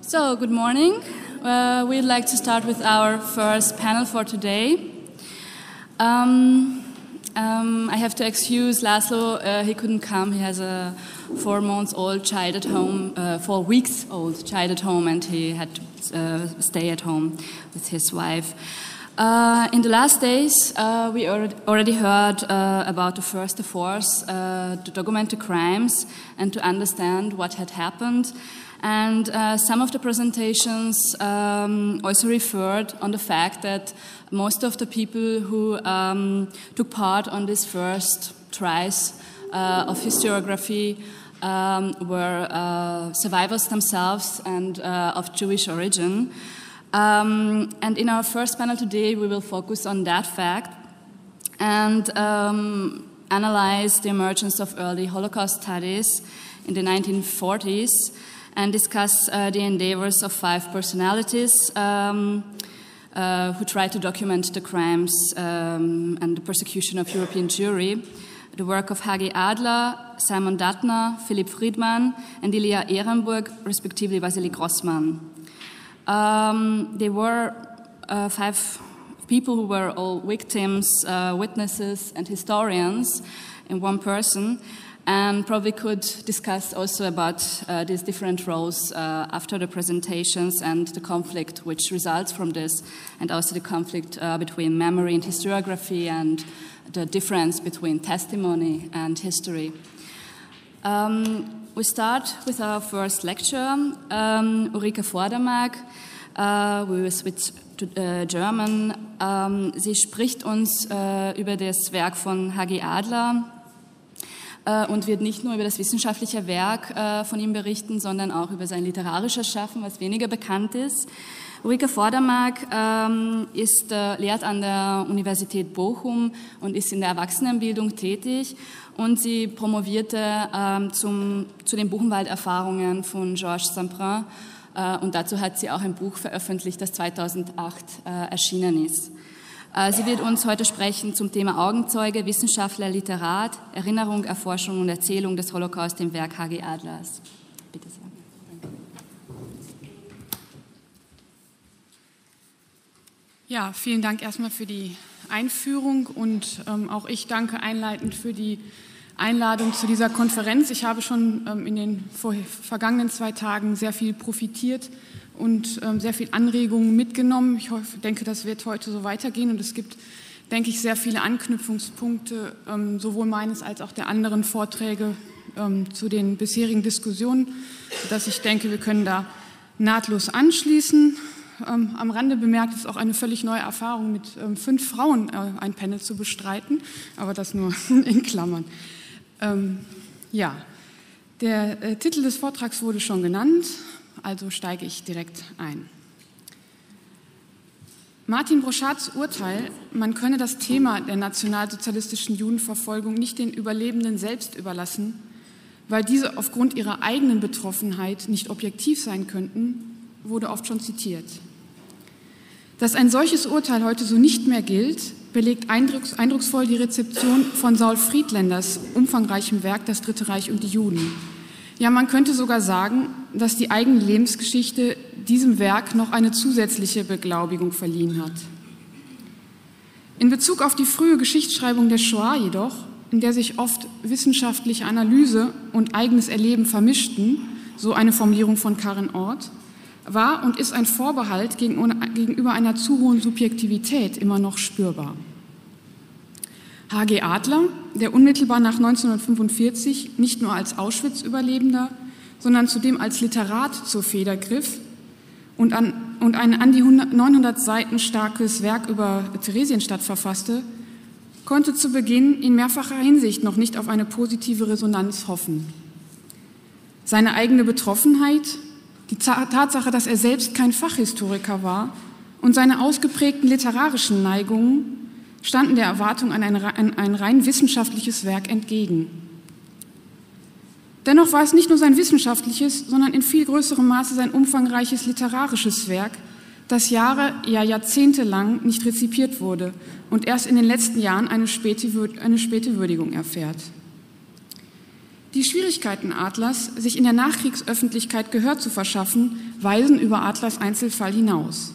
So, good morning. We'd like to start with our first panel for today. I have to excuse Laszlo, he couldn't come. He has a 4 weeks-old child at home, and he had to stay at home with his wife. In the last days, we already heard about the first efforts to document the crimes and to understand what had happened. And some of the presentations also referred on the fact that most of the people who took part on this first tries of historiography were survivors themselves and of Jewish origin. And in our first panel today, we will focus on that fact and analyze the emergence of early Holocaust studies in the 1940s and discuss the endeavors of 5 personalities who tried to document the crimes and the persecution of European Jewry. The work of H.G. Adler, Szymon Datner, Philipp Friedman, and Ilya Ehrenburg, respectively Vasily Grossman. They were 5 people who were all victims, witnesses, and historians in one person, and probably could discuss also about these different roles after the presentations and the conflict which results from this, and also the conflict between memory and historiography and the difference between testimony and history. We start with our first lecture, Ulrike Vordermark. We will switch to German. Sie spricht uns über das Werk von H.G. Adler und wird nicht nur über das wissenschaftliche Werk von ihm berichten, sondern auch über sein literarisches Schaffen, was weniger bekannt ist. Ulrike Vordermark lehrt an der Universität Bochum und ist in der Erwachsenenbildung tätig. Und sie promovierte zu den Buchenwald-Erfahrungen von Georges Semprin. Und dazu hat sie auch ein Buch veröffentlicht, das 2008 erschienen ist. Sie wird uns heute sprechen zum Thema Augenzeuge, Wissenschaftler, Literat, Erinnerung, Erforschung und Erzählung des Holocaust im Werk H.G. Adlers. Bitte sehr. Danke. Ja, vielen Dank erstmal für die Einführung und auch ich danke einleitend für die Einladung zu dieser Konferenz. Ich habe schon in den vergangenen 2 Tagen sehr viel profitiert und sehr viel Anregungen mitgenommen. Ich denke, das wird heute so weitergehen und es gibt, denke ich, sehr viele Anknüpfungspunkte, sowohl meines als auch der anderen Vorträge zu den bisherigen Diskussionen, sodass ich denke, wir können da nahtlos anschließen. Am Rande bemerkt, es ist auch eine völlig neue Erfahrung, mit 5 Frauen ein Panel zu bestreiten, aber das nur in Klammern. Ja, der Titel des Vortrags wurde schon genannt, also steige ich direkt ein. Martin Brochats Urteil, man könne das Thema der nationalsozialistischen Judenverfolgung nicht den Überlebenden selbst überlassen, weil diese aufgrund ihrer eigenen Betroffenheit nicht objektiv sein könnten, wurde oft schon zitiert. Dass ein solches Urteil heute so nicht mehr gilt, belegt eindrucksvoll die Rezeption von Saul Friedländers umfangreichem Werk Das Dritte Reich und die Juden. Ja, man könnte sogar sagen, dass die eigene Lebensgeschichte diesem Werk noch eine zusätzliche Beglaubigung verliehen hat. In Bezug auf die frühe Geschichtsschreibung der Shoah jedoch, in der sich oft wissenschaftliche Analyse und eigenes Erleben vermischten, so eine Formulierung von Karen Ort, war und ist ein Vorbehalt gegenüber einer zu hohen Subjektivität immer noch spürbar. H.G. Adler, der unmittelbar nach 1945 nicht nur als Auschwitz-Überlebender, sondern zudem als Literat zur Feder griff und ein an die 900 Seiten starkes Werk über Theresienstadt verfasste, konnte zu Beginn in mehrfacher Hinsicht noch nicht auf eine positive Resonanz hoffen. Seine eigene Betroffenheit, die Tatsache, dass er selbst kein Fachhistoriker war und seine ausgeprägten literarischen Neigungen standen der Erwartung an ein rein wissenschaftliches Werk entgegen. Dennoch war es nicht nur sein wissenschaftliches, sondern in viel größerem Maße sein umfangreiches literarisches Werk, das Jahre, ja Jahrzehnte lang nicht rezipiert wurde und erst in den letzten Jahren eine späte Würdigung erfährt. Die Schwierigkeiten Adlers, sich in der Nachkriegsöffentlichkeit Gehör zu verschaffen, weisen über Adlers Einzelfall hinaus.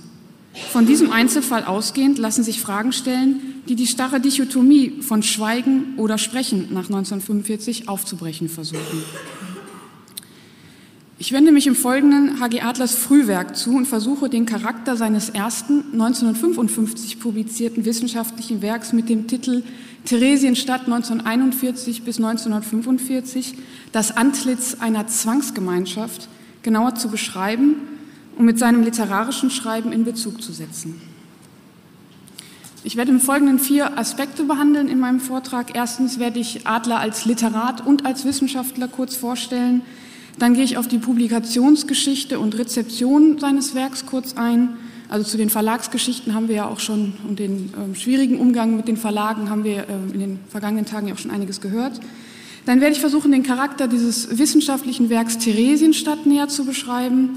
Von diesem Einzelfall ausgehend lassen sich Fragen stellen, die die starre Dichotomie von Schweigen oder Sprechen nach 1945 aufzubrechen versuchen. Ich wende mich im Folgenden H.G. Adlers Frühwerk zu und versuche, den Charakter seines ersten, 1955 publizierten wissenschaftlichen Werks mit dem Titel Theresienstadt 1941 bis 1945, das Antlitz einer Zwangsgemeinschaft, genauer zu beschreiben und mit seinem literarischen Schreiben in Bezug zu setzen. Ich werde im Folgenden 4 Aspekte behandeln in meinem Vortrag. Erstens werde ich Adler als Literat und als Wissenschaftler kurz vorstellen. Dann gehe ich auf die Publikationsgeschichte und Rezeption seines Werks kurz ein. Also zu den Verlagsgeschichten haben wir ja auch schon und den schwierigen Umgang mit den Verlagen haben wir in den vergangenen Tagen ja auch schon einiges gehört. Dann werde ich versuchen, den Charakter dieses wissenschaftlichen Werks Theresienstadt näher zu beschreiben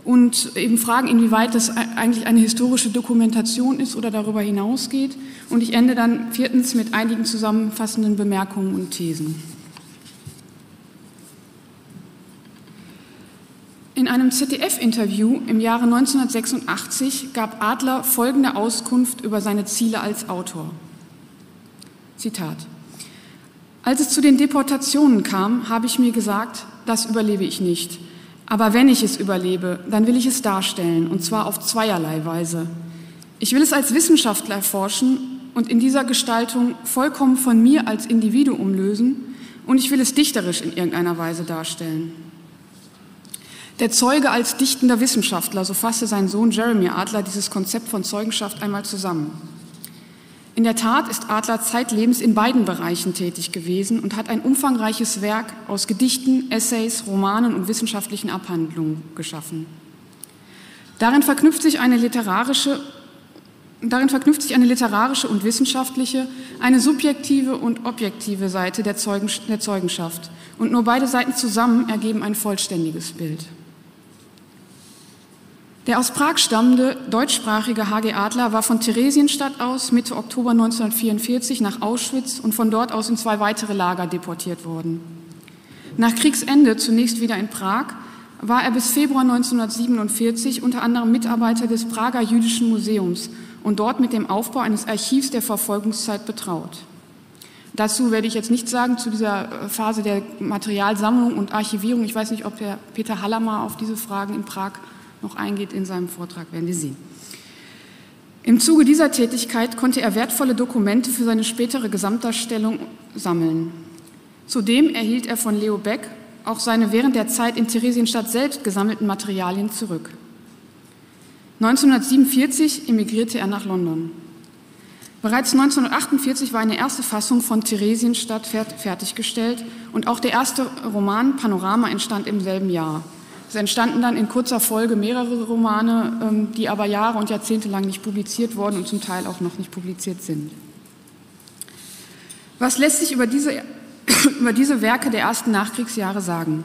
und eben fragen, inwieweit das eigentlich eine historische Dokumentation ist oder darüber hinausgeht. Und ich ende dann 4. mit einigen zusammenfassenden Bemerkungen und Thesen. In einem ZDF-Interview im Jahre 1986 gab Adler folgende Auskunft über seine Ziele als Autor. Zitat: Als es zu den Deportationen kam, habe ich mir gesagt, das überlebe ich nicht. Aber wenn ich es überlebe, dann will ich es darstellen, und zwar auf zweierlei Weise. Ich will es als Wissenschaftler erforschen und in dieser Gestaltung vollkommen von mir als Individuum lösen, und ich will es dichterisch in irgendeiner Weise darstellen. Der Zeuge als dichtender Wissenschaftler, so fasste sein Sohn Jeremy Adler dieses Konzept von Zeugenschaft einmal zusammen. In der Tat ist Adler zeitlebens in beiden Bereichen tätig gewesen und hat ein umfangreiches Werk aus Gedichten, Essays, Romanen und wissenschaftlichen Abhandlungen geschaffen. Darin verknüpft sich eine literarische und wissenschaftliche, eine subjektive und objektive Seite der Zeugenschaft. Und nur beide Seiten zusammen ergeben ein vollständiges Bild. Der aus Prag stammende deutschsprachige H.G. Adler war von Theresienstadt aus Mitte Oktober 1944 nach Auschwitz und von dort aus in 2 weitere Lager deportiert worden. Nach Kriegsende, zunächst wieder in Prag, war er bis Februar 1947 unter anderem Mitarbeiter des Prager Jüdischen Museums und dort mit dem Aufbau eines Archivs der Verfolgungszeit betraut. Dazu werde ich jetzt nichts sagen zu dieser Phase der Materialsammlung und Archivierung. Ich weiß nicht, ob Herr Peter Hallammer auf diese Fragen in Prag noch eingeht. In seinem Vortrag werden wir sehen. Im Zuge dieser Tätigkeit konnte er wertvolle Dokumente für seine spätere Gesamtdarstellung sammeln. Zudem erhielt er von Leo Beck auch seine während der Zeit in Theresienstadt selbst gesammelten Materialien zurück. 1947 emigrierte er nach London. Bereits 1948 war eine erste Fassung von Theresienstadt fertiggestellt und auch der erste Roman Panorama entstand im selben Jahr. Es entstanden dann in kurzer Folge mehrere Romane, die aber Jahre und Jahrzehnte lang nicht publiziert wurden und zum Teil auch noch nicht publiziert sind. Was lässt sich über diese Werke der ersten Nachkriegsjahre sagen?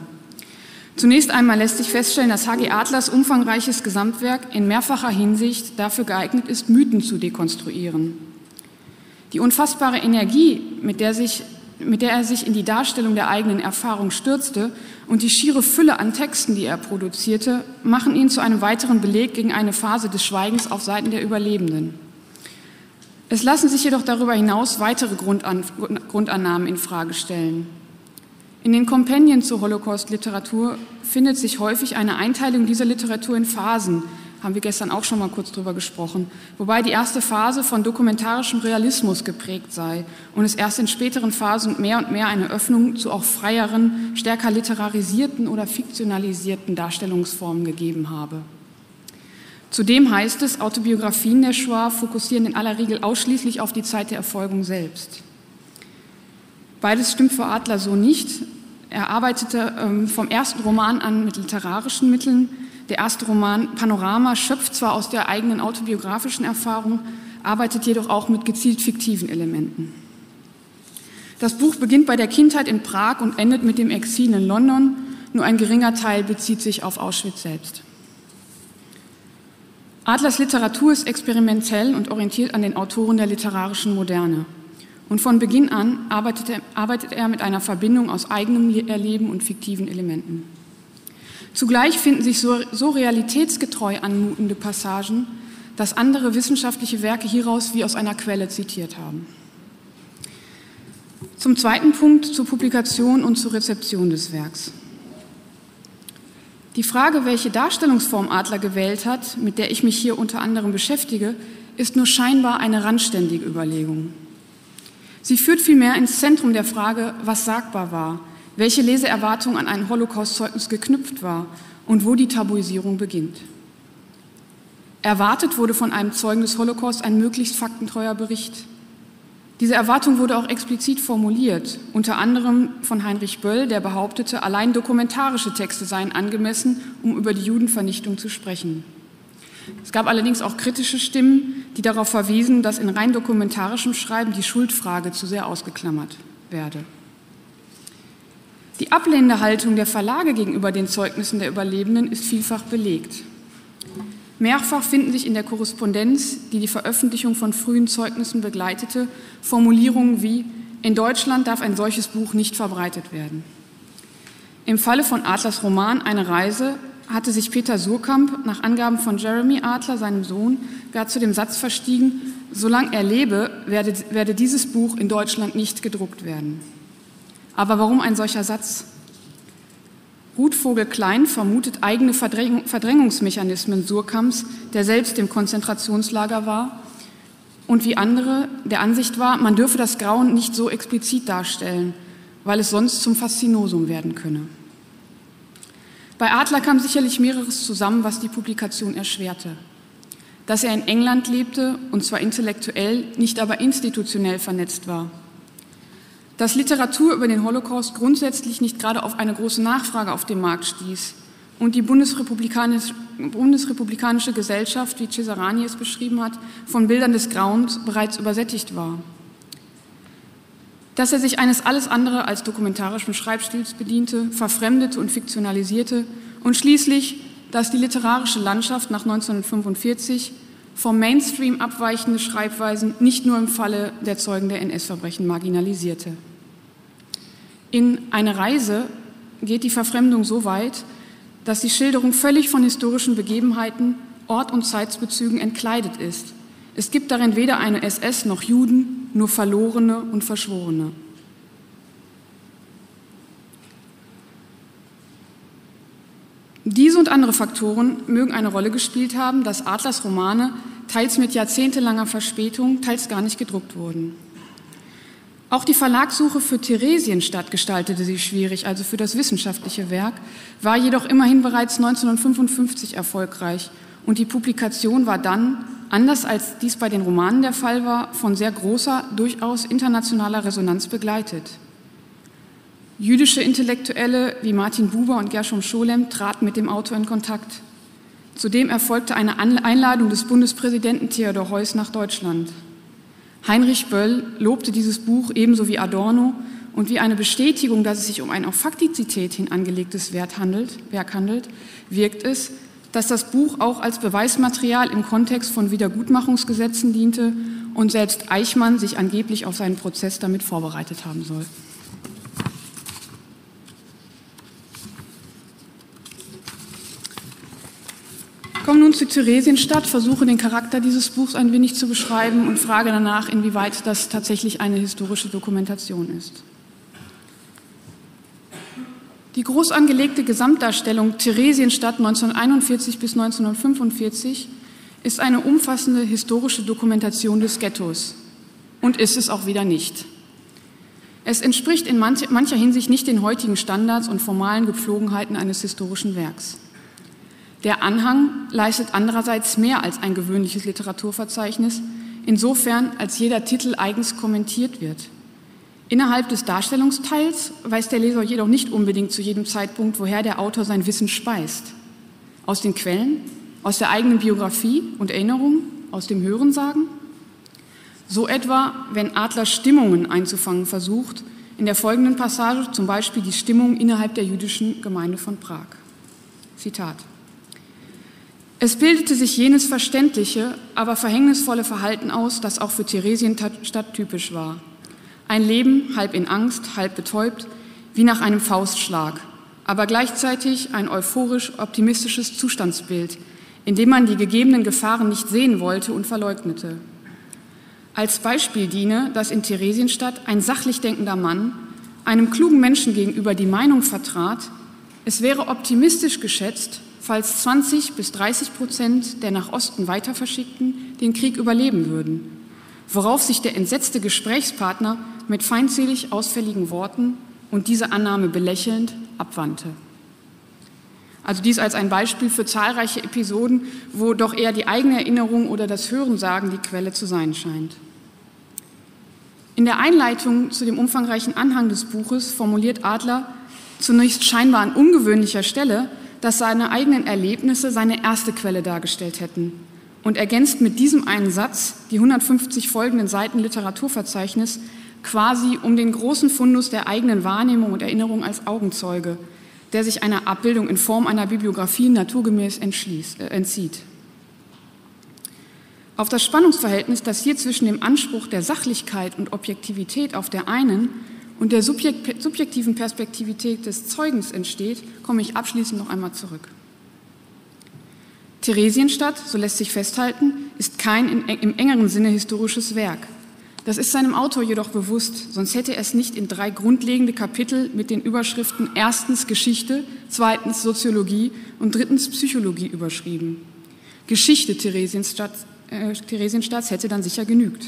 Zunächst einmal lässt sich feststellen, dass H.G. Adlers umfangreiches Gesamtwerk in mehrfacher Hinsicht dafür geeignet ist, Mythen zu dekonstruieren. Die unfassbare Energie, mit der er sich in die Darstellung der eigenen Erfahrung stürzte und die schiere Fülle an Texten, die er produzierte, machen ihn zu einem weiteren Beleg gegen eine Phase des Schweigens auf Seiten der Überlebenden. Es lassen sich jedoch darüber hinaus weitere Grundannahmen in Frage stellen. In den Kompendien zur Holocaust-Literatur findet sich häufig eine Einteilung dieser Literatur in Phasen, haben wir gestern auch schon mal kurz drüber gesprochen, wobei die erste Phase von dokumentarischem Realismus geprägt sei und es erst in späteren Phasen mehr und mehr eine Öffnung zu auch freieren, stärker literarisierten oder fiktionalisierten Darstellungsformen gegeben habe. Zudem heißt es, Autobiografien der Shoah fokussieren in aller Regel ausschließlich auf die Zeit der Erfolgung selbst. Beides stimmt für Adler so nicht. Er arbeitete vom ersten Roman an mit literarischen Mitteln. Der erste Roman Panorama schöpft zwar aus der eigenen autobiografischen Erfahrung, arbeitet jedoch auch mit gezielt fiktiven Elementen. Das Buch beginnt bei der Kindheit in Prag und endet mit dem Exil in London. Nur ein geringer Teil bezieht sich auf Auschwitz selbst. Adlers Literatur ist experimentell und orientiert an den Autoren der literarischen Moderne. und von Beginn an arbeitet er mit einer Verbindung aus eigenem Erleben und fiktiven Elementen. Zugleich finden sich so realitätsgetreu anmutende Passagen, dass andere wissenschaftliche Werke hieraus wie aus einer Quelle zitiert haben. Zum zweiten Punkt, zur Publikation und zur Rezeption des Werks. Die Frage, welche Darstellungsform Adler gewählt hat, mit der ich mich hier unter anderem beschäftige, ist nur scheinbar eine randständige Überlegung. Sie führt vielmehr ins Zentrum der Frage, was sagbar war, welche Leseerwartung an ein Holocaust-Zeugnis geknüpft war und wo die Tabuisierung beginnt. Erwartet wurde von einem Zeugen des Holocaust ein möglichst faktentreuer Bericht. Diese Erwartung wurde auch explizit formuliert, unter anderem von Heinrich Böll, der behauptete, allein dokumentarische Texte seien angemessen, um über die Judenvernichtung zu sprechen. Es gab allerdings auch kritische Stimmen, die darauf verwiesen, dass in rein dokumentarischem Schreiben die Schuldfrage zu sehr ausgeklammert werde. Die ablehnende Haltung der Verlage gegenüber den Zeugnissen der Überlebenden ist vielfach belegt. Mehrfach finden sich in der Korrespondenz, die die Veröffentlichung von frühen Zeugnissen begleitete, Formulierungen wie: In Deutschland darf ein solches Buch nicht verbreitet werden. Im Falle von Adlers Roman Eine Reise hatte sich Peter Surkamp nach Angaben von Jeremy Adler, seinem Sohn, gar zu dem Satz verstiegen: Solange er lebe, werde dieses Buch in Deutschland nicht gedruckt werden. Aber warum ein solcher Satz? Ruth Vogel-Klein vermutet eigene Verdrängungsmechanismen Surkamps, der selbst im Konzentrationslager war und wie andere der Ansicht war, man dürfe das Grauen nicht so explizit darstellen, weil es sonst zum Faszinosum werden könne. Bei Adler kam sicherlich mehreres zusammen, was die Publikation erschwerte. Dass er in England lebte, und zwar intellektuell, nicht aber institutionell vernetzt war. Dass Literatur über den Holocaust grundsätzlich nicht gerade auf eine große Nachfrage auf dem Markt stieß und die bundesrepublikanische Gesellschaft, wie Cesarani es beschrieben hat, von Bildern des Grauens bereits übersättigt war. Dass er sich eines alles andere als dokumentarischen Schreibstils bediente, verfremdete und fiktionalisierte und schließlich, dass die literarische Landschaft nach 1945 vom Mainstream abweichende Schreibweisen nicht nur im Falle der Zeugen der NS-Verbrechen marginalisierte. In Eine Reise geht die Verfremdung so weit, dass die Schilderung völlig von historischen Begebenheiten, Ort- und Zeitbezügen entkleidet ist. Es gibt darin weder eine SS noch Juden, nur Verlorene und Verschworene. Diese und andere Faktoren mögen eine Rolle gespielt haben, dass Adlers Romane teils mit jahrzehntelanger Verspätung, teils gar nicht gedruckt wurden. Auch die Verlagssuche für Theresienstadt gestaltete sich schwierig, also für das wissenschaftliche Werk, war jedoch immerhin bereits 1955 erfolgreich und die Publikation war dann, anders als dies bei den Romanen der Fall war, von sehr großer, durchaus internationaler Resonanz begleitet. Jüdische Intellektuelle wie Martin Buber und Gershom Scholem traten mit dem Autor in Kontakt. Zudem erfolgte eine Einladung des Bundespräsidenten Theodor Heuss nach Deutschland. Heinrich Böll lobte dieses Buch ebenso wie Adorno und wie eine Bestätigung, dass es sich um ein auf Faktizität hin angelegtes Werk handelt, wirkt es, dass das Buch auch als Beweismaterial im Kontext von Wiedergutmachungsgesetzen diente und selbst Eichmann sich angeblich auf seinen Prozess damit vorbereitet haben soll. Ich komme nun zu Theresienstadt, versuche den Charakter dieses Buchs ein wenig zu beschreiben und frage danach, inwieweit das tatsächlich eine historische Dokumentation ist. Die groß angelegte Gesamtdarstellung Theresienstadt 1941 bis 1945 ist eine umfassende historische Dokumentation des Ghettos und ist es auch wieder nicht. Es entspricht in mancher Hinsicht nicht den heutigen Standards und formalen Gepflogenheiten eines historischen Werks. Der Anhang leistet andererseits mehr als ein gewöhnliches Literaturverzeichnis, insofern als jeder Titel eigens kommentiert wird. Innerhalb des Darstellungsteils weiß der Leser jedoch nicht unbedingt zu jedem Zeitpunkt, woher der Autor sein Wissen speist. Aus den Quellen, aus der eigenen Biografie und Erinnerung, aus dem Hörensagen? So etwa, wenn Adler Stimmungen einzufangen versucht, in der folgenden Passage zum Beispiel die Stimmung innerhalb der jüdischen Gemeinde von Prag. Zitat: Es bildete sich jenes verständliche, aber verhängnisvolle Verhalten aus, das auch für Theresienstadt typisch war. Ein Leben halb in Angst, halb betäubt, wie nach einem Faustschlag, aber gleichzeitig ein euphorisch-optimistisches Zustandsbild, in dem man die gegebenen Gefahren nicht sehen wollte und verleugnete. Als Beispiel diene, dass in Theresienstadt ein sachlich denkender Mann einem klugen Menschen gegenüber die Meinung vertrat, es wäre optimistisch geschätzt, falls 20-30% der nach Osten weiterverschickten den Krieg überleben würden, worauf sich der entsetzte Gesprächspartner mit feindselig ausfälligen Worten und diese Annahme belächelnd abwandte. Also dies als ein Beispiel für zahlreiche Episoden, wo doch eher die eigene Erinnerung oder das Hörensagen die Quelle zu sein scheint. In der Einleitung zu dem umfangreichen Anhang des Buches formuliert Adler zunächst scheinbar an ungewöhnlicher Stelle, dass seine eigenen Erlebnisse seine erste Quelle dargestellt hätten und ergänzt mit diesem einen Satz die 150 folgenden Seiten Literaturverzeichnis quasi um den großen Fundus der eigenen Wahrnehmung und Erinnerung als Augenzeuge, der sich einer Abbildung in Form einer Bibliografie naturgemäß entzieht. Auf das Spannungsverhältnis, das hier zwischen dem Anspruch der Sachlichkeit und Objektivität auf der einen und der subjektiven Perspektivität des Zeugens entsteht, komme ich abschließend noch einmal zurück. Theresienstadt, so lässt sich festhalten, ist kein im engeren Sinne historisches Werk. Das ist seinem Autor jedoch bewusst, sonst hätte er es nicht in 3 grundlegende Kapitel mit den Überschriften erstens Geschichte, zweitens Soziologie und drittens Psychologie überschrieben. Geschichte Theresienstadts hätte dann sicher genügt.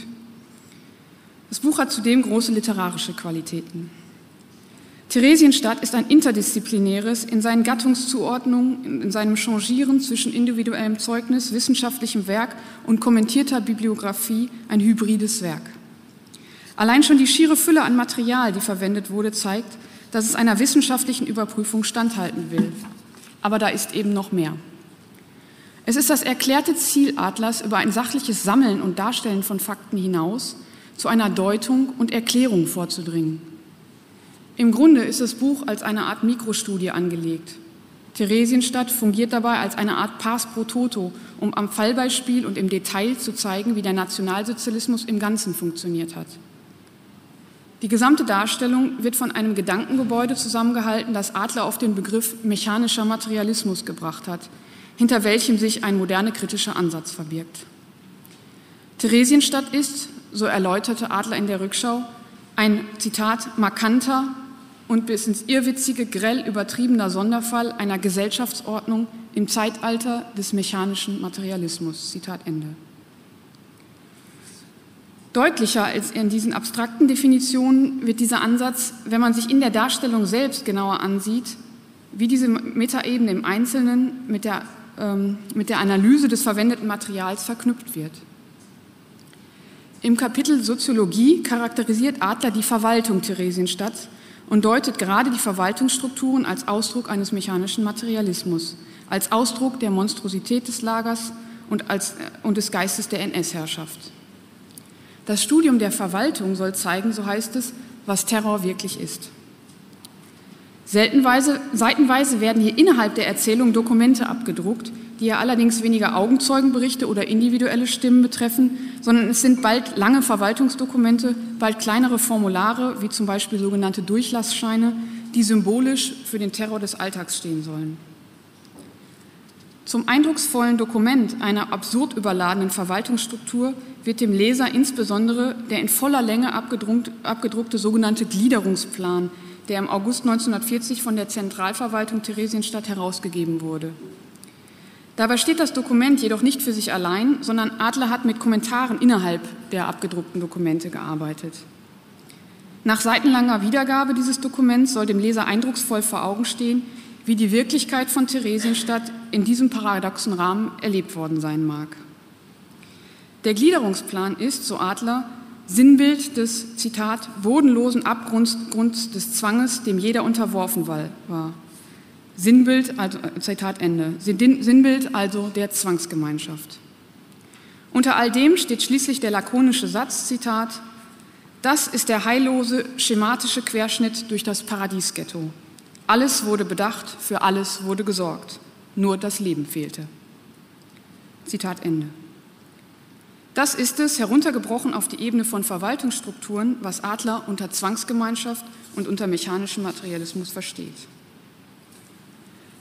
Das Buch hat zudem große literarische Qualitäten. Theresienstadt ist ein interdisziplinäres, in seinen Gattungszuordnungen, in seinem Changieren zwischen individuellem Zeugnis, wissenschaftlichem Werk und kommentierter Bibliografie ein hybrides Werk. Allein schon die schiere Fülle an Material, die verwendet wurde, zeigt, dass es einer wissenschaftlichen Überprüfung standhalten will. Aber da ist eben noch mehr. Es ist das erklärte Ziel Adlers, über ein sachliches Sammeln und Darstellen von Fakten hinaus zu einer Deutung und Erklärung vorzudringen. Im Grunde ist das Buch als eine Art Mikrostudie angelegt. Theresienstadt fungiert dabei als eine Art Pars pro toto, um am Fallbeispiel und im Detail zu zeigen, wie der Nationalsozialismus im Ganzen funktioniert hat. Die gesamte Darstellung wird von einem Gedankengebäude zusammengehalten, das Adler auf den Begriff mechanischer Materialismus gebracht hat, hinter welchem sich ein moderner kritischer Ansatz verbirgt. Theresienstadt ist, so erläuterte Adler in der Rückschau, ein, Zitat, markanter und bis ins Irrwitzige grell übertriebener Sonderfall einer Gesellschaftsordnung im Zeitalter des mechanischen Materialismus. Zitat Ende. Deutlicher als in diesen abstrakten Definitionen wird dieser Ansatz, wenn man sich in der Darstellung selbst genauer ansieht, wie diese Metaebene im Einzelnen mit der Analyse des verwendeten Materials verknüpft wird. Im Kapitel Soziologie charakterisiert Adler die Verwaltung Theresienstadts und deutet gerade die Verwaltungsstrukturen als Ausdruck eines mechanischen Materialismus, als Ausdruck der Monstrosität des Lagers und des Geistes der NS-Herrschaft. Das Studium der Verwaltung soll zeigen, so heißt es, was Terror wirklich ist. Seitenweise werden hier innerhalb der Erzählung Dokumente abgedruckt, die ja allerdings weniger Augenzeugenberichte oder individuelle Stimmen betreffen, sondern es sind bald lange Verwaltungsdokumente, bald kleinere Formulare, wie zum Beispiel sogenannte Durchlassscheine, die symbolisch für den Terror des Alltags stehen sollen. Zum eindrucksvollen Dokument einer absurd überladenen Verwaltungsstruktur wird dem Leser insbesondere der in voller Länge abgedruckte sogenannte Gliederungsplan, der im August 1940 von der Zentralverwaltung Theresienstadt herausgegeben wurde. Dabei steht das Dokument jedoch nicht für sich allein, sondern Adler hat mit Kommentaren innerhalb der abgedruckten Dokumente gearbeitet. Nach seitenlanger Wiedergabe dieses Dokuments soll dem Leser eindrucksvoll vor Augen stehen, wie die Wirklichkeit von Theresienstadt in diesem paradoxen Rahmen erlebt worden sein mag. Der Gliederungsplan ist, so Adler, Sinnbild des, Zitat, bodenlosen Abgrunds des Zwanges, dem jeder unterworfen war. Sinnbild, also, Zitat Ende, Sinnbild also der Zwangsgemeinschaft. Unter all dem steht schließlich der lakonische Satz, Zitat, das ist der heillose, schematische Querschnitt durch das Paradiesghetto. Alles wurde bedacht, für alles wurde gesorgt. Nur das Leben fehlte. Zitat Ende. Das ist es, heruntergebrochen auf die Ebene von Verwaltungsstrukturen, was Adler unter Zwangsgemeinschaft und unter mechanischem Materialismus versteht.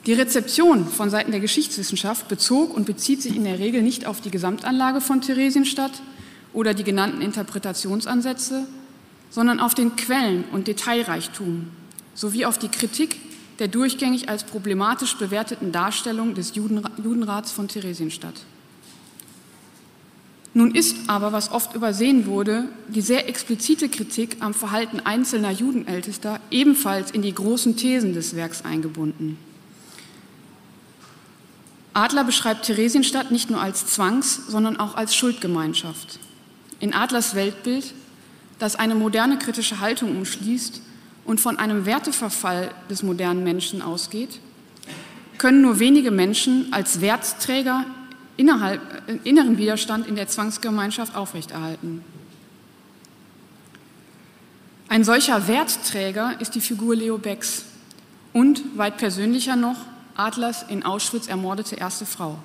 Die Rezeption von Seiten der Geschichtswissenschaft bezog und bezieht sich in der Regel nicht auf die Gesamtanlage von Theresienstadt oder die genannten Interpretationsansätze, sondern auf den Quellen- und Detailreichtum sowie auf die Kritik der durchgängig als problematisch bewerteten Darstellung des Judenrats von Theresienstadt. Nun ist aber, was oft übersehen wurde, die sehr explizite Kritik am Verhalten einzelner Judenältester ebenfalls in die großen Thesen des Werks eingebunden. Adler beschreibt Theresienstadt nicht nur als Zwangs-, sondern auch als Schuldgemeinschaft. In Adlers Weltbild, das eine moderne kritische Haltung umschließt und von einem Werteverfall des modernen Menschen ausgeht, können nur wenige Menschen als Wertträger inneren Widerstand in der Zwangsgemeinschaft aufrechterhalten. Ein solcher Wertträger ist die Figur Leo Becks und, weit persönlicher noch, Adlers in Auschwitz ermordete erste Frau.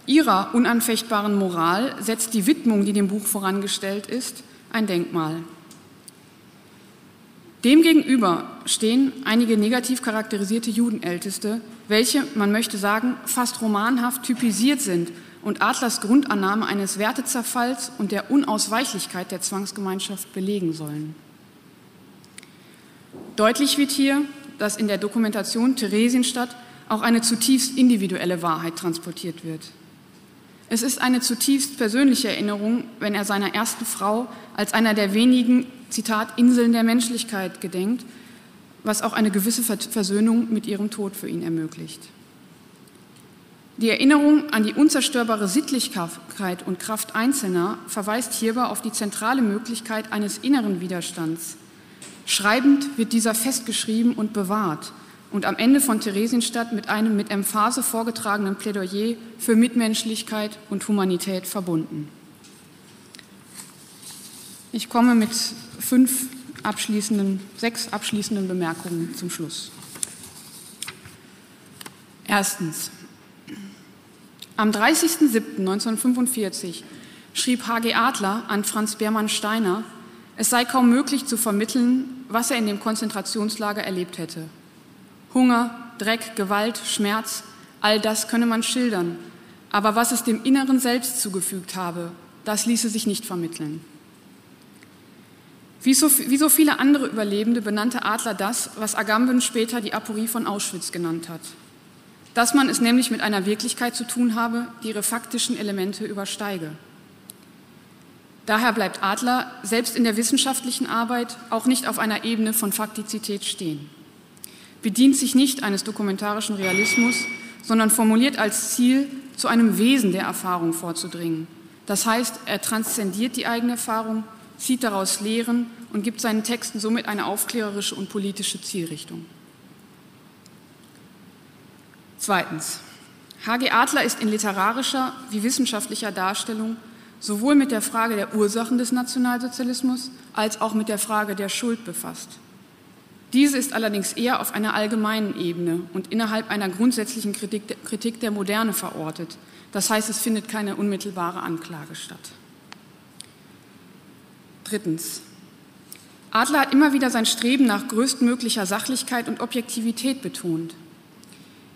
Ihrer unanfechtbaren Moral setzt die Widmung, die dem Buch vorangestellt ist, ein Denkmal. Demgegenüber stehen einige negativ charakterisierte Judenälteste, welche, man möchte sagen, fast romanhaft typisiert sind und Adlers Grundannahme eines Wertezerfalls und der Unausweichlichkeit der Zwangsgemeinschaft belegen sollen. Deutlich wird hier, dass in der Dokumentation Theresienstadt auch eine zutiefst individuelle Wahrheit transportiert wird. Es ist eine zutiefst persönliche Erinnerung, wenn er seiner ersten Frau als einer der wenigen, Zitat, Inseln der Menschlichkeit gedenkt, was auch eine gewisse Versöhnung mit ihrem Tod für ihn ermöglicht. Die Erinnerung an die unzerstörbare Sittlichkeit und Kraft Einzelner verweist hierbei auf die zentrale Möglichkeit eines inneren Widerstands. Schreibend wird dieser festgeschrieben und bewahrt und am Ende von Theresienstadt mit einem mit Emphase vorgetragenen Plädoyer für Mitmenschlichkeit und Humanität verbunden. Ich komme mit 6 abschließenden Bemerkungen zum Schluss. Erstens. Am 30.07.1945 schrieb H.G. Adler an Franz Beermann-Steiner, es sei kaum möglich zu vermitteln, was er in dem Konzentrationslager erlebt hätte. Hunger, Dreck, Gewalt, Schmerz, all das könne man schildern, aber was es dem inneren Selbst zugefügt habe, das ließe sich nicht vermitteln. Wie so viele andere Überlebende benannte Adler das, was Agamben später die Aporie von Auschwitz genannt hat. Dass man es nämlich mit einer Wirklichkeit zu tun habe, die ihre faktischen Elemente übersteige. Daher bleibt Adler selbst in der wissenschaftlichen Arbeit auch nicht auf einer Ebene von Faktizität stehen. Bedient sich nicht eines dokumentarischen Realismus, sondern formuliert als Ziel, zu einem Wesen der Erfahrung vorzudringen. Das heißt, er transzendiert die eigene Erfahrung, zieht daraus Lehren und gibt seinen Texten somit eine aufklärerische und politische Zielrichtung. Zweitens. H.G. Adler ist in literarischer wie wissenschaftlicher Darstellung sowohl mit der Frage der Ursachen des Nationalsozialismus als auch mit der Frage der Schuld befasst. Diese ist allerdings eher auf einer allgemeinen Ebene und innerhalb einer grundsätzlichen Kritik der Moderne verortet. Das heißt, es findet keine unmittelbare Anklage statt. Drittens. Adler hat immer wieder sein Streben nach größtmöglicher Sachlichkeit und Objektivität betont.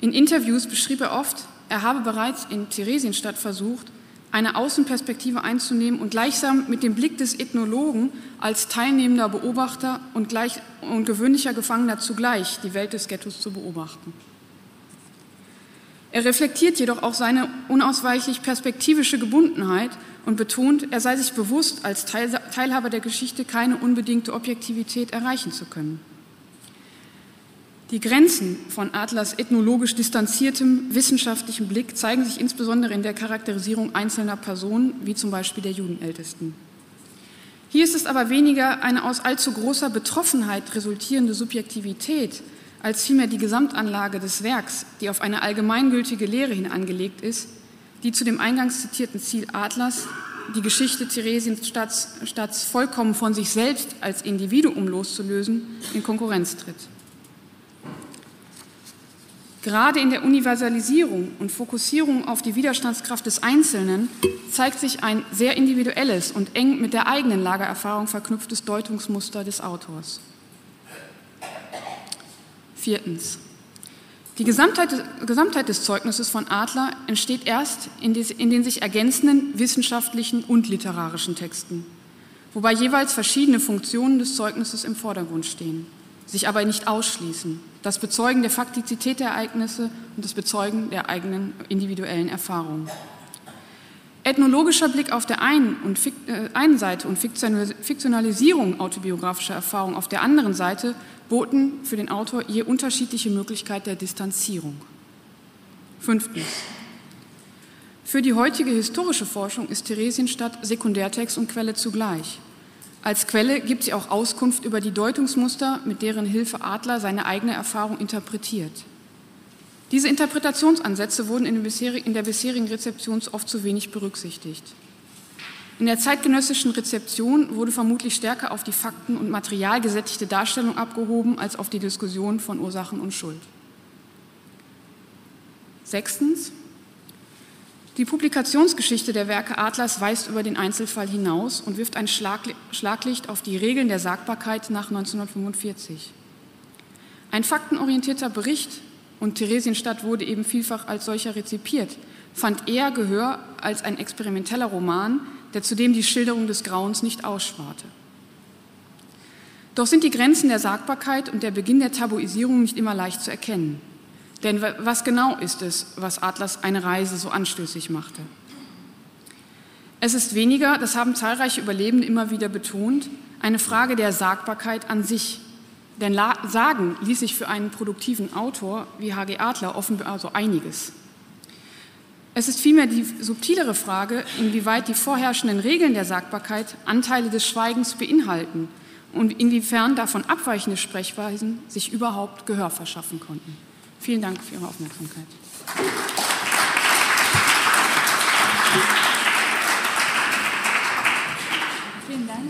In Interviews beschrieb er oft, er habe bereits in Theresienstadt versucht, eine Außenperspektive einzunehmen und gleichsam mit dem Blick des Ethnologen als teilnehmender Beobachter und gewöhnlicher Gefangener zugleich die Welt des Ghettos zu beobachten. Er reflektiert jedoch auch seine unausweichlich perspektivische Gebundenheit und betont, er sei sich bewusst, als Teilhaber der Geschichte keine unbedingte Objektivität erreichen zu können. Die Grenzen von Adlers ethnologisch distanziertem wissenschaftlichem Blick zeigen sich insbesondere in der Charakterisierung einzelner Personen, wie zum Beispiel der Judenältesten. Hier ist es aber weniger eine aus allzu großer Betroffenheit resultierende Subjektivität, als vielmehr die Gesamtanlage des Werks, die auf eine allgemeingültige Lehre hin angelegt ist, die zu dem eingangs zitierten Ziel Adlers, die Geschichte Theresienstadts vollkommen von sich selbst als Individuum loszulösen, in Konkurrenz tritt. Gerade in der Universalisierung und Fokussierung auf die Widerstandskraft des Einzelnen zeigt sich ein sehr individuelles und eng mit der eigenen Lagererfahrung verknüpftes Deutungsmuster des Autors. Viertens. Die Gesamtheit des Zeugnisses von Adler entsteht erst in den sich ergänzenden wissenschaftlichen und literarischen Texten, wobei jeweils verschiedene Funktionen des Zeugnisses im Vordergrund stehen, sich aber nicht ausschließen: das Bezeugen der Faktizität der Ereignisse und das Bezeugen der eigenen individuellen Erfahrungen. Ethnologischer Blick auf der einen Seite und Fiktionalisierung autobiografischer Erfahrungen auf der anderen Seite boten für den Autor je unterschiedliche Möglichkeit der Distanzierung. Fünftens. Für die heutige historische Forschung ist Theresienstadt Sekundärtext und Quelle zugleich. Als Quelle gibt sie auch Auskunft über die Deutungsmuster, mit deren Hilfe Adler seine eigene Erfahrung interpretiert. Diese Interpretationsansätze wurden in der bisherigen Rezeption oft zu wenig berücksichtigt. In der zeitgenössischen Rezeption wurde vermutlich stärker auf die Fakten- und materialgesättigte Darstellung abgehoben als auf die Diskussion von Ursachen und Schuld. Sechstens. Die Publikationsgeschichte der Werke Adlers weist über den Einzelfall hinaus und wirft ein Schlaglicht auf die Regeln der Sagbarkeit nach 1945. Ein faktenorientierter Bericht, und Theresienstadt wurde eben vielfach als solcher rezipiert, fand eher Gehör als ein experimenteller Roman, der zudem die Schilderung des Grauens nicht aussparte. Doch sind die Grenzen der Sagbarkeit und der Beginn der Tabuisierung nicht immer leicht zu erkennen. Denn was genau ist es, was Adlers Eine Reise so anstößig machte? Es ist weniger, das haben zahlreiche Überlebende immer wieder betont, eine Frage der Sagbarkeit an sich. Denn sagen ließ sich für einen produktiven Autor wie H.G. Adler offenbar so einiges. Es ist vielmehr die subtilere Frage, inwieweit die vorherrschenden Regeln der Sagbarkeit Anteile des Schweigens beinhalten und inwiefern davon abweichende Sprechweisen sich überhaupt Gehör verschaffen konnten. Vielen Dank für Ihre Aufmerksamkeit. Vielen Dank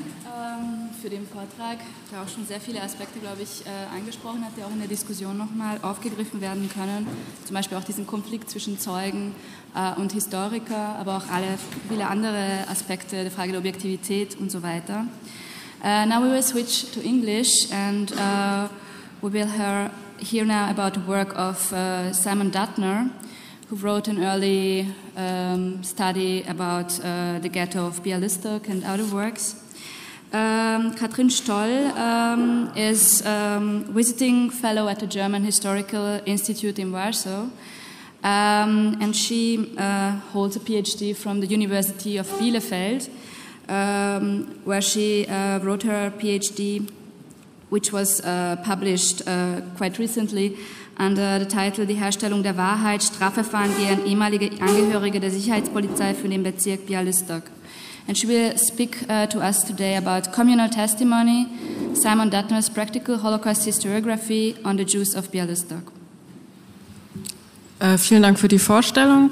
für den Vortrag, der auch schon sehr viele Aspekte, glaube ich, angesprochen hat, die auch in der Diskussion nochmal aufgegriffen werden können. Zum Beispiel auch diesen Konflikt zwischen Zeugen und Historiker, aber auch viele andere Aspekte, die Frage der Objektivität und so weiter. Now we will switch to English and we will hear now about the work of Szymon Datner, who wrote an early study about the ghetto of Białystok and other works. Katrin Stoll is visiting fellow at the German Historical Institute in Warsaw, and she holds a PhD from the University of Bielefeld, where she wrote her PhD, which was published quite recently under the title Die Herstellung der Wahrheit, Strafverfahren gegen ehemalige Angehörige der Sicherheitspolizei für den Bezirk Białystok. And she will speak to us today about communal testimony, Szymon Datner's practical Holocaust Historiography on the Jews of Białystok. Vielen Dank für die Vorstellung.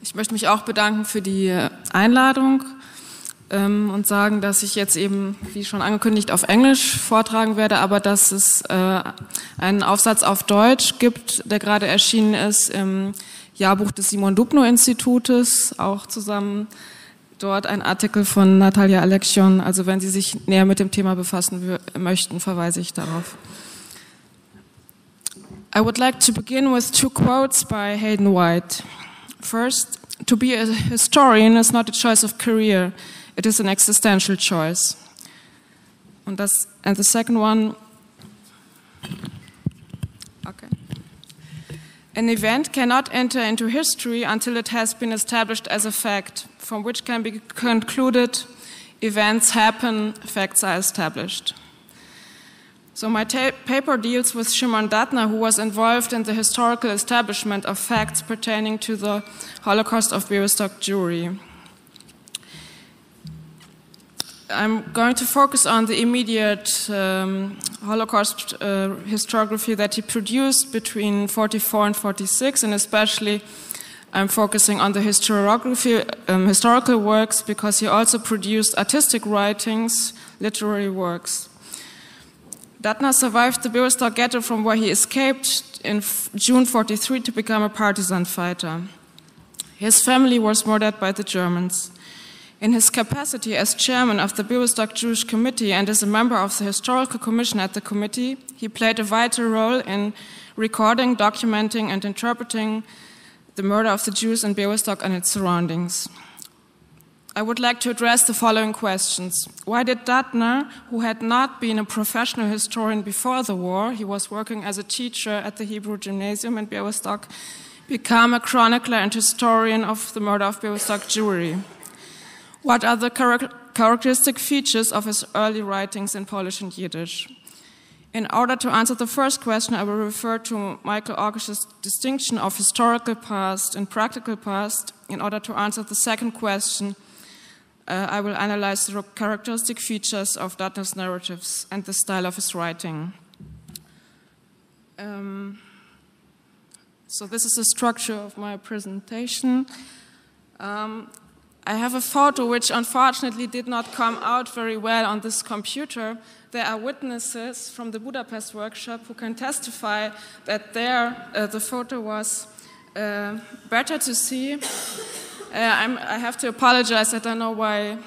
Ich möchte mich auch bedanken für die Einladung und sagen, dass ich jetzt eben, wie schon angekündigt, auf Englisch vortragen werde, aber dass es einen Aufsatz auf Deutsch gibt, der gerade erschienen ist im Jahrbuch des Simon-Dubnow-Institutes, auch zusammen dort ein Artikel von Natalia, Aleksiun. Also wenn Sie sich näher mit dem Thema befassen möchten, verweise ich darauf. I would like to begin with two quotes by Hayden White. First, to be a historian is not a choice of career, it is an existential choice. And the second one, okay. An event cannot enter into history until it has been established as a fact, from which can be concluded events happen, facts are established. So my paper deals with Szymon Datner, who was involved in the historical establishment of facts pertaining to the Holocaust of Białystok Jewry. I'm going to focus on the immediate Holocaust historiography that he produced between 1944 and 1946, and especially I'm focusing on the historiography, historical works, because he also produced artistic writings, literary works. Datner survived the Białystok ghetto from where he escaped in June 1943 to become a partisan fighter. His family was murdered by the Germans. In his capacity as chairman of the Białystok Jewish Committee and as a member of the Historical Commission at the committee, he played a vital role in recording, documenting, and interpreting the murder of the Jews in Białystok and its surroundings. I would like to address the following questions. Why did Datner, who had not been a professional historian before the war, he was working as a teacher at the Hebrew Gymnasium in Białystok, become a chronicler and historian of the murder of Białystok Jewry? What are the characteristic features of his early writings in Polish and Yiddish? In order to answer the first question, I will refer to Michael August's distinction of historical past and practical past. In order to answer the second question, I will analyze the characteristic features of Datner's narratives and the style of his writing. So this is the structure of my presentation. I have a photo which unfortunately did not come out very well on this computer. There are witnesses from the Budapest workshop who can testify that the photo was better to see. I have to apologize, I don't know why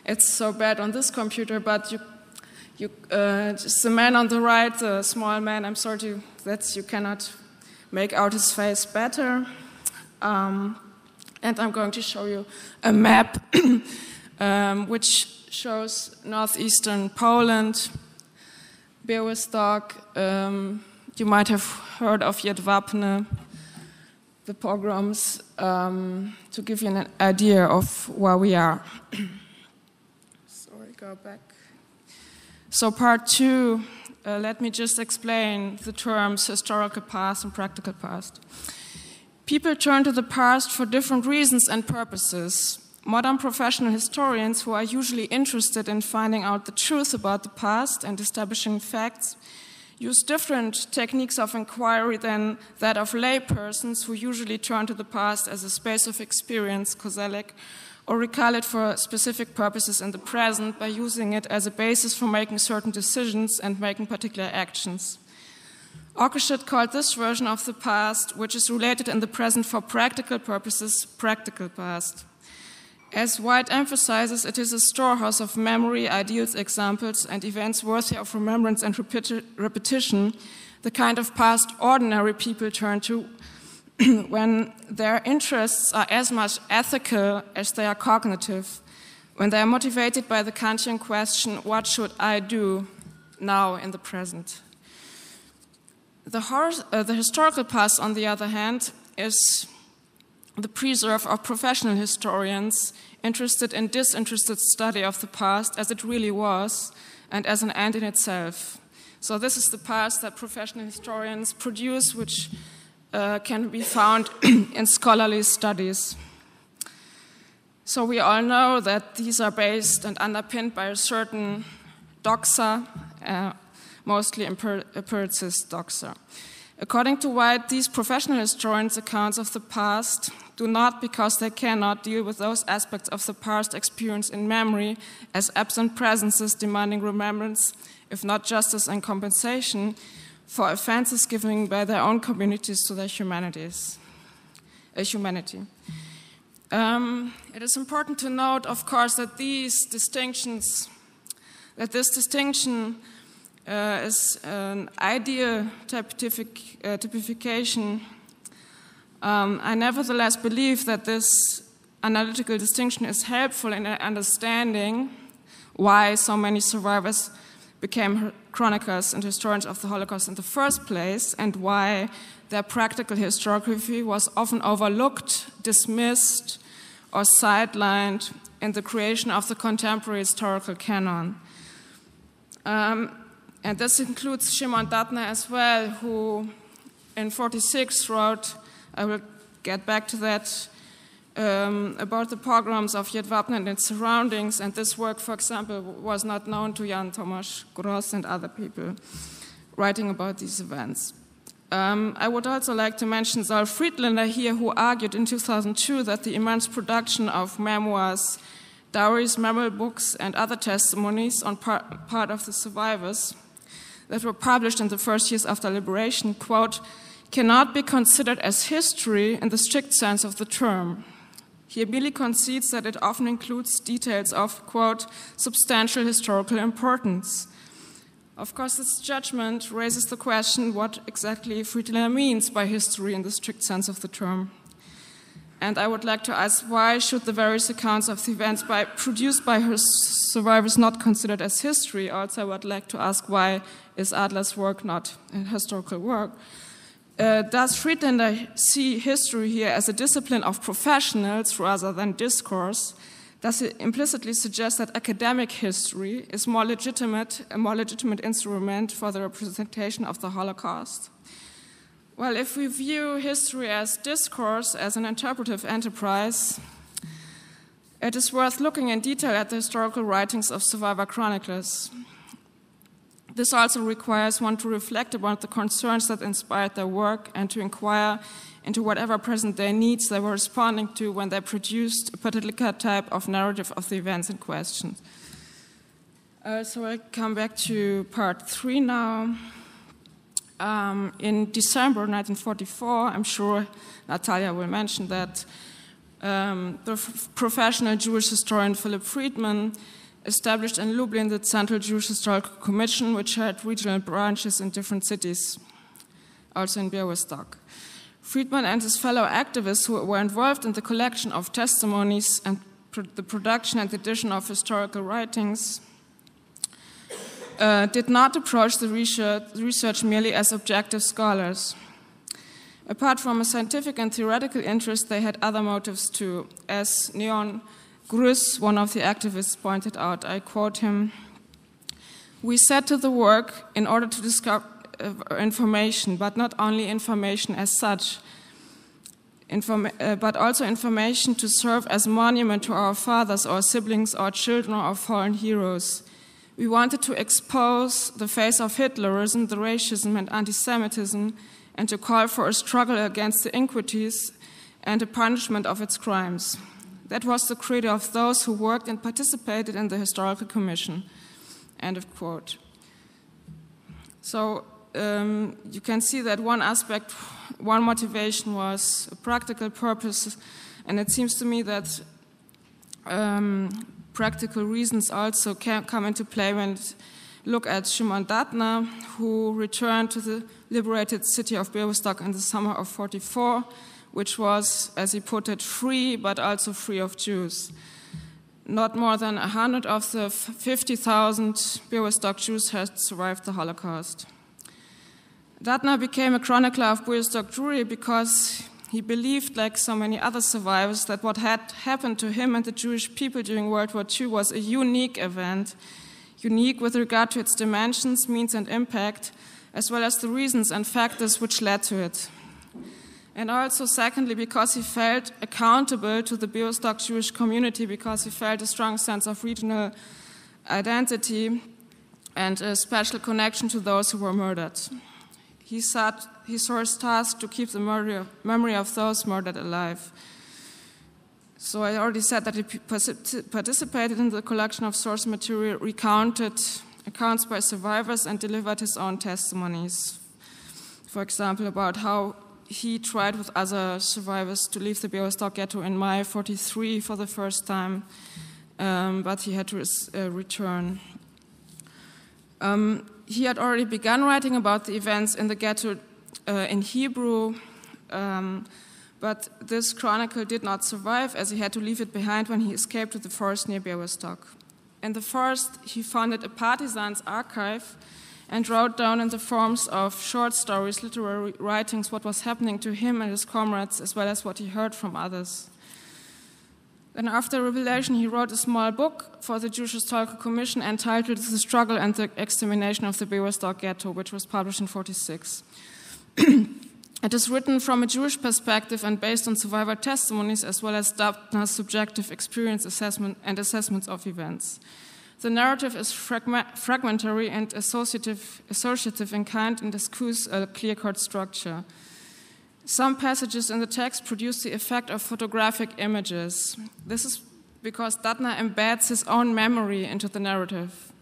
it's so bad on this computer, but just the man on the right, the small man, I'm sorry that you cannot make out his face better. And I'm going to show you a map which shows northeastern Poland, Białystok. You might have heard of Jedwabne, the pogroms, to give you an idea of where we are. Sorry, go back. So part 2, let me just explain the terms historical past and practical past. People turn to the past for different reasons and purposes. Modern professional historians, who are usually interested in finding out the truth about the past and establishing facts, use different techniques of inquiry than that of laypersons who usually turn to the past as a space of experience, causalic, or recall it for specific purposes in the present by using it as a basis for making certain decisions and making particular actions. August called this version of the past, which is related in the present for practical purposes, practical past. As White emphasizes, it is a storehouse of memory, ideals, examples, and events worthy of remembrance and repetition, the kind of past ordinary people turn to when their interests are as much ethical as they are cognitive, when they are motivated by the Kantian question, what should I do now in the present? The historical past, on the other hand, is the preserve of professional historians interested in disinterested study of the past as it really was and as an end in itself. So this is the past that professional historians produce, which can be found in scholarly studies. So we all know that these are based and underpinned by a certain doxa, mostly empiricist doxa. According to White, these professional historians' accounts of the past do not, because they cannot, deal with those aspects of the past experience in memory as absent presences demanding remembrance, if not justice and compensation, for offenses given by their own communities to their humanity. It is important to note, of course, that this distinction is an ideal typification. I nevertheless believe that this analytical distinction is helpful in understanding why so many survivors became chroniclers and historians of the Holocaust in the first place, and why their practical historiography was often overlooked, dismissed, or sidelined in the creation of the contemporary historical canon. And this includes Szymon Datner as well, who in 1946 wrote, I will get back to that, about the pogroms of Jedwabne and its surroundings, and this work, for example, was not known to Jan Tomasz Gross and other people writing about these events. I would also like to mention Saul Friedlander here, who argued in 2002 that the immense production of memoirs, diaries, memory books, and other testimonies on part of the survivors, that were published in the first years after liberation, quote, cannot be considered as history in the strict sense of the term. He merely concedes that it often includes details of, quote, substantial historical importance. Of course, this judgment raises the question what exactly Friedman means by history in the strict sense of the term. And I would like to ask, why should the various accounts of the events produced by her survivors not considered as history? Also, I would like to ask, why is Adlers' work not a historical work? Does Friedman see history here as a discipline of professionals rather than discourse? Does it implicitly suggest that academic history is a more legitimate instrument for the representation of the Holocaust? Well, if we view history as discourse, as an interpretive enterprise, it is worth looking in detail at the historical writings of survivor chroniclers. This also requires one to reflect about the concerns that inspired their work and to inquire into whatever present-day needs they were responding to when they produced a particular type of narrative of the events in question. So I come back to part 3 now. In December 1944, I'm sure Natalia will mention that, the professional Jewish historian Philip Friedman established in Lublin the Central Jewish Historical Commission, which had regional branches in different cities, also in Białystok. Friedman and his fellow activists who were involved in the collection of testimonies and the production and edition of historical writings did not approach the research merely as objective scholars. Apart from a scientific and theoretical interest, they had other motives too. As Neon Grus, one of the activists, pointed out, I quote him, "We set to the work in order to discover information, but not only information as such, but also information to serve as a monument to our fathers, our siblings, our children, our fallen heroes. We wanted to expose the face of Hitlerism, the racism and anti-Semitism, and to call for a struggle against the iniquities and a punishment of its crimes. That was the credo of those who worked and participated in the Historical Commission." End of quote. So you can see that one aspect, one motivation was a practical purpose, and it seems to me that practical reasons also can come into play when you look at Szymon Datner, who returned to the liberated city of Białystok in the summer of 1944, which was, as he put it, free, but also free of Jews. Not more than 100 of the 50,000 Białystok Jews had survived the Holocaust. Datner became a chronicler of Białystok Jewry because he believed, like so many other survivors, that what had happened to him and the Jewish people during World War II was a unique event, unique with regard to its dimensions, means, and impact, as well as the reasons and factors which led to it. And also, secondly, because he felt accountable to the Białystok Jewish community, because he felt a strong sense of regional identity and a special connection to those who were murdered. He saw his task to keep the memory of those murdered alive. So I already said that he participated in the collection of source material, recounted accounts by survivors, and delivered his own testimonies. For example, about how he tried with other survivors to leave the Białystok ghetto in May 1943 for the first time, but he had to return. He had already begun writing about the events in the ghetto in Hebrew, but this chronicle did not survive as he had to leave it behind when he escaped to the forest near Białystok. In the forest, he founded a partisan's archive and wrote down in the forms of short stories, literary writings, what was happening to him and his comrades, as well as what he heard from others. Then after revelation, he wrote a small book for the Jewish Historical Commission entitled The Struggle and the Extermination of the Białystok Ghetto, which was published in 1946. It is written from a Jewish perspective and based on survivor testimonies as well as Datner's subjective experience assessment and assessments of events. The narrative is fragmentary and associative in kind and eschews a clear-cut structure. Some passages in the text produce the effect of photographic images. This is because Datner embeds his own memory into the narrative.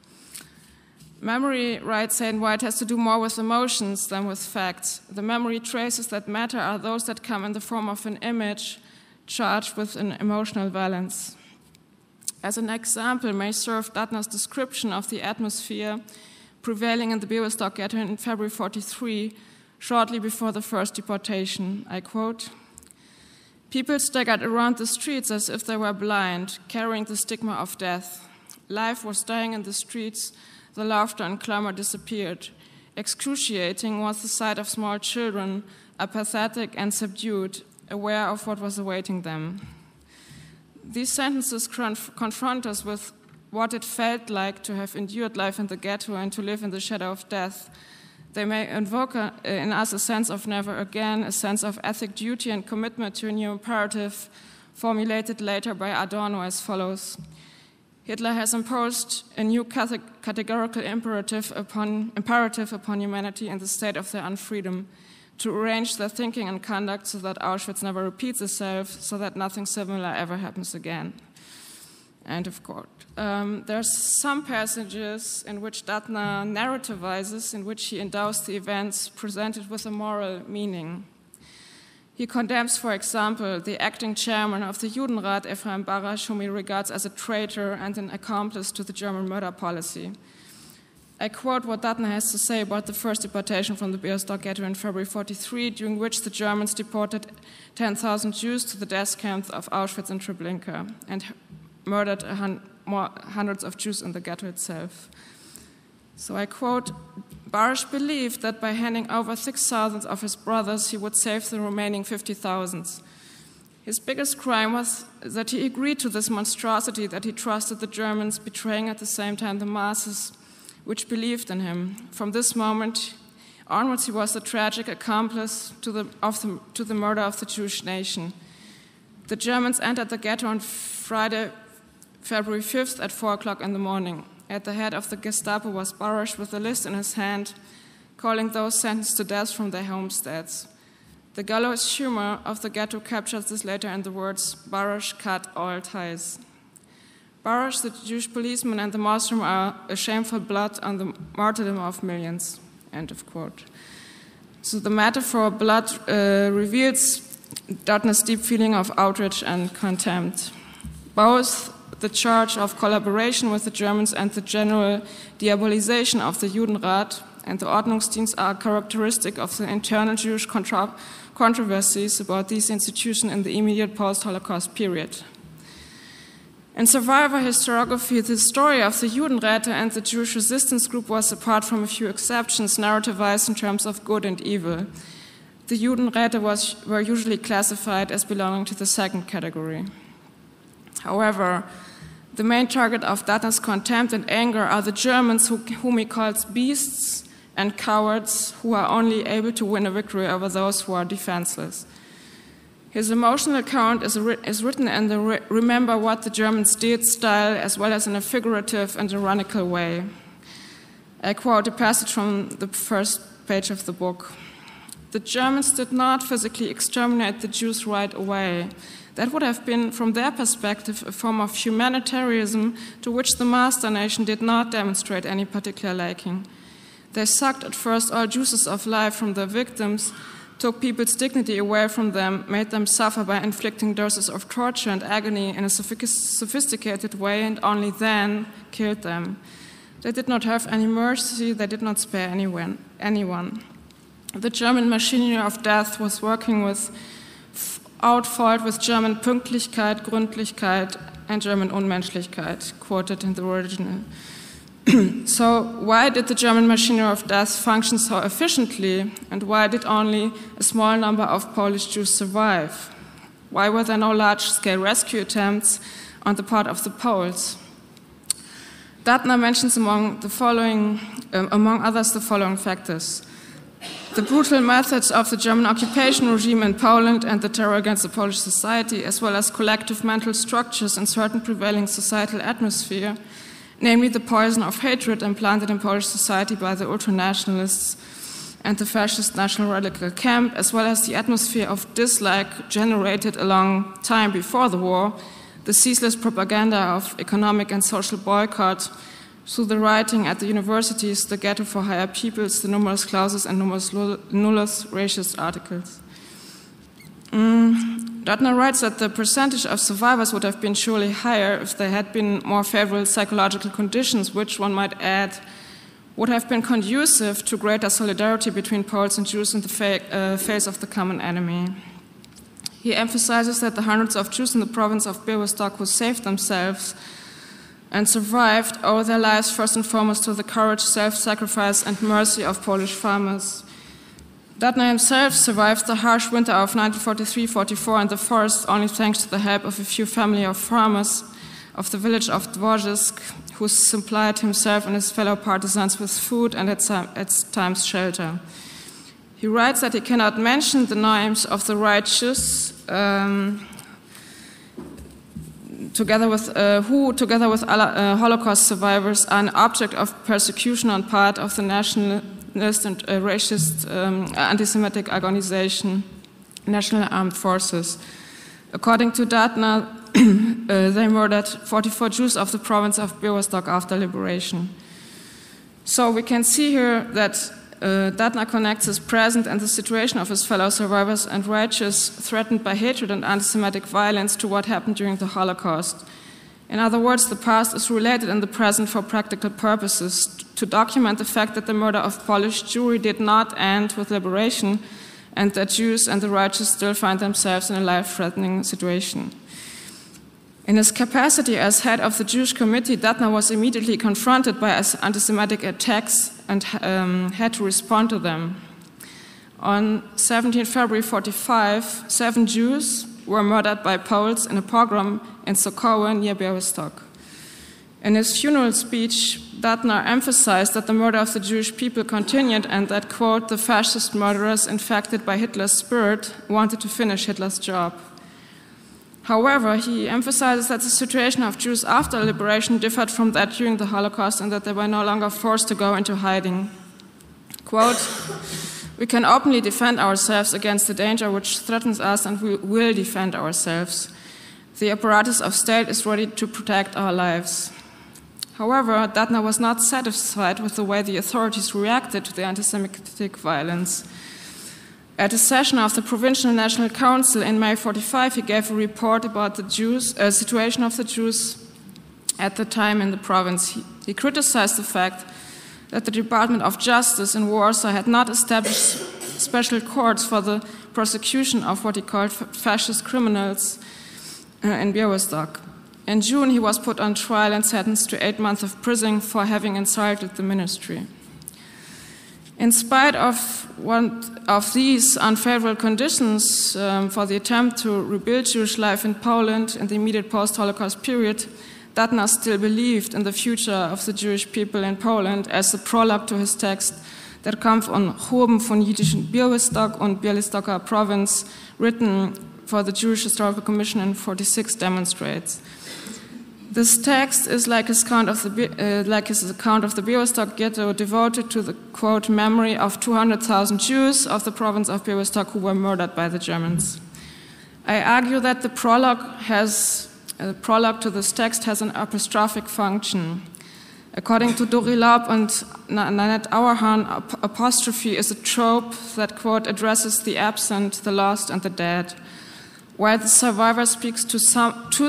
Memory, writes Hayden White, has to do more with emotions than with facts. The memory traces that matter are those that come in the form of an image charged with an emotional valence. As an example may serve Datner's description of the atmosphere prevailing in the Białystok ghetto in February 1943, shortly before the first deportation. I quote, "People staggered around the streets as if they were blind, carrying the stigma of death. Life was dying in the streets, the laughter and clamor disappeared. Excruciating was the sight of small children, apathetic and subdued, aware of what was awaiting them." These sentences confront us with what it felt like to have endured life in the ghetto and to live in the shadow of death. They may invoke in us a sense of never again, a sense of ethic duty and commitment to a new imperative, formulated later by Adorno as follows. Hitler has imposed a new categorical imperative upon humanity in the state of their unfreedom, to arrange their thinking and conduct so that Auschwitz never repeats itself, so that nothing similar ever happens again. End of quote. There are some passages in which Datner narrativizes, in which he endows the events presented with a moral meaning. He condemns, for example, the acting chairman of the Judenrat, Ephraim Barasch, whom he regards as a traitor and an accomplice to the German murder policy. I quote what Datner has to say about the first deportation from the Białystok ghetto in February 1943, during which the Germans deported 10,000 Jews to the death camps of Auschwitz and Treblinka and murdered hundreds of Jews in the ghetto itself. So I quote, "Barasch believed that by handing over 6,000 of his brothers, he would save the remaining 50,000. His biggest crime was that he agreed to this monstrosity, that he trusted the Germans, betraying at the same time the masses which believed in him. From this moment onwards, he was the tragic accomplice to the murder of the Jewish nation. The Germans entered the ghetto on Friday, February 5th at 4 o'clock in the morning. At the head of the Gestapo was Barasch with a list in his hand, calling those sentenced to death from their homesteads. The gallows humor of the ghetto captures this later in the words, 'Barasch cut all ties.' Barasch, the Jewish policeman, and the Muslim are a shameful blot on the martyrdom of millions." End of quote. So the metaphor blood reveals Datner's deep feeling of outrage and contempt. Both the charge of collaboration with the Germans and the general diabolization of the Judenrat and the Ordnungsdienst are characteristic of the internal Jewish controversies about these institutions in the immediate post-Holocaust period. In survivor historiography, the story of the Judenräte and the Jewish resistance group was, apart from a few exceptions, narrativized in terms of good and evil. The Judenräte were usually classified as belonging to the second category. However, the main target of Datner's contempt and anger are the Germans whom he calls beasts and cowards who are only able to win a victory over those who are defenseless. His emotional account is written in the remember what the Germans did style, as well as in a figurative and ironical way. I quote a passage from the first page of the book. "The Germans did not physically exterminate the Jews right away. That would have been, from their perspective, a form of humanitarianism to which the master nation did not demonstrate any particular liking. They sucked at first all juices of life from their victims, took people's dignity away from them, made them suffer by inflicting doses of torture and agony in a sophisticated way, and only then killed them. They did not have any mercy, they did not spare anyone. The German machinery of death was working without fault with German Pünktlichkeit, Gründlichkeit, and German Unmenschlichkeit," quoted in the original. So why did the German machinery of death function so efficiently, and why did only a small number of Polish Jews survive? Why were there no large-scale rescue attempts on the part of the Poles? Datner mentions among others the following factors: the brutal methods of the German occupation regime in Poland and the terror against the Polish society, as well as collective mental structures and certain prevailing societal atmosphere, namely the poison of hatred implanted in Polish society by the ultranationalists and the fascist national radical camp, as well as the atmosphere of dislike generated a long time before the war, the ceaseless propaganda of economic and social boycott, through the writing at the universities, the ghetto for higher peoples, the numerous clauses and numerous racist articles. Datner writes that the percentage of survivors would have been surely higher if there had been more favorable psychological conditions, which one might add would have been conducive to greater solidarity between Poles and Jews in the face of the common enemy. He emphasizes that the hundreds of Jews in the province of Białystok who saved themselves and survived owe their lives first and foremost to the courage, self-sacrifice and mercy of Polish farmers. Datner himself survived the harsh winter of 1943-44 in the forest only thanks to the help of a few family of farmers of the village of Dworzysk, who supplied himself and his fellow partisans with food and at times shelter. He writes that he cannot mention the names of the righteous, together with Holocaust survivors, are an object of persecution on part of the nationalist and racist anti-Semitic organization, National Armed Forces. According to Datner, they murdered 44 Jews of the province of Białystok after liberation. So we can see here that Datner connects his present and the situation of his fellow survivors and righteous threatened by hatred and anti-Semitic violence to what happened during the Holocaust. In other words, the past is related in the present for practical purposes, to document the fact that the murder of Polish Jewry did not end with liberation and that Jews and the righteous still find themselves in a life-threatening situation. In his capacity as head of the Jewish committee, Datner was immediately confronted by anti-Semitic attacks and had to respond to them. On 17 February 1945, 7 Jews were murdered by Poles in a pogrom in Sokoły near Białystok. In his funeral speech, Datner emphasized that the murder of the Jewish people continued and that, quote, the fascist murderers infected by Hitler's spirit wanted to finish Hitler's job. However, he emphasizes that the situation of Jews after liberation differed from that during the Holocaust and that they were no longer forced to go into hiding. Quote, we can openly defend ourselves against the danger which threatens us and we will defend ourselves. The apparatus of state is ready to protect our lives. However, Datner was not satisfied with the way the authorities reacted to the anti-Semitic violence. At a session of the Provincial National Council in May 1945, he gave a report about the situation of the Jews at the time in the province. He criticized the fact that the Department of Justice in Warsaw had not established special courts for the prosecution of what he called fascist criminals in Białystok. In June, he was put on trial and sentenced to 8 months of prison for having insulted the ministry. In spite of one of these unfavorable conditions for the attempt to rebuild Jewish life in Poland in the immediate post-Holocaust period, Datner still believed in the future of the Jewish people in Poland as the prologue to his text Der Kampf um Choben von jüdischen Białystok und Bialystoker province, written for the Jewish Historical Commission in 1946, demonstrates. This text is like his account of the Białystok ghetto, devoted to the, quote, memory of 200,000 Jews of the province of Białystok who were murdered by the Germans. I argue that the prologue to this text has an apostrophic function. According to Dori Laub and Nanette Auerhahn, apostrophe is a trope that, quote, addresses the absent, the lost, and the dead. While the survivor speaks to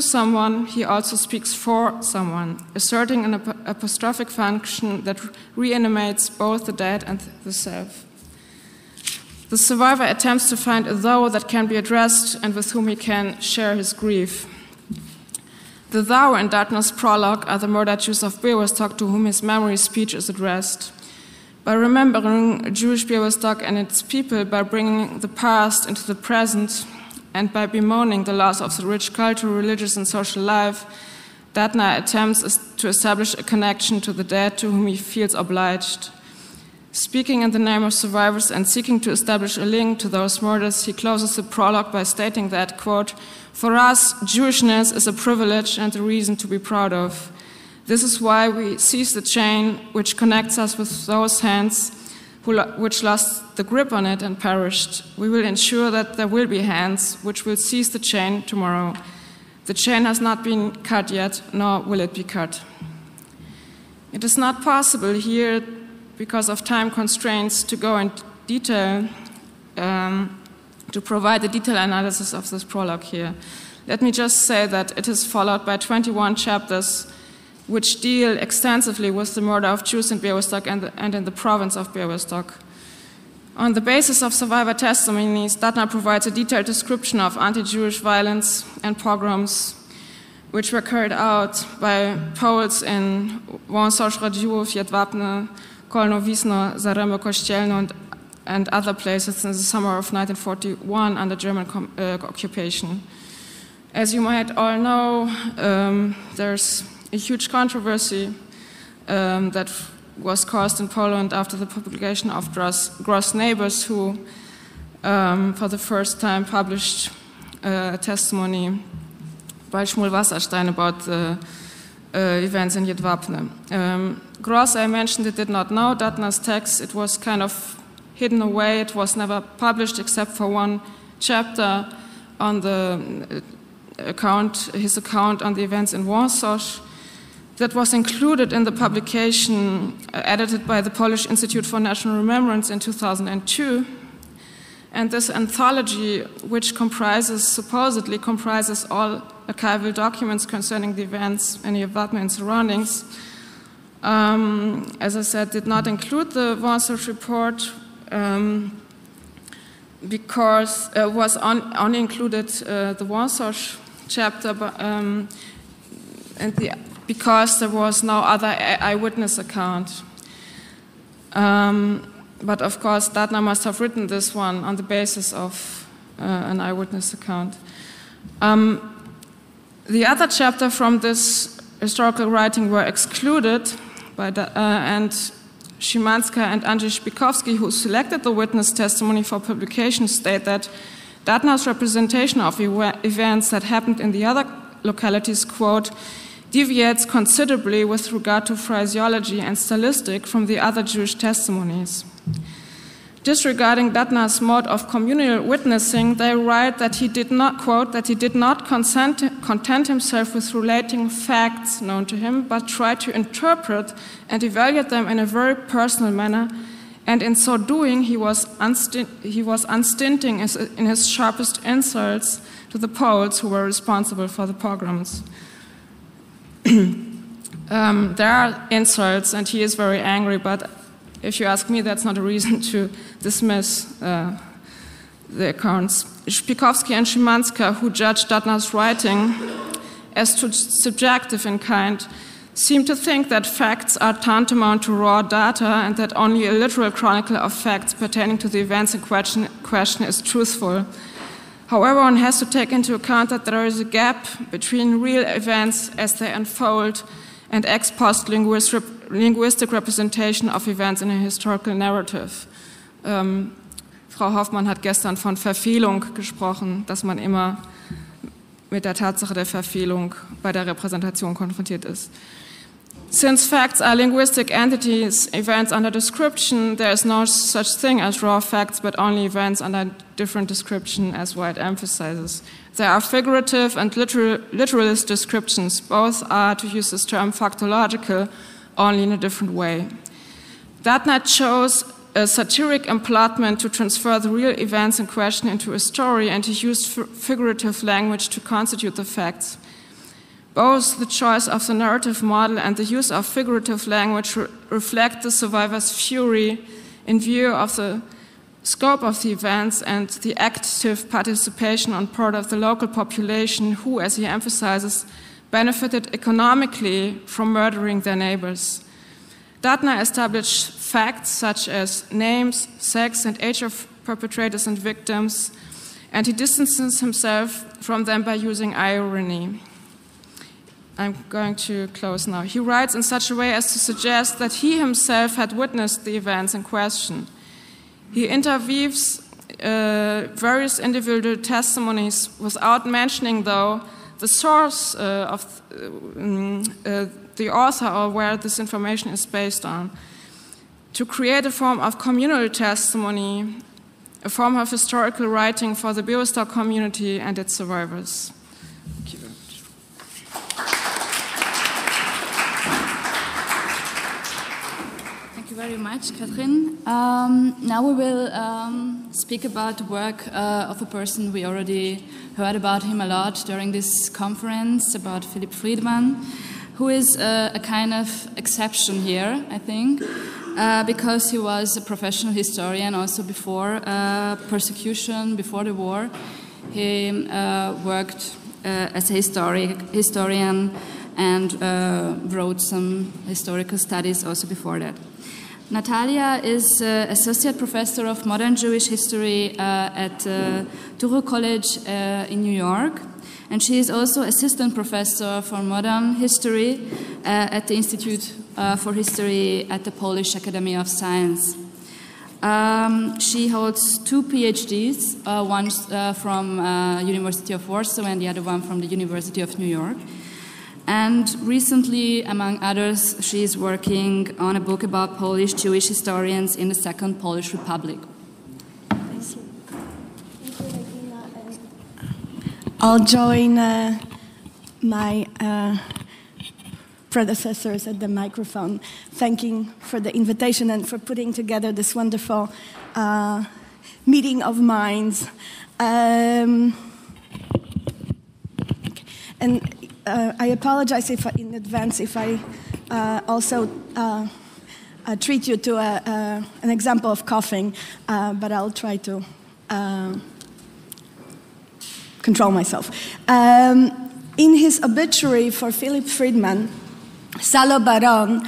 someone, he also speaks for someone, asserting an apostrophic function that reanimates both the dead and the self. The survivor attempts to find a thou that can be addressed and with whom he can share his grief. The thou in Datner's prologue are the murdered Jews of Białystok to whom his memory speech is addressed. By remembering Jewish Białystok and its people, by bringing the past into the present, and by bemoaning the loss of the rich cultural, religious, and social life, Datner attempts to establish a connection to the dead to whom he feels obliged. Speaking in the name of survivors and seeking to establish a link to those murders, he closes the prologue by stating that, quote, for us, Jewishness is a privilege and a reason to be proud of. This is why we seize the chain which connects us with those hands which lost the grip on it and perished. We will ensure that there will be hands which will seize the chain tomorrow. The chain has not been cut yet, nor will it be cut. It is not possible here, because of time constraints, to go in detail, to provide a detailed analysis of this prologue here. Let me just say that it is followed by 21 chapters which deal extensively with the murder of Jews in Białystok and in the province of Białystok. On the basis of survivor testimonies, Datner provides a detailed description of anti-Jewish violence and pogroms which were carried out by Poles in Wąsosz, Radziłów, Jedwabne, Kolno, Wiesno, Zaremy, Kościelno, and other places in the summer of 1941 under German occupation. As you might all know, there's a huge controversy that was caused in Poland after the publication of Gross Neighbors, who for the first time published a testimony by Shmuel Wasserstein about the events in Jedwabne. Gross, I mentioned, it did not know Datner's text. It was kind of hidden away. It was never published except for one chapter on the his account on the events in Wąsosz. That was included in the publication edited by the Polish Institute for National Remembrance in 2002. And this anthology, which supposedly comprises all archival documents concerning the events in Jedwabne and surroundings, as I said, did not include the Wąsosz report because it was only included the Wąsosz chapter, because there was no other eyewitness account. But of course, Datner must have written this one on the basis of an eyewitness account. The other chapter from this historical writing were excluded by and Szymanska and Andrzej Szpikowski, who selected the witness testimony for publication, state that Datner's representation of events that happened in the other localities, quote, deviates considerably with regard to phraseology and stylistic from the other Jewish testimonies. Disregarding Datner's mode of communal witnessing, they write that he did not, quote, that he did not content himself with relating facts known to him, but tried to interpret and evaluate them in a very personal manner, and in so doing he was unstinting in his sharpest insults to the Poles who were responsible for the pogroms. There are insults, and he is very angry, but if you ask me, that's not a reason to dismiss the accounts. Szpikowski and Szymanska, who judged Datner's writing as too subjective in kind, seem to think that facts are tantamount to raw data and that only a literal chronicle of facts pertaining to the events in question is truthful. However, one has to take into account that there is a gap between real events as they unfold and ex post linguistic representation of events in a historical narrative. Frau Hoffmann hat gestern von Verfehlung gesprochen, dass man immer mit der Tatsache der Verfehlung bei der Repräsentation konfrontiert ist. Since facts are linguistic entities, events under description, there is no such thing as raw facts, but only events under different description, as White emphasizes. There are figurative and literalist descriptions. Both are, to use this term, factological, only in a different way. Datner chose a satiric emplotment to transfer the real events in question into a story, and he used figurative language to constitute the facts. Both the choice of the narrative model and the use of figurative language reflect the survivor's fury in view of the scope of the events and the active participation on part of the local population who, as he emphasizes, benefited economically from murdering their neighbors. Datner established facts such as names, sex, and age of perpetrators and victims, and he distances himself from them by using irony. I'm going to close now. He writes in such a way as to suggest that he himself had witnessed the events in question. He interweaves various individual testimonies without mentioning, though, the source of the author or where this information is based on, to create a form of communal testimony, a form of historical writing for the Białystok community and its survivors. Thank you very much. you very much, Katrin. Now we will speak about the work of a person we already heard about him a lot during this conference, about Philip Friedman, who is a kind of exception here, I think, because he was a professional historian also before persecution, before the war. He worked as a historian and wrote some historical studies also before that. Natalia is Associate Professor of Modern Jewish History at Touro College in New York, and she is also Assistant Professor for Modern History at the Institute for History at the Polish Academy of Science. She holds 2 PhDs, one from University of Warsaw and the other one from the University of New York. And recently, among others, she is working on a book about Polish Jewish historians in the Second Polish Republic. I'll join my predecessors at the microphone, thanking for the invitation and for putting together this wonderful meeting of minds. And I apologize in advance if I also treat you to an example of coughing, but I'll try to control myself. In his obituary for Philip Friedman, Salo Baron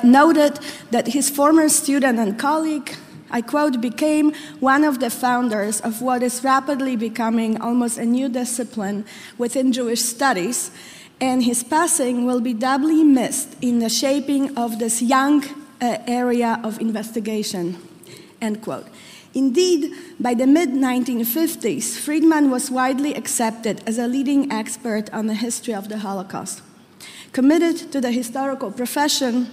noted that his former student and colleague, I quote, became one of the founders of what is rapidly becoming almost a new discipline within Jewish studies, and his passing will be doubly missed in the shaping of this young area of investigation, end quote. Indeed, by the mid-1950s, Friedman was widely accepted as a leading expert on the history of the Holocaust. Committed to the historical profession,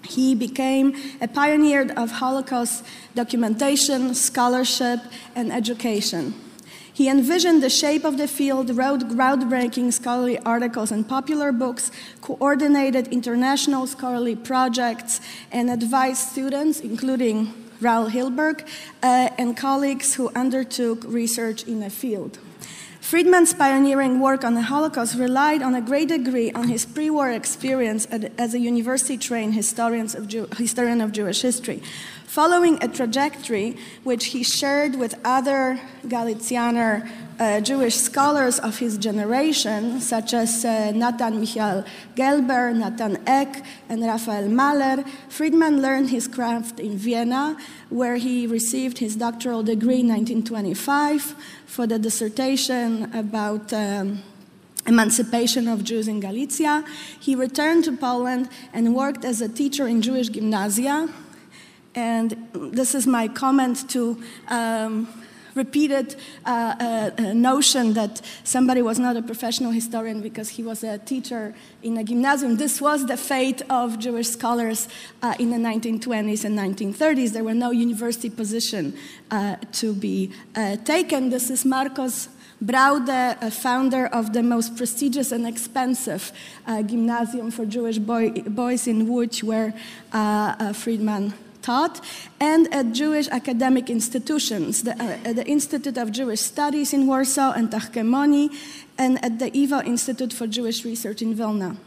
he became a pioneer of Holocaust documentation, scholarship, and education. He envisioned the shape of the field, wrote groundbreaking scholarly articles and popular books, coordinated international scholarly projects, and advised students, including Raoul Hilberg, and colleagues who undertook research in the field. Friedman's pioneering work on the Holocaust relied on a great degree on his pre-war experience as a university-trained historian of Jewish history, following a trajectory which he shared with other Galicianer Jewish scholars of his generation, such as Nathan Michael Gelber, Nathan Eck, and Raphael Mahler. Friedman learned his craft in Vienna, where he received his doctoral degree in 1925 for the dissertation about emancipation of Jews in Galicia. He returned to Poland and worked as a teacher in Jewish gymnasia. And this is my comment to repeated notion that somebody was not a professional historian because he was a teacher in a gymnasium. This was the fate of Jewish scholars in the 1920s and 1930s. There were no university position to be taken. This is Marcos Braude, a founder of the most prestigious and expensive gymnasium for Jewish boys in Łódź, where Friedman taught, and at Jewish academic institutions, the Institute of Jewish Studies in Warsaw and Tachkemoni, and at the Ivo Institute for Jewish Research in Vilna.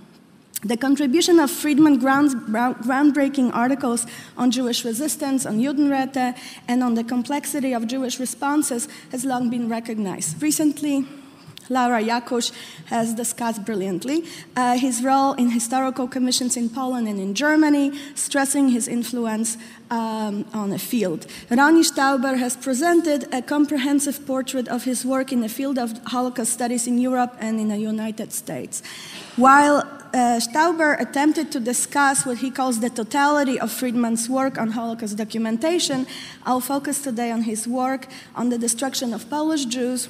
The contribution of Friedman groundbreaking articles on Jewish resistance, on Judenräte, and on the complexity of Jewish responses has long been recognized. Recently, Laura Jakusz has discussed brilliantly his role in historical commissions in Poland and in Germany, stressing his influence on the field. Ronnie Stauber has presented a comprehensive portrait of his work in the field of Holocaust studies in Europe and in the United States. While Stauber attempted to discuss what he calls the totality of Friedman's work on Holocaust documentation, I'll focus today on his work on the destruction of Polish Jews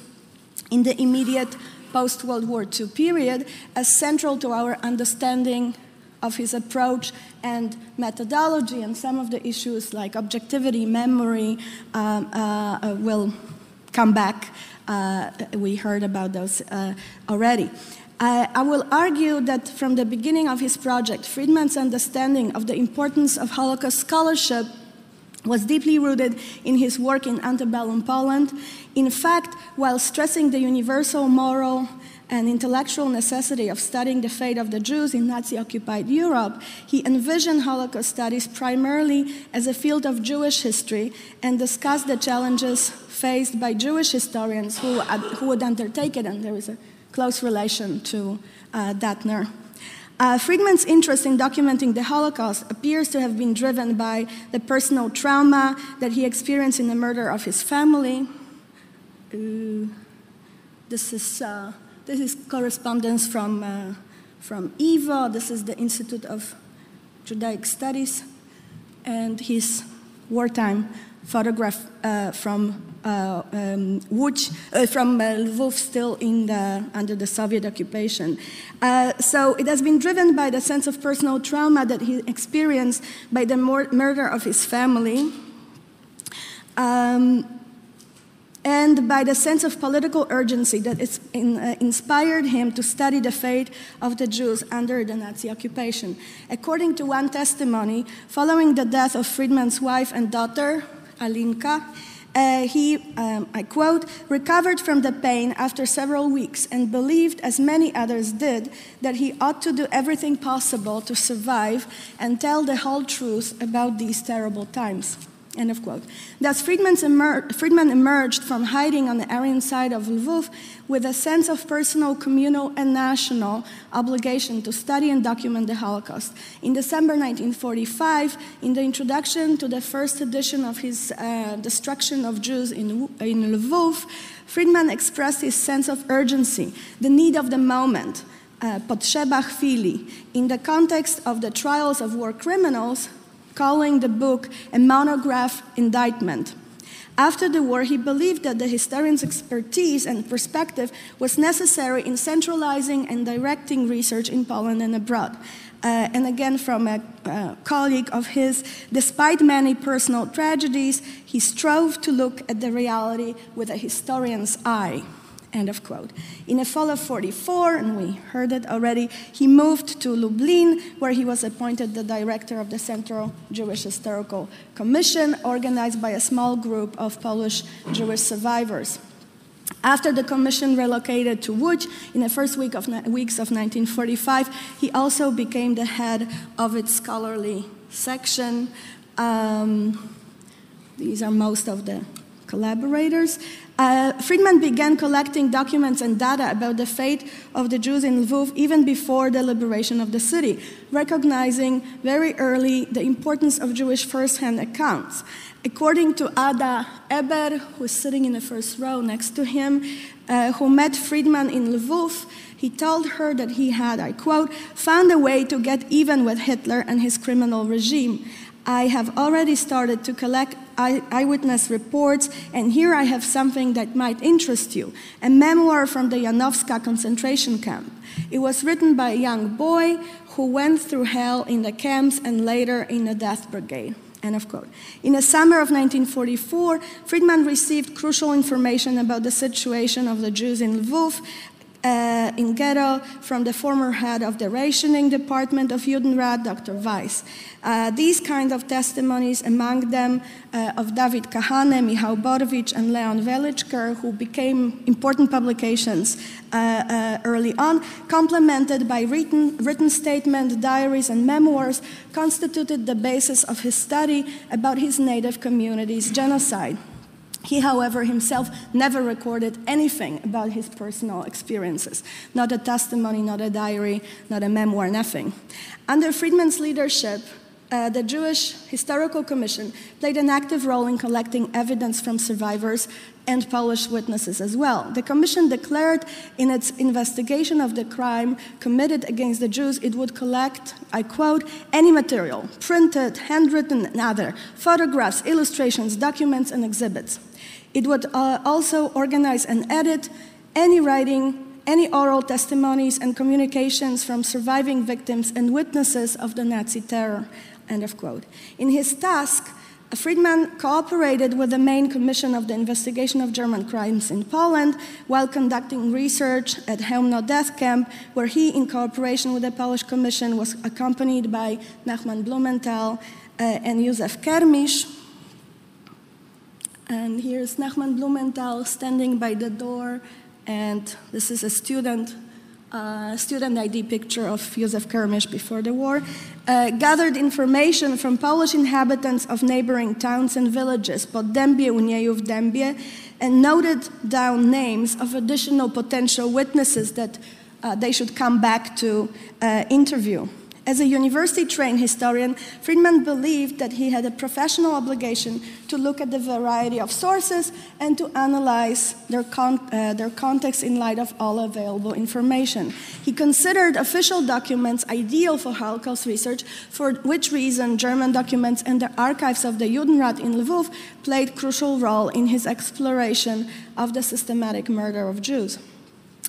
in the immediate post-World War II period, as central to our understanding of his approach and methodology, and some of the issues like objectivity, memory will come back We heard about those already. I will argue that from the beginning of his project, Friedman's understanding of the importance of Holocaust scholarship was deeply rooted in his work in antebellum Poland. In fact, while stressing the universal moral and intellectual necessity of studying the fate of the Jews in Nazi-occupied Europe, he envisioned Holocaust studies primarily as a field of Jewish history and discussed the challenges faced by Jewish historians who would undertake it, and there is a close relation to Datner. Friedman's interest in documenting the Holocaust appears to have been driven by the personal trauma that he experienced in the murder of his family. This is correspondence from EVA. This is the Institute of Judaic Studies, and his wartime photograph from Lvov, still under the Soviet occupation. So it has been driven by the sense of personal trauma that he experienced by the murder of his family, and by the sense of political urgency that inspired him to study the fate of the Jews under the Nazi occupation. According to one testimony, following the death of Friedman's wife and daughter, Alinka, he, I quote, recovered from the pain after several weeks and believed, as many others did, that he ought to do everything possible to survive and tell the whole truth about these terrible times. End of quote. Thus, Friedman emerged from hiding on the Aryan side of Lvov with a sense of personal, communal, and national obligation to study and document the Holocaust. In December 1945, in the introduction to the first edition of his Destruction of Jews in Lvov, Friedman expressed his sense of urgency, the need of the moment, potrzeba chwili, in the context of the trials of war criminals, calling the book a monograph indictment. After the war, he believed that the historian's expertise and perspective was necessary in centralizing and directing research in Poland and abroad. And again, from a colleague of his, despite many personal tragedies, he strove to look at the reality with a historian's eye. End of quote. In the fall of 1944, and we heard it already, he moved to Lublin, where he was appointed the director of the Central Jewish Historical Commission, organized by a small group of Polish Jewish survivors. After the commission relocated to Łódź in the first weeks of 1945, he also became the head of its scholarly section. These are most of the collaborators. Friedman began collecting documents and data about the fate of the Jews in Lvov even before the liberation of the city, recognizing very early the importance of Jewish first-hand accounts. According to Ada Eber, who is sitting in the first row next to him, who met Friedman in Lvov, he told her that he had, I quote, found a way to get even with Hitler and his criminal regime. I have already started to collect eyewitness reports, and here I have something that might interest you, a memoir from the Janowska concentration camp. It was written by a young boy who went through hell in the camps and later in the death brigade. End of quote. In the summer of 1944, Friedman received crucial information about the situation of the Jews in Lvov, in ghetto, from the former head of the rationing department of Judenrat, Dr. Weiss. These kind of testimonies, among them of David Kahane, Michał Borowicz, and Leon Velichker, who became important publications early on, complemented by written statement, diaries, and memoirs, constituted the basis of his study about his native community's genocide. He, however, himself never recorded anything about his personal experiences. Not a testimony, not a diary, not a memoir, nothing. Under Friedman's leadership, the Jewish Historical Commission played an active role in collecting evidence from survivors and Polish witnesses as well. The Commission declared in its investigation of the crime committed against the Jews, it would collect, I quote, any material, printed, handwritten, and other, photographs, illustrations, documents, and exhibits. It would also organize and edit any writing, any oral testimonies and communications from surviving victims and witnesses of the Nazi terror, end of quote. In his task, Friedman cooperated with the main commission of the investigation of German crimes in Poland while conducting research at Chełmno death camp, where he, in cooperation with the Polish commission, was accompanied by Nachman Blumenthal and Józef Kermisz. And here's Nachman Blumenthal standing by the door, and this is a student ID picture of Józef Kermisz before the war, gathered information from Polish inhabitants of neighboring towns and villages, Poddębie, Uniejów, Dębie, and noted down names of additional potential witnesses that they should come back to interview. As a university-trained historian, Friedman believed that he had a professional obligation to look at the variety of sources and to analyze their context in light of all available information. He considered official documents ideal for Holocaust research, for which reason German documents and the archives of the Judenrat in Lvov played a crucial role in his exploration of the systematic murder of Jews.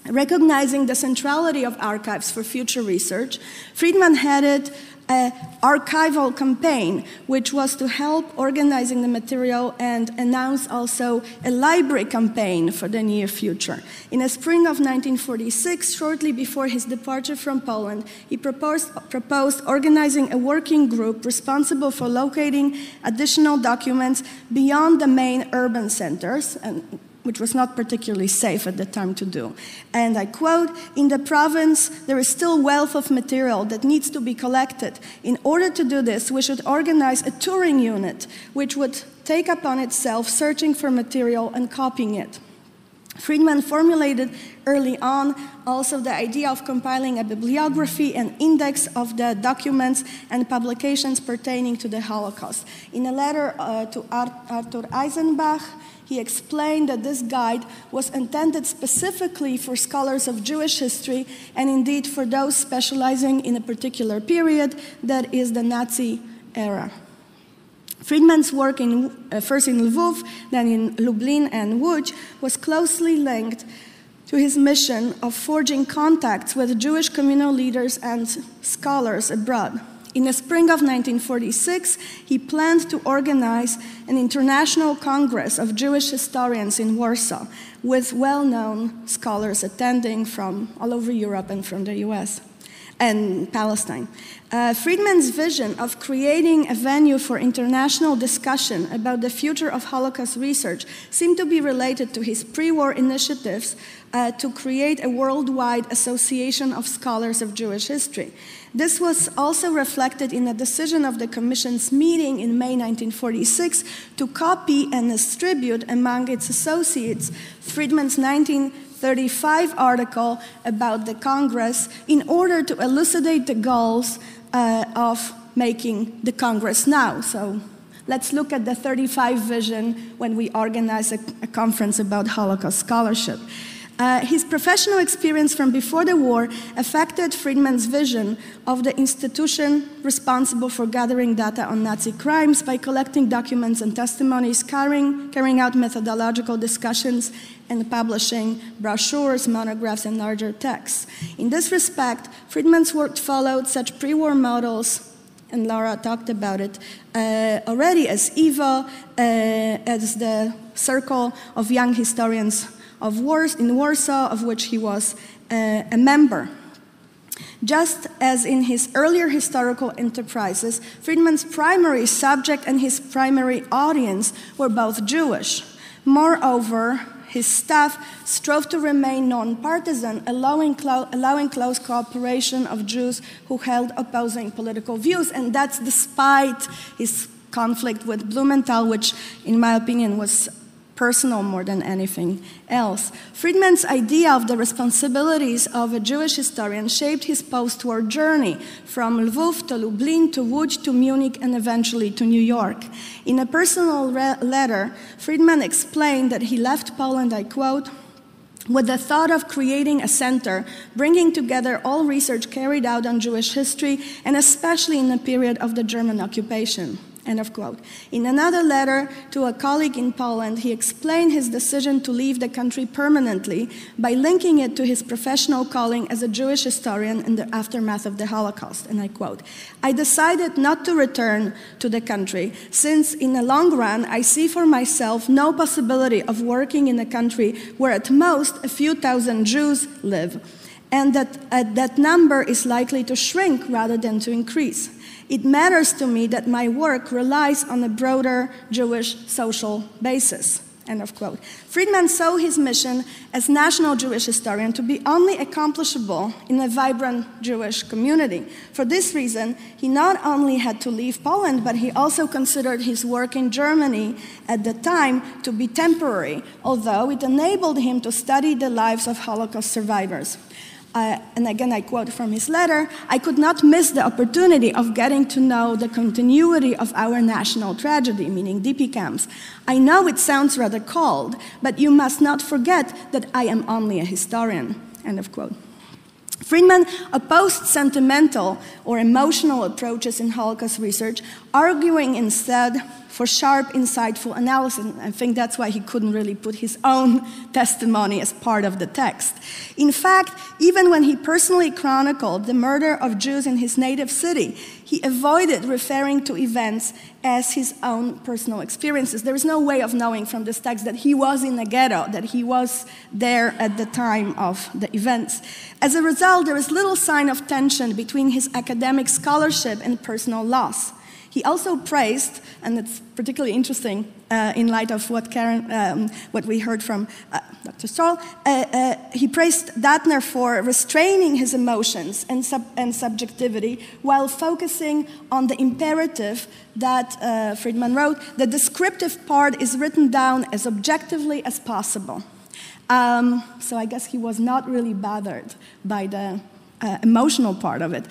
Recognizing the centrality of archives for future research, Friedman headed an archival campaign, which was to help organizing the material and announce also a library campaign for the near future. In the spring of 1946, shortly before his departure from Poland, he proposed organizing a working group responsible for locating additional documents beyond the main urban centers, and which was not particularly safe at the time to do. And I quote, "In the province, there is still wealth of material that needs to be collected. In order to do this, we should organize a touring unit which would take upon itself searching for material and copying it." Friedman formulated early on also the idea of compiling a bibliography and index of the documents and publications pertaining to the Holocaust. In a letter to Arthur Eisenbach, he explained that this guide was intended specifically for scholars of Jewish history and indeed for those specializing in a particular period, that is the Nazi era. Friedman's work first in Lvov, then in Lublin and Łódź, was closely linked to his mission of forging contacts with Jewish communal leaders and scholars abroad. In the spring of 1946, he planned to organize an international congress of Jewish historians in Warsaw, with well-known scholars attending from all over Europe and from the US and Palestine. Friedman's vision of creating a venue for international discussion about the future of Holocaust research seemed to be related to his pre-war initiatives to create a worldwide association of scholars of Jewish history. This was also reflected in a decision of the Commission's meeting in May 1946 to copy and distribute among its associates Friedman's 1935 article about the Congress in order to elucidate the goals of making the Congress now. So let's look at the 35 vision when we organize a conference about Holocaust scholarship. His professional experience from before the war affected Friedman's vision of the institution responsible for gathering data on Nazi crimes by collecting documents and testimonies, carrying out methodological discussions, and publishing brochures, monographs, and larger texts. In this respect, Friedman's work followed such pre-war models, and Laura talked about it already, as EVA, as the Circle of Young Historians in Warsaw, of which he was a member. Just as in his earlier historical enterprises, Friedman's primary subject and his primary audience were both Jewish. Moreover, his staff strove to remain non-partisan, allowing close cooperation of Jews who held opposing political views, and that's despite his conflict with Blumenthal, which, in my opinion, was personal more than anything else. Friedman's idea of the responsibilities of a Jewish historian shaped his post-war journey from Lvov to Lublin to Łódź to Munich and eventually to New York. In a personal letter, Friedman explained that he left Poland, I quote, with the thought of creating a center, bringing together all research carried out on Jewish history, and especially in the period of the German occupation. End of quote. In another letter to a colleague in Poland, he explained his decision to leave the country permanently by linking it to his professional calling as a Jewish historian in the aftermath of the Holocaust. And I quote, "I decided not to return to the country since in the long run I see for myself no possibility of working in a country where at most a few thousand Jews live, and that number is likely to shrink rather than to increase. It matters to me that my work relies on a broader Jewish social basis." End of quote. Friedman saw his mission as national Jewish historian to be only accomplishable in a vibrant Jewish community. For this reason, he not only had to leave Poland, but he also considered his work in Germany at the time to be temporary, although it enabled him to study the lives of Holocaust survivors. And again, I quote from his letter, "I could not miss the opportunity of getting to know the continuity of our national tragedy," meaning DP camps. "I know it sounds rather cold, but you must not forget that I am only a historian." End of quote. Friedman opposed sentimental or emotional approaches in Holocaust research, arguing instead for sharp, insightful analysis. I think that's why he couldn't really put his own testimony as part of the text. In fact, even when he personally chronicled the murder of Jews in his native city, he avoided referring to events as his own personal experiences. There is no way of knowing from this text that he was in a ghetto, that he was there at the time of the events. As a result, there is little sign of tension between his academic scholarship and personal loss. He also praised, and it's particularly interesting in light of what what we heard from Dr. Stoll, he praised Datner for restraining his emotions and subjectivity while focusing on the imperative that Friedman wrote, "The descriptive part is written down as objectively as possible." So I guess he was not really bothered by the emotional part of it.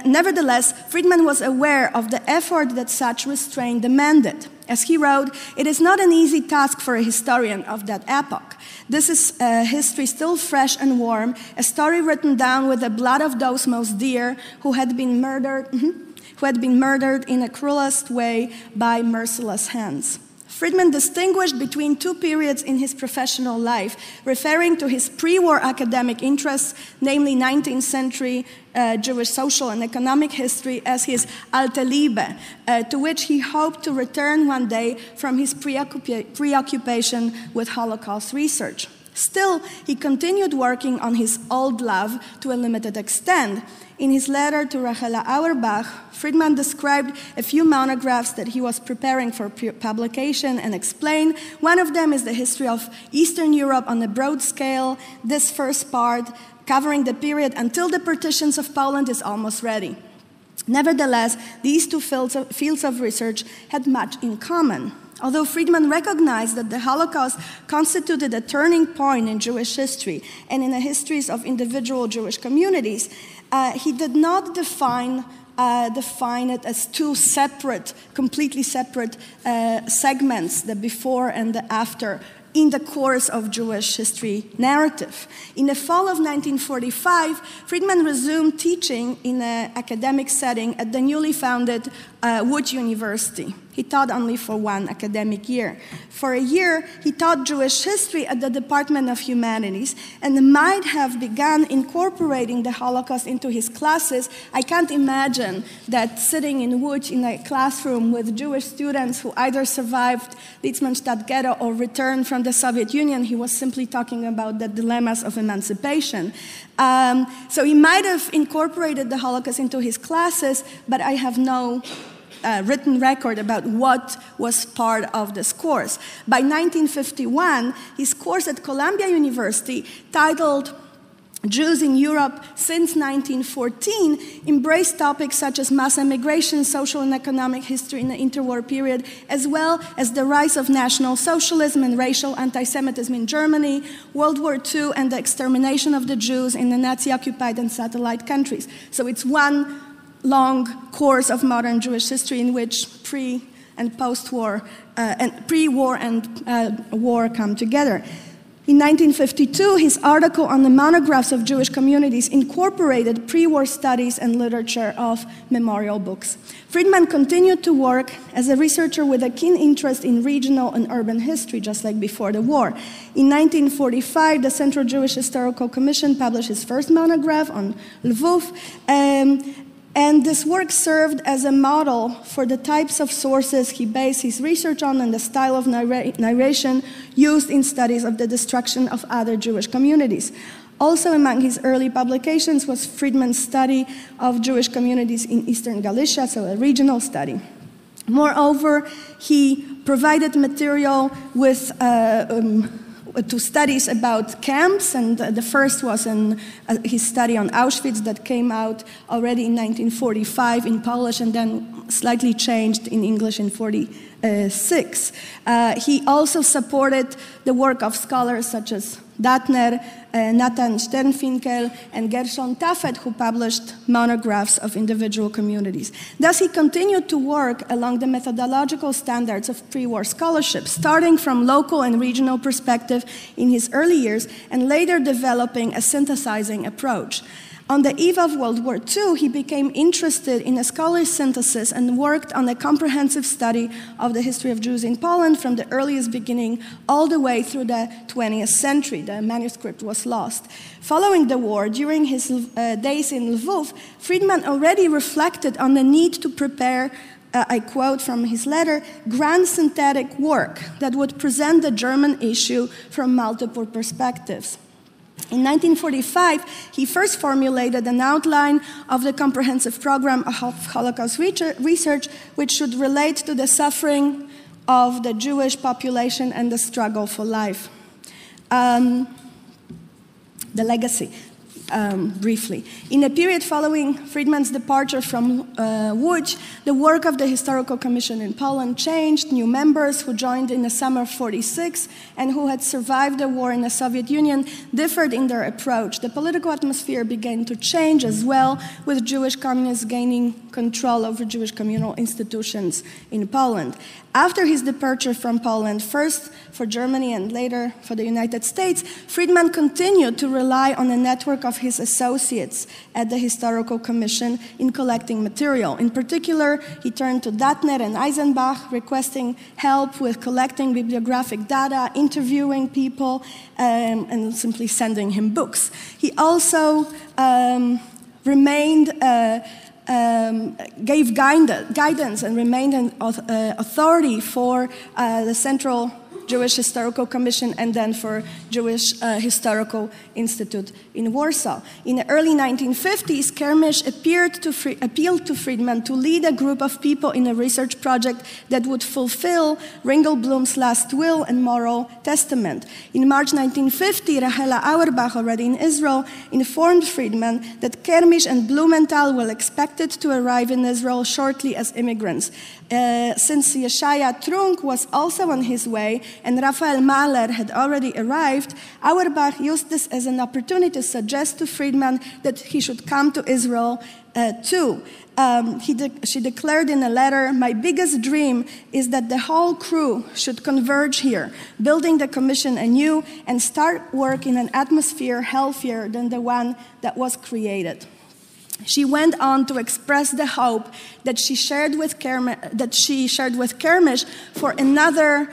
Nevertheless, Friedman was aware of the effort that such restraint demanded. As he wrote, "It is not an easy task for a historian of that epoch. This is a history still fresh and warm, a story written down with the blood of those most dear who had been murdered in the cruelest way by merciless hands." Friedman distinguished between two periods in his professional life, referring to his pre-war academic interests, namely 19th century Jewish social and economic history, as his alte Liebe, to which he hoped to return one day from his preoccupation with Holocaust research. Still, he continued working on his old love to a limited extent. In his letter to Rachela Auerbach, Friedman described a few monographs that he was preparing for publication and explained. One of them is the history of Eastern Europe on a broad scale. This first part, covering the period until the partitions of Poland, is almost ready. Nevertheless, these two fields of research had much in common. Although Friedman recognized that the Holocaust constituted a turning point in Jewish history and in the histories of individual Jewish communities, he did not define it as two separate, completely separate segments, the before and the after, in the course of Jewish history narrative. In the fall of 1945, Friedman resumed teaching in an academic setting at the newly founded Łódź University. He taught only for one academic year. For a year, he taught Jewish history at the Department of Humanities and might have begun incorporating the Holocaust into his classes. I can't imagine that sitting in Łódź in a classroom with Jewish students who either survived Litzmannstadt ghetto or returned from the Soviet Union. He was simply talking about the dilemmas of emancipation. So he might have incorporated the Holocaust into his classes, but I have no written record about what was part of this course. By 1951, his course at Columbia University, titled Jews in Europe since 1914, embraced topics such as mass immigration, social and economic history in the interwar period, as well as the rise of National Socialism and racial anti-Semitism in Germany, World War II, and the extermination of the Jews in the Nazi-occupied and satellite countries. So it's one long course of modern Jewish history in which pre- and post-war, and pre-war and war come together. In 1952, his article on the monographs of Jewish communities incorporated pre-war studies and literature of memorial books. Friedman continued to work as a researcher with a keen interest in regional and urban history, just like before the war. In 1945, the Central Jewish Historical Commission published his first monograph on Lvov, and this work served as a model for the types of sources he based his research on and the style of narration used in studies of the destruction of other Jewish communities. Also among his early publications was Friedman's study of Jewish communities in Eastern Galicia, so a regional study. Moreover, he provided material with to studies about camps, and the first was his study on Auschwitz that came out already in 1945 in Polish and then slightly changed in English in 1946. He also supported the work of scholars such as Datner, Nathan Sternfinkel, and Gershon Tafet, who published monographs of individual communities. Thus, he continued to work along the methodological standards of pre-war scholarship, starting from local and regional perspective in his early years, and later developing a synthesizing approach. On the eve of World War II, he became interested in a scholarly synthesis and worked on a comprehensive study of the history of Jews in Poland from the earliest beginning all the way through the 20th century. The manuscript was lost. Following the war, during his days in Lvov, Friedman already reflected on the need to prepare, I quote from his letter, grand synthetic work that would present the German issue from multiple perspectives. In 1945, he first formulated an outline of the comprehensive program of Holocaust research, which should relate to the suffering of the Jewish population and the struggle for life. The legacy, briefly. In the period following Friedman's departure from Łódź, the work of the Historical Commission in Poland changed. New members who joined in the summer of 1946 and who had survived the war in the Soviet Union differed in their approach. The political atmosphere began to change as well, with Jewish communists gaining control over Jewish communal institutions in Poland. After his departure from Poland, first for Germany and later for the United States, Friedman continued to rely on a network of his associates at the Historical Commission in collecting material. In particular, he turned to Datner and Eisenbach, requesting help with collecting bibliographic data, interviewing people, and simply sending him books. He also gave guidance and remained an authority for the Central Jewish Historical Commission and then for Jewish Historical Institute in Warsaw. In the early 1950s, Kermisch appealed to Friedman to lead a group of people in a research project that would fulfill Ringelblum's last will and moral testament. In March 1950, Rahela Auerbach, already in Israel, informed Friedman that Kermisch and Blumenthal were expected to arrive in Israel shortly as immigrants. Since Yeshaya Trunk was also on his way and Raphael Mahler had already arrived, Auerbach used this as an opportunity to suggest to Friedman that he should come to Israel too. She declared in a letter, "My biggest dream is that the whole crew should converge here, building the commission anew and start work in an atmosphere healthier than the one that was created." She went on to express the hope that she shared with Kermisch for another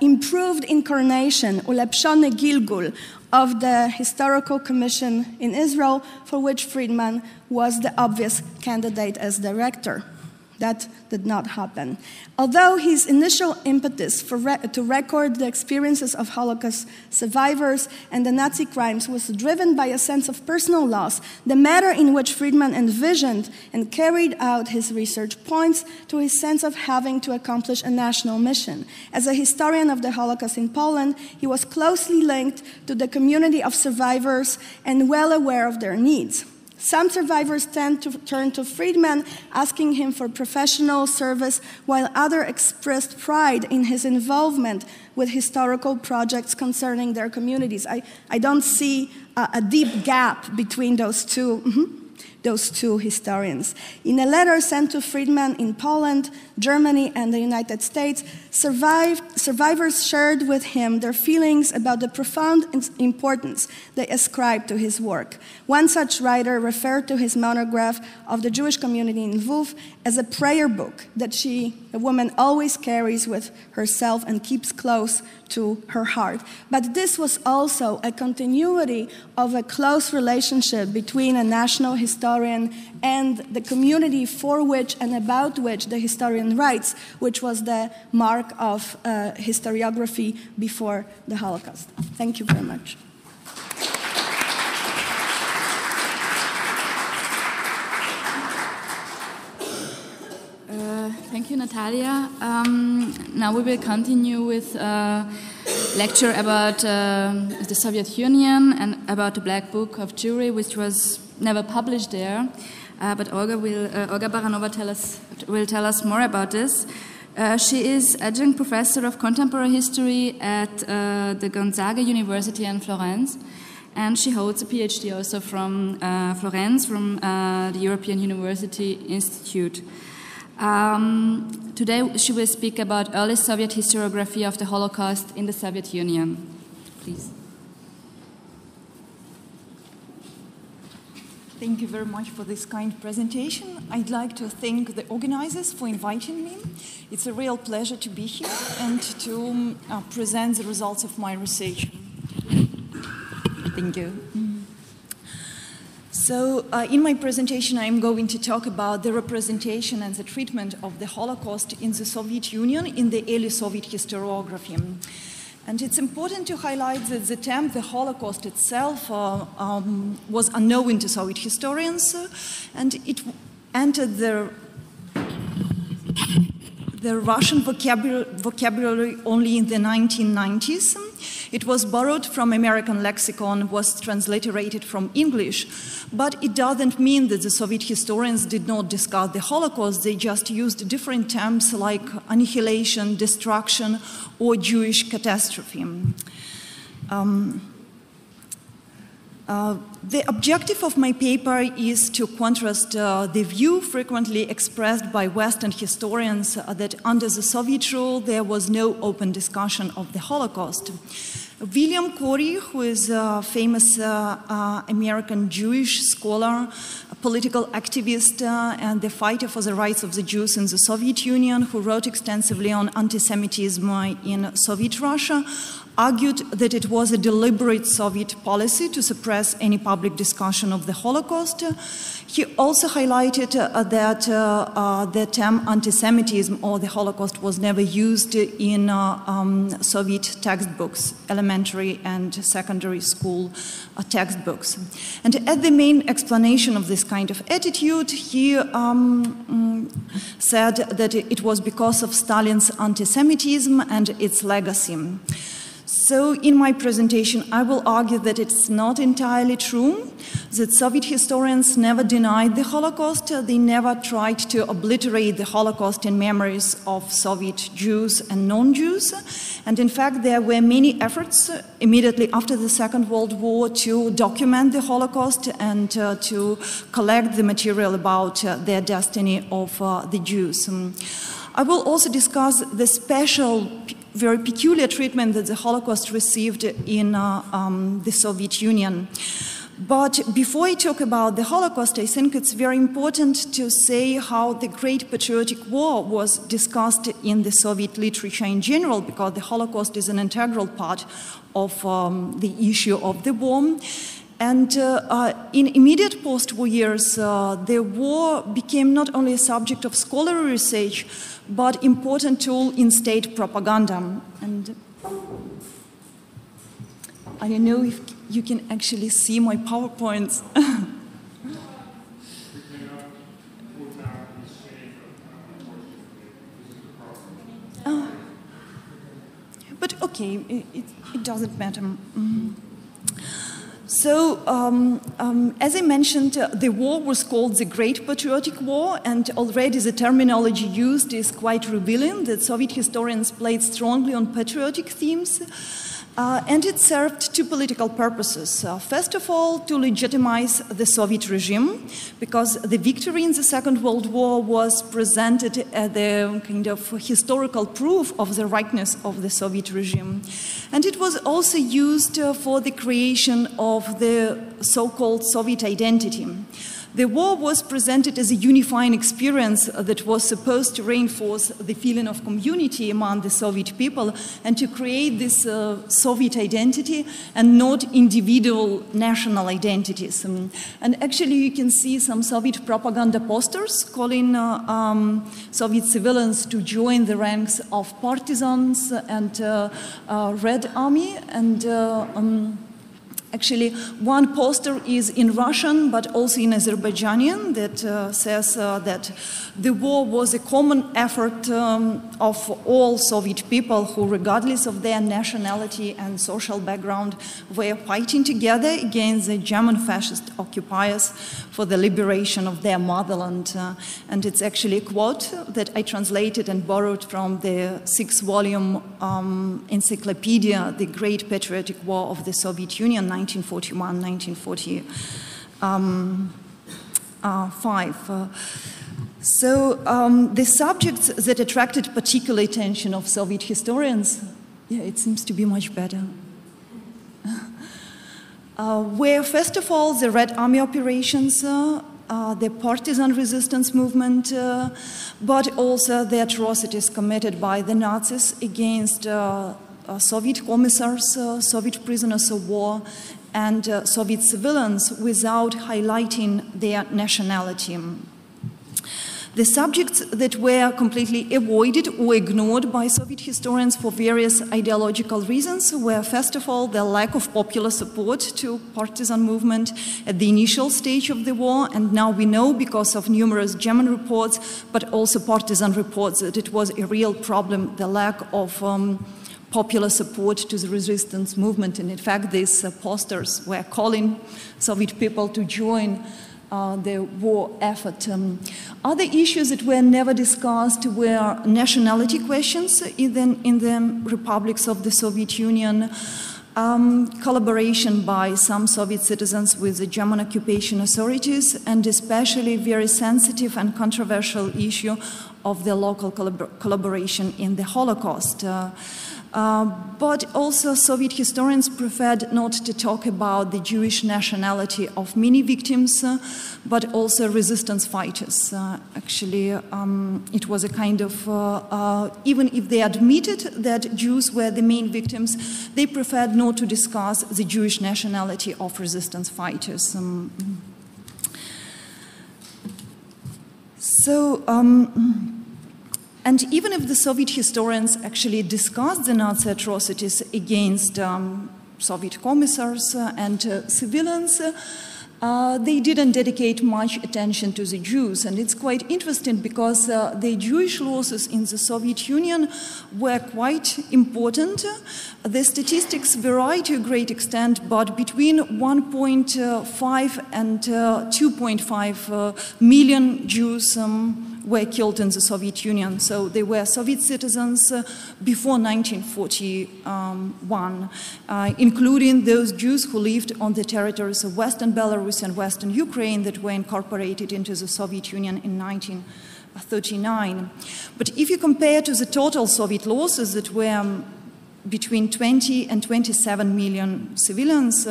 improved incarnation, ulepszony Gilgul, of the Historical Commission in Israel, for which Friedman was the obvious candidate as director. That did not happen. Although his initial impetus to record the experiences of Holocaust survivors and the Nazi crimes was driven by a sense of personal loss, the manner in which Friedman envisioned and carried out his research points to his sense of having to accomplish a national mission. As a historian of the Holocaust in Poland, he was closely linked to the community of survivors and well aware of their needs. Some survivors tend to turn to Friedman, asking him for professional service, while others expressed pride in his involvement with historical projects concerning their communities. I don't see a deep gap between those two. those two historians. In a letter sent to Friedman in Poland, Germany, and the United States, survivors shared with him their feelings about the profound importance they ascribed to his work. One such writer referred to his monograph of the Jewish community in Lviv as a prayer book that she, a woman, always carries with herself and keeps close to her heart. But this was also a continuity of a close relationship between a national historian and the community for which and about which the historian writes, which was the mark of historiography before the Holocaust. Thank you very much. Thank you, Natalia. Now we will continue with a lecture about the Soviet Union and about the Black Book of Jewry, which was never published there. But Olga Baranova will tell us more about this. She is adjunct professor of contemporary history at the Gonzaga University in Florence, and she holds a PhD also from Florence, from the European University Institute. Today she will speak about early Soviet historiography of the Holocaust in the Soviet Union. Please. Thank you very much for this kind presentation. I'd like to thank the organizers for inviting me. It's a real pleasure to be here and to present the results of my research. Thank you. So in my presentation, I'm going to talk about the representation and the treatment of the Holocaust in the Soviet Union in the early Soviet historiography. And it's important to highlight that the term the Holocaust itself was unknown to Soviet historians, and it entered the Russian vocabulary only in the 1990s. It was borrowed from American lexicon, was transliterated from English, but it doesn't mean that the Soviet historians did not discuss the Holocaust. They just used different terms like annihilation, destruction, or Jewish catastrophe. The objective of my paper is to contrast the view frequently expressed by Western historians that under the Soviet rule there was no open discussion of the Holocaust. William Corey, who is a famous American Jewish scholar, a political activist, and the fighter for the rights of the Jews in the Soviet Union, who wrote extensively on anti-Semitism in Soviet Russia, argued that it was a deliberate Soviet policy to suppress any public discussion of the Holocaust. He also highlighted that the term anti-Semitism or the Holocaust was never used in Soviet textbooks, elementary and secondary school textbooks. And as the main explanation of this kind of attitude, he said that it was because of Stalin's anti-Semitism and its legacy. So in my presentation, I will argue that it's not entirely true, that Soviet historians never denied the Holocaust. They never tried to obliterate the Holocaust in memories of Soviet Jews and non-Jews. And in fact, there were many efforts immediately after the Second World War to document the Holocaust and to collect the material about their destiny of the Jews. I will also discuss the special very peculiar treatment that the Holocaust received in the Soviet Union. But before I talk about the Holocaust, I think it's very important to say how the Great Patriotic War was discussed in the Soviet literature in general, because the Holocaust is an integral part of the issue of the war. And in immediate post-war years, the war became not only a subject of scholarly research, but important tool in state propaganda. And I don't know if you can actually see my PowerPoints. But okay, it doesn't matter. So, as I mentioned, the war was called the Great Patriotic War, and already the terminology used is quite revealing that Soviet historians played strongly on patriotic themes. And it served two political purposes. First of all, to legitimize the Soviet regime, because the victory in the Second World War was presented as the kind of historical proof of the rightness of the Soviet regime. And it was also used for the creation of the so-called Soviet identity. The war was presented as a unifying experience that was supposed to reinforce the feeling of community among the Soviet people and to create this Soviet identity and not individual national identities. And actually you can see some Soviet propaganda posters calling Soviet civilians to join the ranks of partisans and Red Army. And actually, one poster is in Russian, but also in Azerbaijani, that says that the war was a common effort of all Soviet people who, regardless of their nationality and social background, were fighting together against the German fascist occupiers for the liberation of their motherland. And it's actually a quote that I translated and borrowed from the 6-volume encyclopedia, The Great Patriotic War of the Soviet Union, 1941-1945. So the subjects that attracted particular attention of Soviet historians, yeah, it seems to be much better, were first of all the Red Army operations, the partisan resistance movement, but also the atrocities committed by the Nazis against Soviet commissars, Soviet prisoners of war, and Soviet civilians without highlighting their nationality. The subjects that were completely avoided or ignored by Soviet historians for various ideological reasons were, first of all, the lack of popular support to partisan movement at the initial stage of the war, and now we know because of numerous German reports, but also partisan reports, that it was a real problem, the lack of popular support to the resistance movement. And in fact, these posters were calling Soviet people to join the war effort. Other issues that were never discussed were nationality questions in the republics of the Soviet Union, collaboration by some Soviet citizens with the German occupation authorities, and especially very sensitive and controversial issue of the local collaboration in the Holocaust. But also Soviet historians preferred not to talk about the Jewish nationality of many victims, but also resistance fighters. Actually, it was a kind of, even if they admitted that Jews were the main victims, they preferred not to discuss the Jewish nationality of resistance fighters. And even if the Soviet historians actually discussed the Nazi atrocities against Soviet commissars and civilians, they didn't dedicate much attention to the Jews. And it's quite interesting because the Jewish losses in the Soviet Union were quite important. The statistics vary to a great extent, but between 1.5 and 2.5 million Jews were killed in the Soviet Union. So they were Soviet citizens before 1941, including those Jews who lived on the territories of Western Belarus and Western Ukraine that were incorporated into the Soviet Union in 1939. But if you compare to the total Soviet losses that were between 20 and 27 million civilians,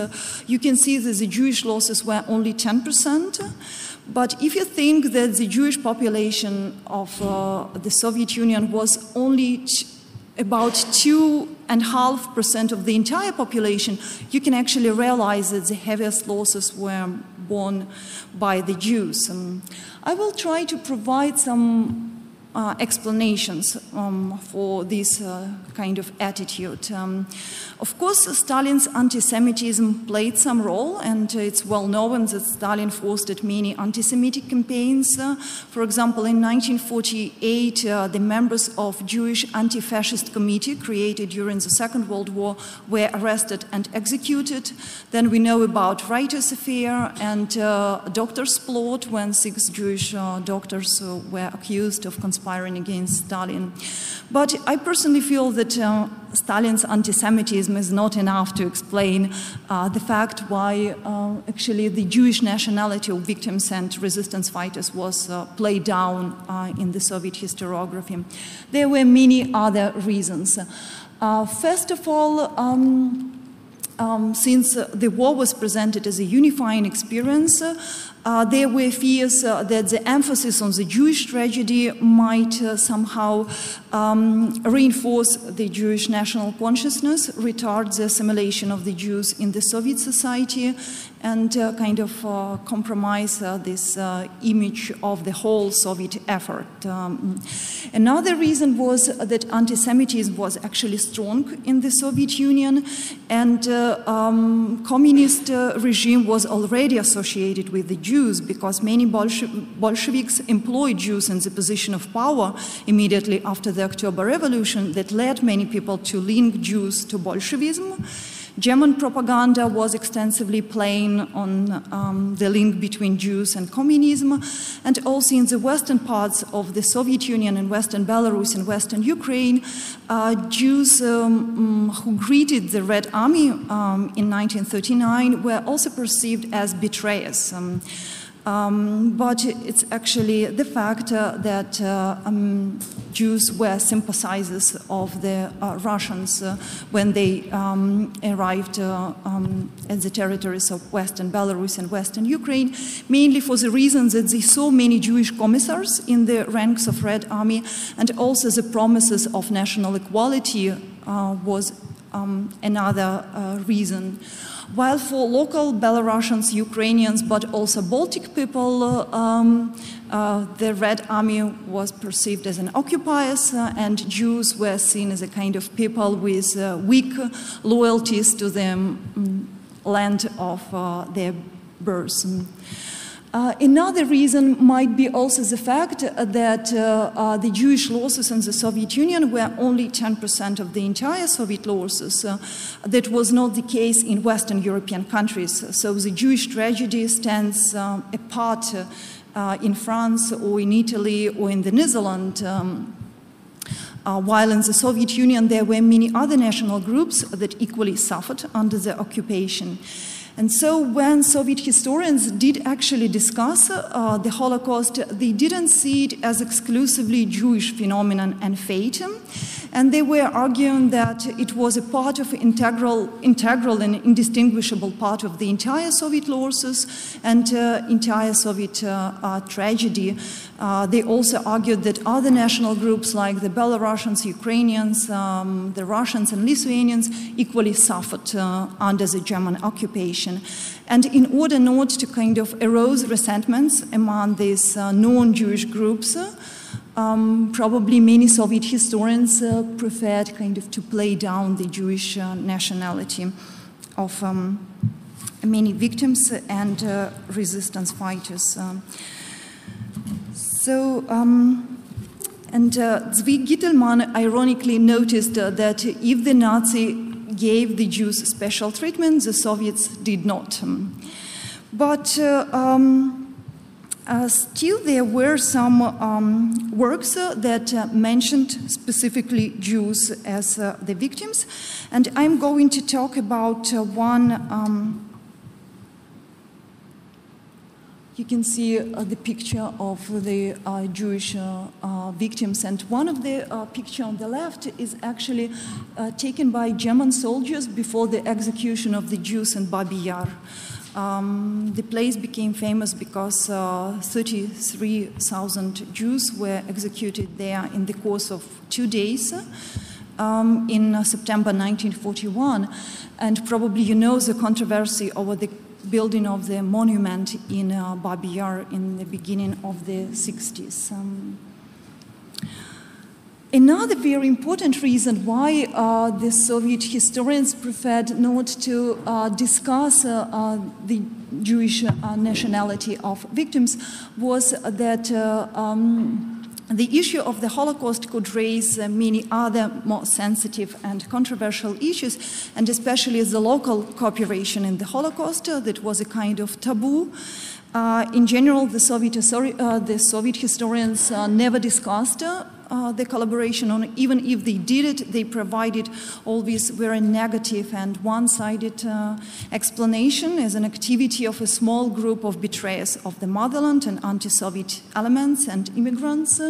you can see that the Jewish losses were only 10%. But if you think that the Jewish population of the Soviet Union was only about 2.5% of the entire population, you can actually realize that the heaviest losses were borne by the Jews. I will try to provide some explanations for this kind of attitude. Of course, Stalin's anti-Semitism played some role, and it's well known that Stalin fostered many anti-Semitic campaigns. For example, in 1948, the members of Jewish anti-fascist committee created during the Second World War were arrested and executed. Then we know about Writer's Affair and Doctor's Plot, when 6 Jewish doctors were accused of conspiracy conspiring against Stalin. But I personally feel that Stalin's anti-Semitism is not enough to explain the fact why actually the Jewish nationality of victims and resistance fighters was played down in the Soviet historiography. There were many other reasons. First of all, since the war was presented as a unifying experience, there were fears that the emphasis on the Jewish tragedy might somehow reinforce the Jewish national consciousness, retard the assimilation of the Jews in the Soviet society, and kind of compromise this image of the whole Soviet effort. Another reason was that anti-Semitism was actually strong in the Soviet Union, and communist regime was already associated with the Jews, because many Bolsheviks employed Jews in the position of power immediately after the October Revolution that led many people to link Jews to Bolshevism. German propaganda was extensively playing on the link between Jews and communism, and also in the western parts of the Soviet Union and western Belarus and western Ukraine, Jews who greeted the Red Army in 1939 were also perceived as betrayers. But it's actually the fact that Jews were sympathizers of the Russians when they arrived at the territories of Western Belarus and Western Ukraine, mainly for the reason that they saw many Jewish commissars in the ranks of Red Army, and also the promises of national equality was another reason. While for local Belarusians, Ukrainians, but also Baltic people, the Red Army was perceived as an occupiers, and Jews were seen as a kind of people with weak loyalties to the land of their birth. Another reason might be also the fact that the Jewish losses in the Soviet Union were only 10% of the entire Soviet losses. That was not the case in Western European countries. So the Jewish tragedy stands apart in France or in Italy or in the Netherlands. While in the Soviet Union there were many other national groups that equally suffered under the occupation. And so when Soviet historians did actually discuss the Holocaust, they didn't see it as exclusively Jewish phenomenon and fate. And they were arguing that it was a part of integral and indistinguishable part of the entire Soviet losses and entire Soviet tragedy. They also argued that other national groups like the Belarusians, Ukrainians, the Russians and Lithuanians equally suffered under the German occupation. And in order not to kind of arouse resentments among these non-Jewish groups, probably many Soviet historians preferred kind of to play down the Jewish nationality of many victims and resistance fighters. Zvi Gittelmann ironically noticed that if the Nazi gave the Jews special treatment, the Soviets did not. But still there were some works that mentioned specifically Jews as the victims, and I'm going to talk about one. You can see the picture of the Jewish victims, and one of the picture on the left is actually taken by German soldiers before the execution of the Jews in Babi Yar. The place became famous because 33,000 Jews were executed there in the course of 2 days in September 1941. And probably you know the controversy over the building of the monument in Babi Yar in the beginning of the 60s. Another very important reason why the Soviet historians preferred not to discuss the Jewish nationality of victims was that the issue of the Holocaust could raise many other more sensitive and controversial issues, and especially the local cooperation in the Holocaust that was a kind of taboo. In general, the Soviet historians never discussed the collaboration, or even if they did it, they provided always very negative and one-sided explanation as an activity of a small group of betrayers of the motherland and anti-Soviet elements and immigrants.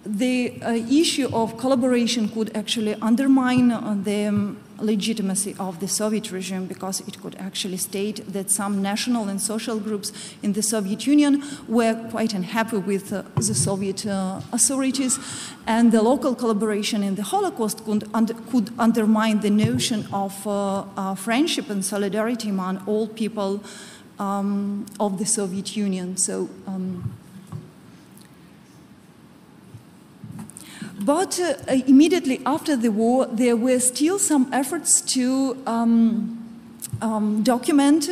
The issue of collaboration could actually undermine the legitimacy of the Soviet regime, because it could actually state that some national and social groups in the Soviet Union were quite unhappy with the Soviet authorities, and the local collaboration in the Holocaust could undermine the notion of friendship and solidarity among all people of the Soviet Union. So. But immediately after the war, there were still some efforts to document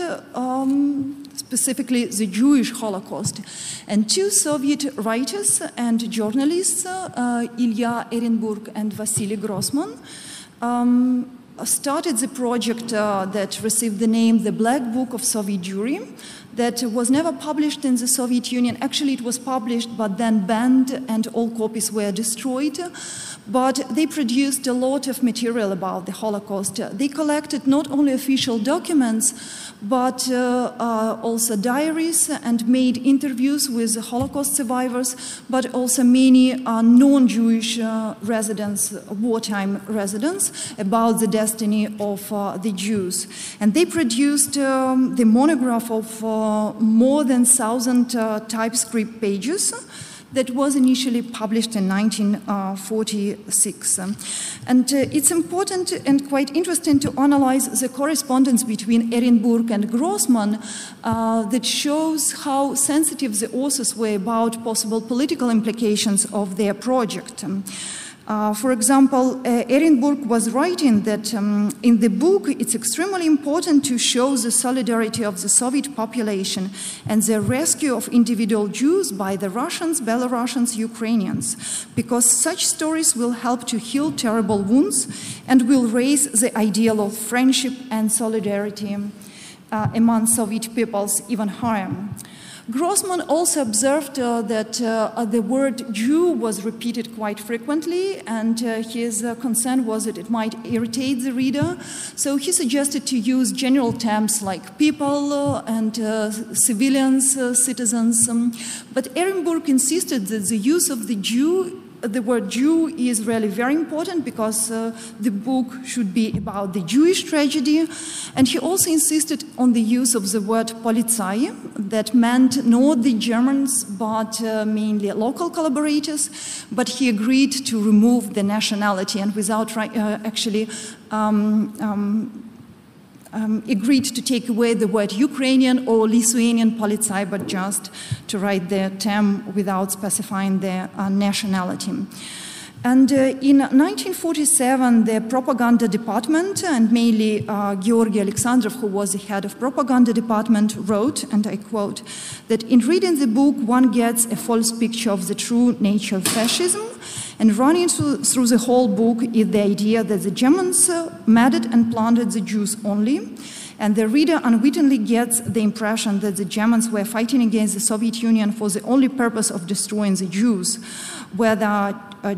specifically the Jewish Holocaust. And two Soviet writers and journalists, Ilya Ehrenburg and Vasily Grossman, started the project that received the name The Black Book of Soviet Jewry, that was never published in the Soviet Union. Actually, it was published, but then banned, and all copies were destroyed. But they produced a lot of material about the Holocaust. They collected not only official documents, but also diaries, and made interviews with Holocaust survivors, but also many non-Jewish residents, wartime residents, about the destiny of the Jews. And they produced the monograph of more than 1,000 typescript pages that was initially published in 1946. And it's important and quite interesting to analyze the correspondence between Ehrenburg and Grossman that shows how sensitive the authors were about possible political implications of their project. For example, Ehrenburg was writing that in the book it's extremely important to show the solidarity of the Soviet population and the rescue of individual Jews by the Russians, Belarusians, Ukrainians, because such stories will help to heal terrible wounds and will raise the ideal of friendship and solidarity among Soviet peoples even higher. Grossman also observed that the word Jew was repeated quite frequently, and his concern was that it might irritate the reader. So he suggested to use general terms like people and civilians, citizens. But Ehrenburg insisted that the use of the word Jew is really very important, because the book should be about the Jewish tragedy. And he also insisted on the use of the word Polizei, that meant not the Germans, but mainly local collaborators. But he agreed to remove the nationality, and without actually agreed to take away the word Ukrainian or Lithuanian Polizei, but just to write the term without specifying the nationality. And in 1947, the propaganda department, and mainly Georgy Alexandrov, who was the head of propaganda department, wrote, and I quote, that in reading the book, one gets a false picture of the true nature of fascism. And running through the whole book is the idea that the Germans murdered and plundered the Jews only. And the reader unwittingly gets the impression that the Germans were fighting against the Soviet Union for the only purpose of destroying the Jews, whether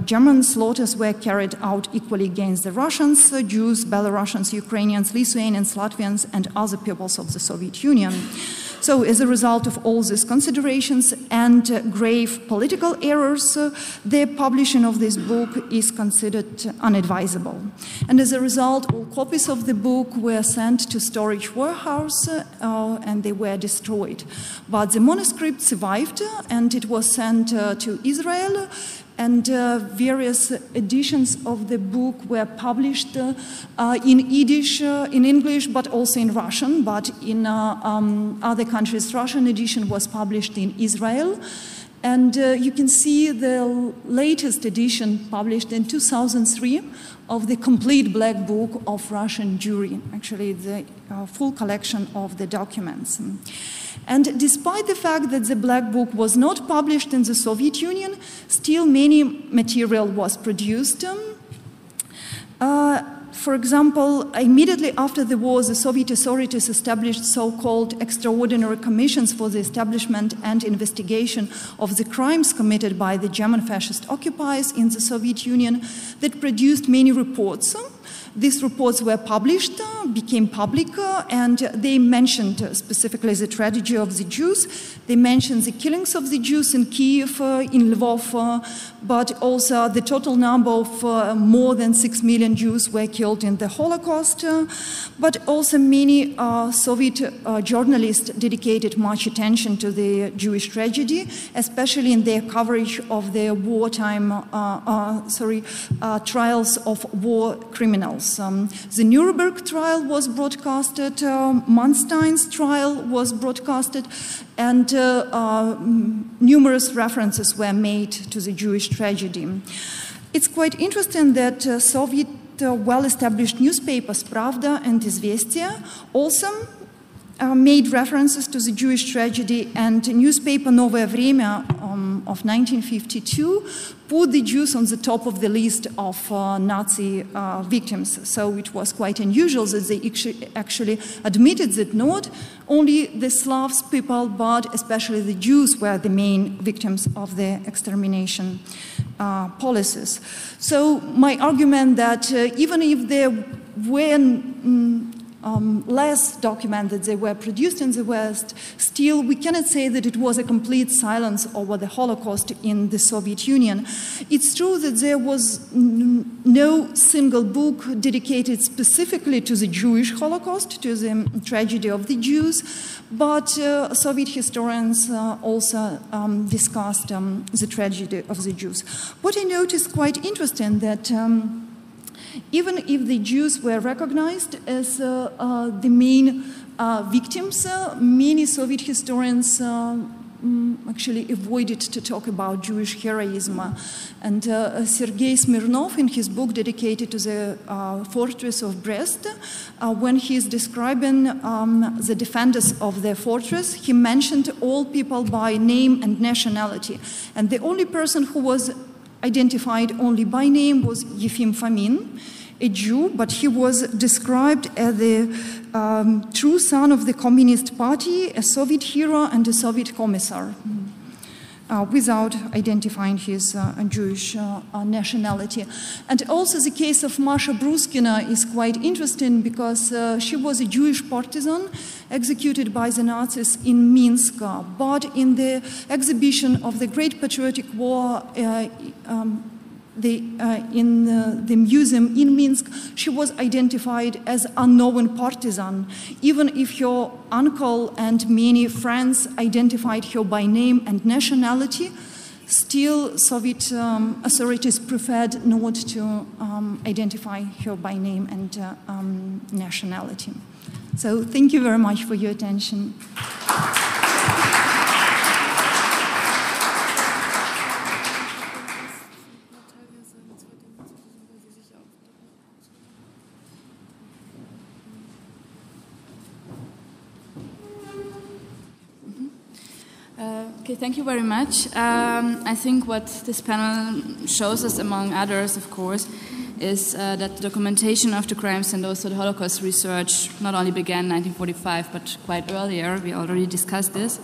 German slaughters were carried out equally against the Russians, Jews, Belarusians, Ukrainians, Lithuanians, Latvians, and other peoples of the Soviet Union. So as a result of all these considerations and grave political errors, the publishing of this book is considered unadvisable. And as a result, all copies of the book were sent to storage warehouse and they were destroyed. But the manuscript survived, and it was sent to Israel, and various editions of the book were published in Yiddish, in English, but also in Russian. But in other countries, Russian edition was published in Israel. And you can see the latest edition published in 2003 of the complete Black Book of Russian Jewry, actually the full collection of the documents. And despite the fact that the Black Book was not published in the Soviet Union, still many material was produced. For example, immediately after the war, the Soviet authorities established so-called extraordinary commissions for the establishment and investigation of the crimes committed by the German fascist occupiers in the Soviet Union that produced many reports. These reports were published, became public, and they mentioned specifically the tragedy of the Jews. They mentioned the killings of the Jews in Kiev, in Lvov, but also the total number of more than 6 million Jews were killed in the Holocaust. But also many Soviet journalists dedicated much attention to the Jewish tragedy, especially in their coverage of the wartime trials of war criminals. The Nuremberg trial was broadcasted, Manstein's trial was broadcasted, and numerous references were made to the Jewish tragedy. It's quite interesting that Soviet well-established newspapers Pravda and Izvestia also made references to the Jewish tragedy, and newspaper Novое Время of 1952 put the Jews on the top of the list of Nazi victims. So it was quite unusual that they actually admitted that not only the Slavs people, but especially the Jews were the main victims of the extermination policies. So my argument that even if there were less documented they were produced in the West, still we cannot say that it was a complete silence over the Holocaust in the Soviet Union. It's true that there was no single book dedicated specifically to the Jewish Holocaust, to the tragedy of the Jews, but Soviet historians also discussed the tragedy of the Jews. What I noticed quite interesting that even if the Jews were recognized as the main victims, many Soviet historians actually avoided to talk about Jewish heroism. And Sergei Smirnov, in his book dedicated to the fortress of Brest, when he is describing the defenders of the fortress, he mentioned all people by name and nationality. And the only person who was identified only by name was Yefim Fomin, a Jew, but he was described as the true son of the Communist Party, a Soviet hero and a Soviet commissar, without identifying his Jewish nationality. And also the case of Masha Bruskina is quite interesting because she was a Jewish partisan executed by the Nazis in Minsk, but in the exhibition of the Great Patriotic War in the museum in Minsk, she was identified as unknown partisan, even if her uncle and many friends identified her by name and nationality. Still, Soviet authorities preferred not to identify her by name and nationality. So thank you very much for your attention. Okay, thank you very much. I think what this panel shows us, among others, of course, is that the documentation of the crimes and also the Holocaust research not only began in 1945, but quite earlier. We already discussed this.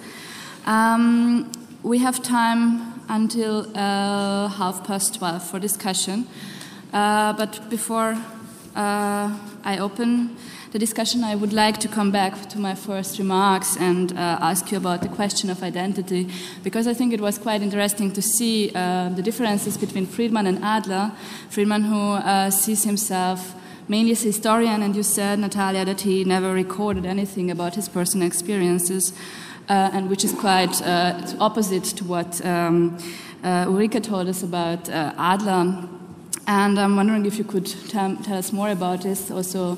We have time until 12:30 for discussion. But before I open the discussion, I would like to come back to my first remarks and ask you about the question of identity, because I think it was quite interesting to see the differences between Friedman and Adler. Friedman, who sees himself mainly as a historian, and you said, Natalia, that he never recorded anything about his personal experiences, and which is quite opposite to what Ulrike told us about Adler. And I'm wondering if you could tell us more about this, also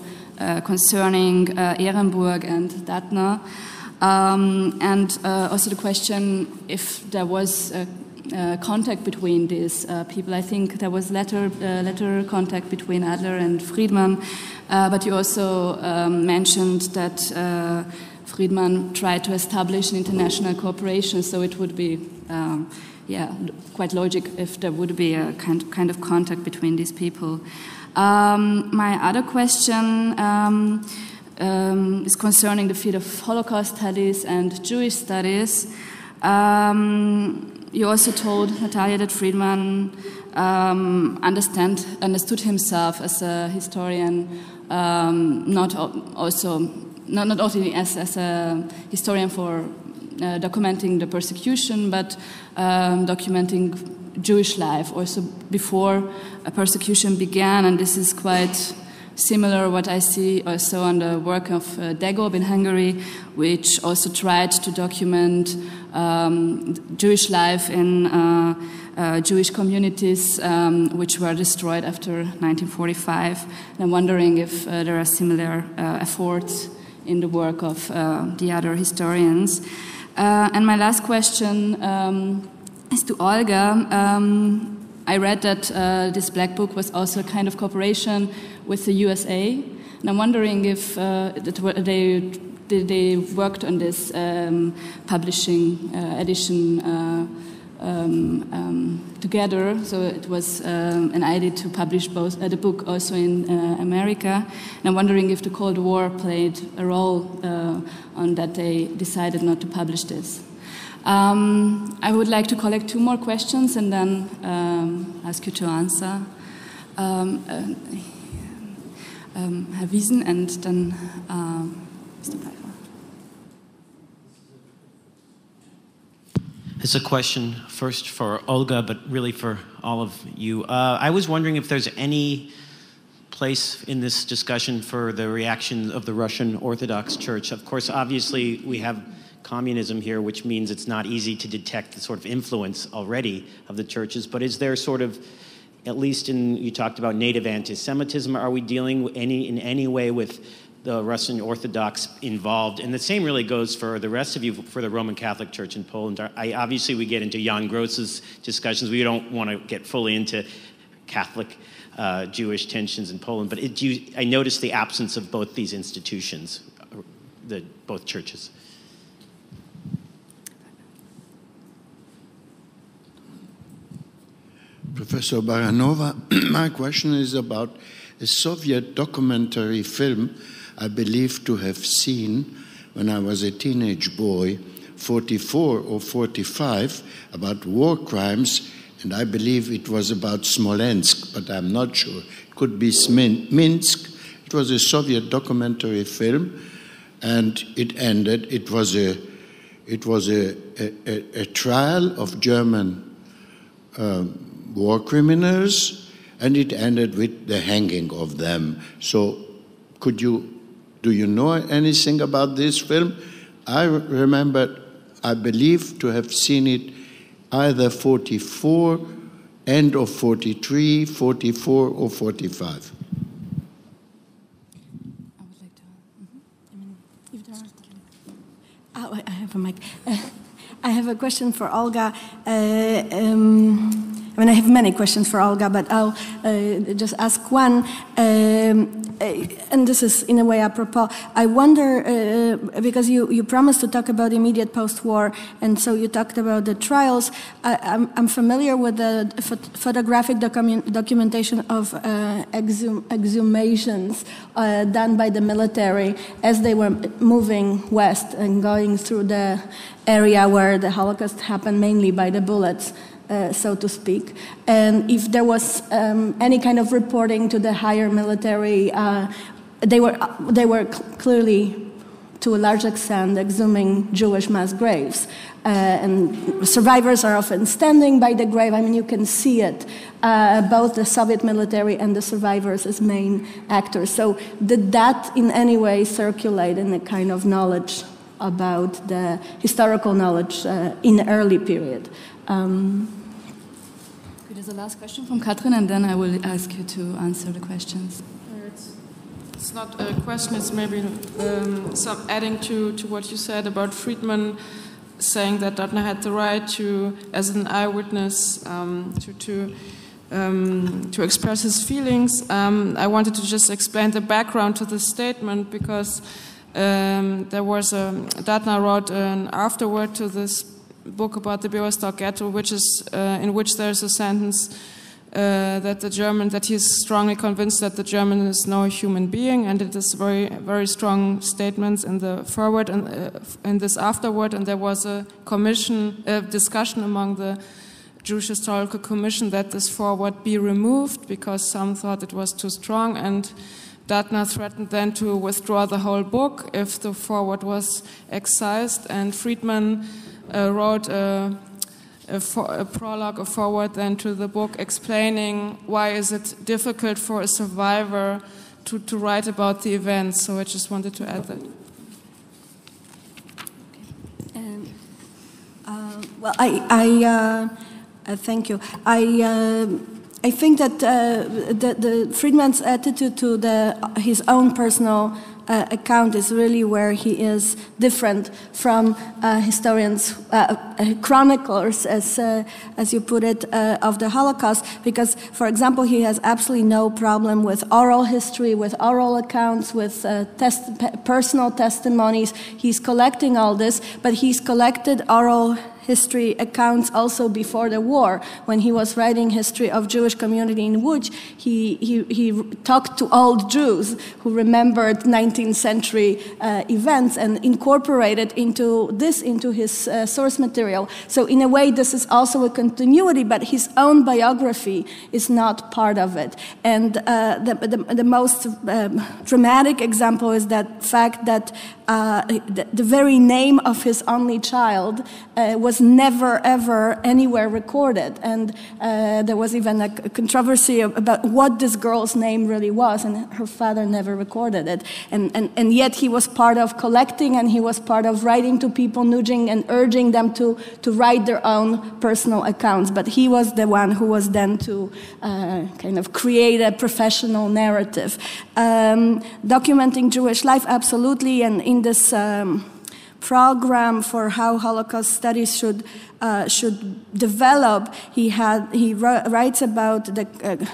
concerning Ehrenburg and Datner, and also the question if there was contact between these people. I think there was letter contact between Adler and Friedman, but you also mentioned that Friedman tried to establish an international cooperation, so it would be quite logic if there would be a kind of contact between these people. My other question is concerning the field of Holocaust studies and Jewish studies. You also told, Natalia, that Friedman understood himself as a historian, not only as a historian for documenting the persecution, but documenting Jewish life also before a persecution began, and this is quite similar what I see also on the work of Degob in Hungary, which also tried to document Jewish life in Jewish communities which were destroyed after 1945. And I'm wondering if there are similar efforts in the work of the other historians. And my last question is to Olga. I read that this Black Book was also a kind of cooperation with the USA, and I'm wondering if they worked on this publishing edition together. So it was an idea to publish both the book also in America. And I'm wondering if the Cold War played a role on that they decided not to publish this. I would like to collect 2 more questions and then ask you to answer. Herr Wiesen and then Mr. Pfeiffer. It's a question first for Olga, but really for all of you. I was wondering if there's any place in this discussion for the reaction of the Russian Orthodox Church. Of course, obviously, we have communism here, which means it's not easy to detect the sort of influence already of the churches. But is there sort of, at least you talked about native anti-Semitism, are we dealing in any way with the Russian Orthodox involved? And the same really goes for the rest of you, for the Roman Catholic Church in Poland. Obviously, we get into Jan Gross's discussions. We don't want to get fully into Catholic Jewish tensions in Poland, but I noticed the absence of both these institutions, both churches. Professor Baranova, my question is about a Soviet documentary film I believe to have seen when I was a teenage boy, 44 or 45, about war crimes, and I believe it was about Smolensk, but I'm not sure. It could be Minsk. It was a Soviet documentary film, and it ended. It was a trial of German war criminals, and it ended with the hanging of them. So do you know anything about this film? I remember, I believe to have seen it either 44, end of 43, 44, or 45. I would like to, if there are... Oh, I have a mic. I have a question for Olga. I have many questions for Olga, but I'll just ask one. And this is, in a way, apropos. I wonder, because you promised to talk about immediate post-war, and so you talked about the trials. I'm familiar with the photographic documentation of exhumations done by the military as they were moving west and going through the area where the Holocaust happened, mainly by the bullets. So to speak, and if there was any kind of reporting to the higher military, they were clearly, to a large extent, exhuming Jewish mass graves, and survivors are often standing by the grave. I mean, you can see it, both the Soviet military and the survivors as main actors. So did that in any way circulate in a kind of knowledge about the historical knowledge in the early period? There's a last question from Katrin, and then I will ask you to answer the questions. It's not a question, it's maybe some adding to what you said about Friedman saying that Datner had the right to, as an eyewitness, to express his feelings. I wanted to just explain the background to this statement because there was Datner wrote an afterword to this book about the Białystok ghetto, which is in which there's a sentence that he's strongly convinced that the German is no human being, and it is very, very strong statements in the foreword and in this afterword. And there was a discussion among the Jewish Historical Commission that this foreword be removed because some thought it was too strong, and Datner threatened then to withdraw the whole book if the foreword was excised, and Friedman wrote a prologue, a foreword then to the book, explaining why is it difficult for a survivor to write about the events. So I just wanted to add that. Well, thank you. I think that the Friedman's attitude to his own personal account is really where he is different from historians, chroniclers, as you put it, of the Holocaust. Because, for example, he has absolutely no problem with oral history, with oral accounts, with personal testimonies. He's collecting all this, but he's collected oral history accounts also before the war. When he was writing history of Jewish community in Łódź, he talked to old Jews who remembered 19th century events and incorporated into his source material. So in a way, this is also a continuity, but his own biography is not part of it. And the most dramatic example is that fact that the very name of his only child was never ever anywhere recorded, and there was even a controversy about what this girl's name really was, and her father never recorded it, and yet he was part of collecting, and he was part of writing to people, nudging and urging them to write their own personal accounts, but he was the one who was then to kind of create a professional narrative. Documenting Jewish life, absolutely, and in this program for how Holocaust studies should develop, he writes about the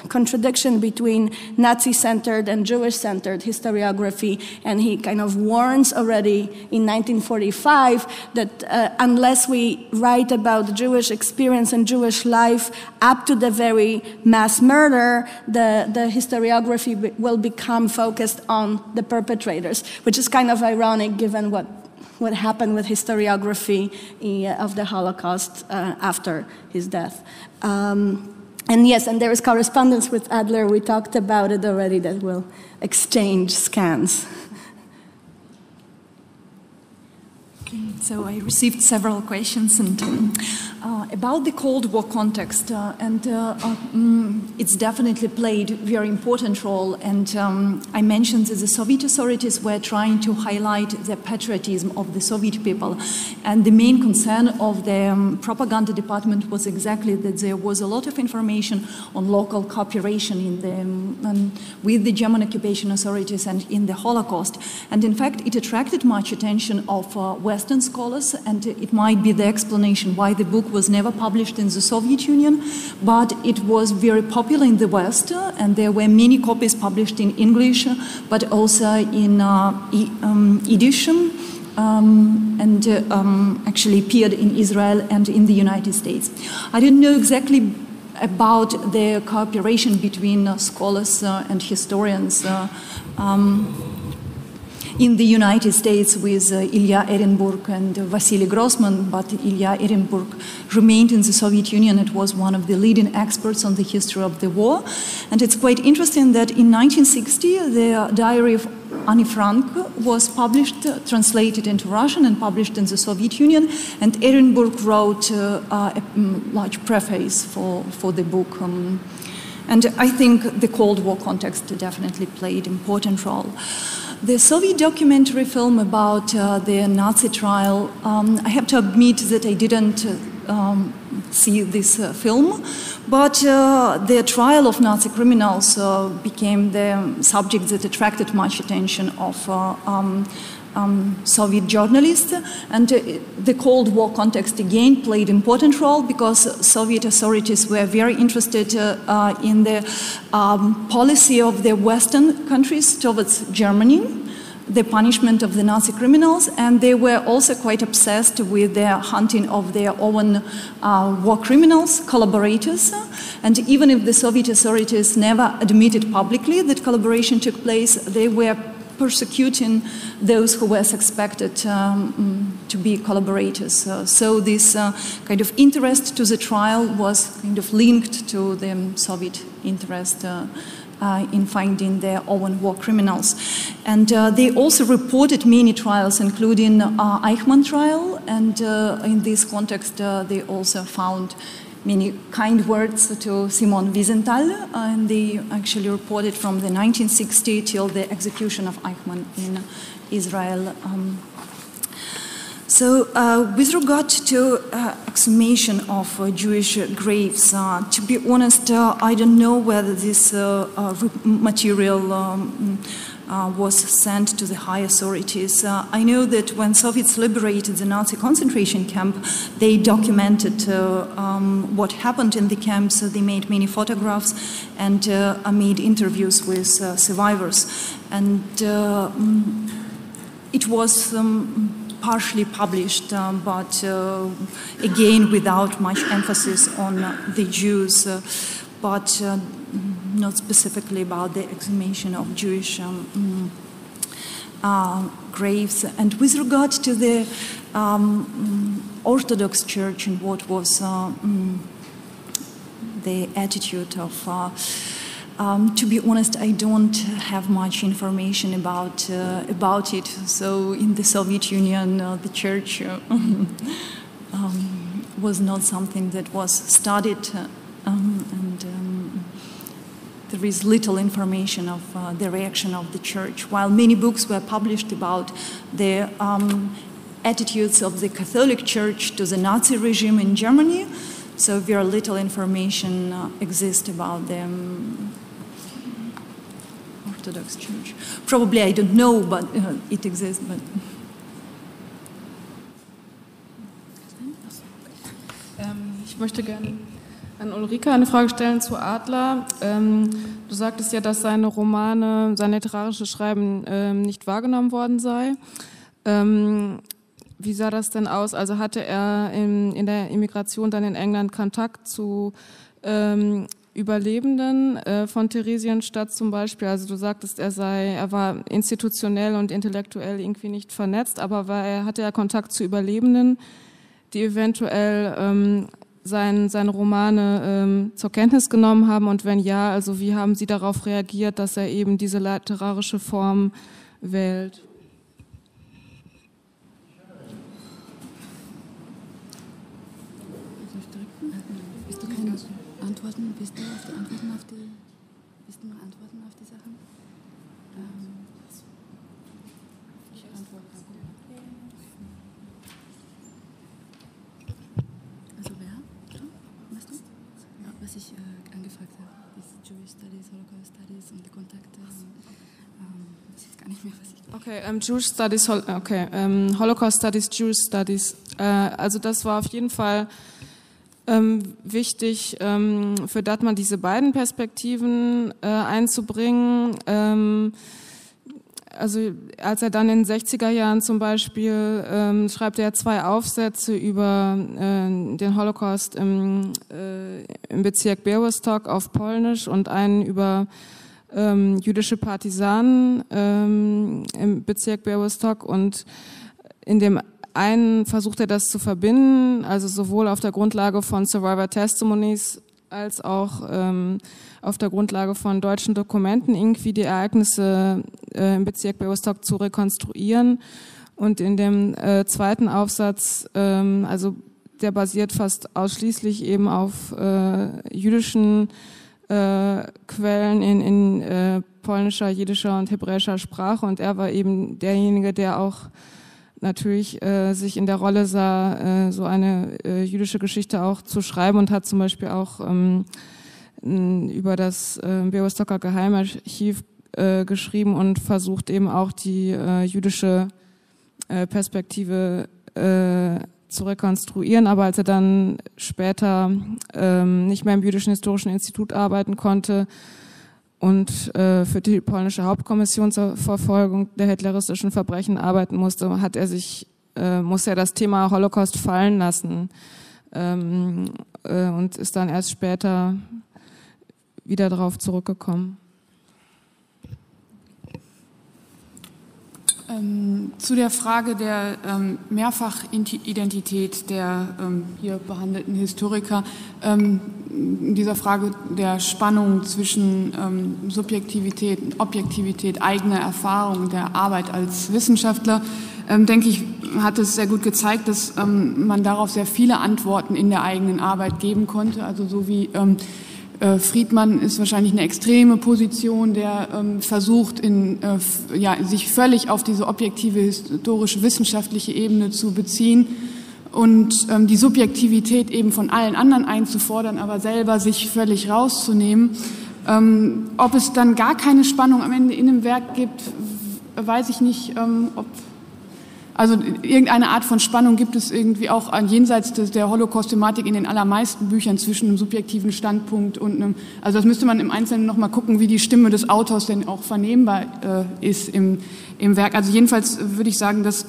contradiction between Nazi-centered and Jewish-centered historiography, and he kind of warns already in 1945 that unless we write about Jewish experience and Jewish life up to the very mass murder, the historiography will become focused on the perpetrators, which is kind of ironic given what happened with historiography of the Holocaust after his death. And yes, and there is correspondence with Adler. We talked about it already, that we'll exchange scans. So I received several questions about the Cold War context, and it's definitely played a very important role. And I mentioned that the Soviet authorities were trying to highlight the patriotism of the Soviet people, and the main concern of the propaganda department was exactly that there was a lot of information on local cooperation with the German occupation authorities and in the Holocaust. And in fact, it attracted much attention of Western scholars, and it might be the explanation why the book was never published in the Soviet Union, but it was very popular in the West, and there were many copies published in English, but also in Yiddish, and actually appeared in Israel and in the United States. I don't know exactly about the cooperation between scholars and historians in the United States with Ilya Ehrenburg and Vasily Grossman, but Ilya Ehrenburg remained in the Soviet Union. It was one of the leading experts on the history of the war. And it's quite interesting that in 1960, the diary of Anne Frank was published, translated into Russian and published in the Soviet Union, and Ehrenburg wrote a large preface for the book. And I think the Cold War context definitely played an important role. The Soviet documentary film about the Nazi trial, I have to admit that I didn't see this film, but the trial of Nazi criminals became the subject that attracted much attention of Soviet journalists, and the Cold War context again played an important role because Soviet authorities were very interested in the policy of the Western countries towards Germany. the punishment of the Nazi criminals, and they were also quite obsessed with their hunting of their own war criminals, collaborators. And even if the Soviet authorities never admitted publicly that collaboration took place, they were persecuting those who were suspected to be collaborators. So this kind of interest to the trial was kind of linked to the Soviet interest in finding their own war criminals. And they also reported many trials, including Eichmann trial, and in this context they also found many kind words to Szymon Wiesenthal, and they actually reported from the 1960 till the execution of Eichmann in Israel. So with regard to exhumation of Jewish graves, to be honest, I don't know whether this material was sent to the high authorities. I know that when Soviets liberated the Nazi concentration camp, they documented what happened in the camps. They made many photographs and made interviews with survivors. And it was partially published, but again without much emphasis on the Jews, but not specifically about the exhumation of Jewish graves. And with regard to the Orthodox Church and what was the attitude of, to be honest, I don't have much information about it. So in the Soviet Union, the church was not something that was studied, and there is little information of the reaction of the church. While many books were published about the attitudes of the Catholic Church to the Nazi regime in Germany, so very little information exists about the Orthodox Church. Probably I don't know, but it exists. But ich möchte gerne an Ulrike eine Frage stellen zu Adler. Du sagtest ja, dass seine Romane, sein literarisches Schreiben nicht wahrgenommen worden sei. Wie sah das denn aus? Also hatte er in der Immigration dann in England Kontakt zu Überlebenden von Theresienstadt zum Beispiel? Also du sagtest, er war institutionell und intellektuell irgendwie nicht vernetzt, aber hatte er Kontakt zu Überlebenden, die eventuell seine Romane zur Kenntnis genommen haben, und wenn ja, also wie haben Sie darauf reagiert, dass er eben diese literarische Form wählt? Willst du keine Antworten? Willst du noch Antworten auf die Sachen? Ich antworte. Also wer? Du? Weißt du? Ja, was ich angefragt habe, ist Jewish Studies, Holocaust Studies und die Kontakte. Ich weiß jetzt gar nicht mehr, was ich... Okay, Jewish Studies, Holocaust Studies, Jewish Studies. Also das war auf jeden Fall wichtig für Datner, diese beiden Perspektiven einzubringen. Also als er dann in den 60er Jahren zum Beispiel schreibt er 2 Aufsätze über den Holocaust im Bezirk Białystok auf Polnisch und einen über jüdische Partisanen im Bezirk Białystok, und in dem einen versucht er das zu verbinden, also sowohl auf der Grundlage von Survivor Testimonies als auch auf der Grundlage von deutschen Dokumenten irgendwie die Ereignisse im Bezirk Białystok zu rekonstruieren. Und in dem zweiten Aufsatz, also der basiert fast ausschließlich eben auf jüdischen Quellen in polnischer, jiddischer und hebräischer Sprache, und er war eben derjenige, der auch natürlich sich in der Rolle sah, so eine jüdische Geschichte auch zu schreiben, und hat zum Beispiel auch über das Białystoker Geheimarchiv geschrieben und versucht eben auch die jüdische Perspektive zu rekonstruieren. Aber als er dann später nicht mehr im Jüdischen Historischen Institut arbeiten konnte, und für die polnische Hauptkommission zur Verfolgung der hitleristischen Verbrechen arbeiten musste, muss er das Thema Holocaust fallen lassen und ist dann erst später wieder darauf zurückgekommen. Zu der Frage der Mehrfachidentität der hier behandelten Historiker, dieser Frage der Spannung zwischen Subjektivität und Objektivität, eigener Erfahrung der Arbeit als Wissenschaftler, denke ich, hat es sehr gut gezeigt, dass man darauf sehr viele Antworten in der eigenen Arbeit geben konnte. Also so wie Friedman ist wahrscheinlich eine extreme Position, der versucht, sich völlig auf diese objektive, historische, wissenschaftliche Ebene zu beziehen und die Subjektivität eben von allen anderen einzufordern, aber selber sich völlig rauszunehmen. Ob es dann gar keine Spannung am Ende in dem Werk gibt, weiß ich nicht, also irgendeine Art von Spannung gibt es irgendwie auch jenseits der Holocaust-Thematik in den allermeisten Büchern zwischen einem subjektiven Standpunkt und einem, also das müsste man im Einzelnen noch mal gucken, wie die Stimme des Autors denn auch vernehmbar ist im Werk. Also jedenfalls würde ich sagen, dass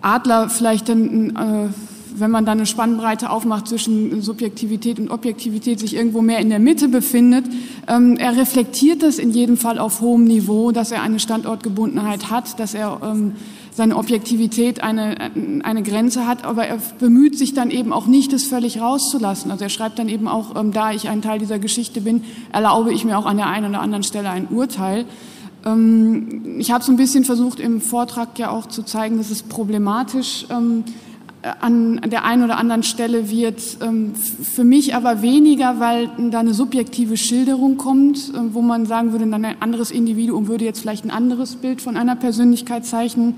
Adler vielleicht dann, wenn man dann eine Spannbreite aufmacht zwischen Subjektivität und Objektivität, sich irgendwo mehr in der Mitte befindet. Er reflektiert das in jedem Fall auf hohem Niveau, dass er eine Standortgebundenheit hat, dass er seine Objektivität eine Grenze hat, aber er bemüht sich dann eben auch nicht, das völlig rauszulassen. Also er schreibt dann eben auch, da ich ein Teil dieser Geschichte bin, erlaube ich mir auch an der einen oder anderen Stelle ein Urteil. Ich habe so ein bisschen versucht, im Vortrag ja auch zu zeigen, dass es problematisch an der einen oder anderen Stelle wird, für mich aber weniger, weil da eine subjektive Schilderung kommt, wo man sagen würde, dann ein anderes Individuum würde jetzt vielleicht ein anderes Bild von einer Persönlichkeit zeichnen.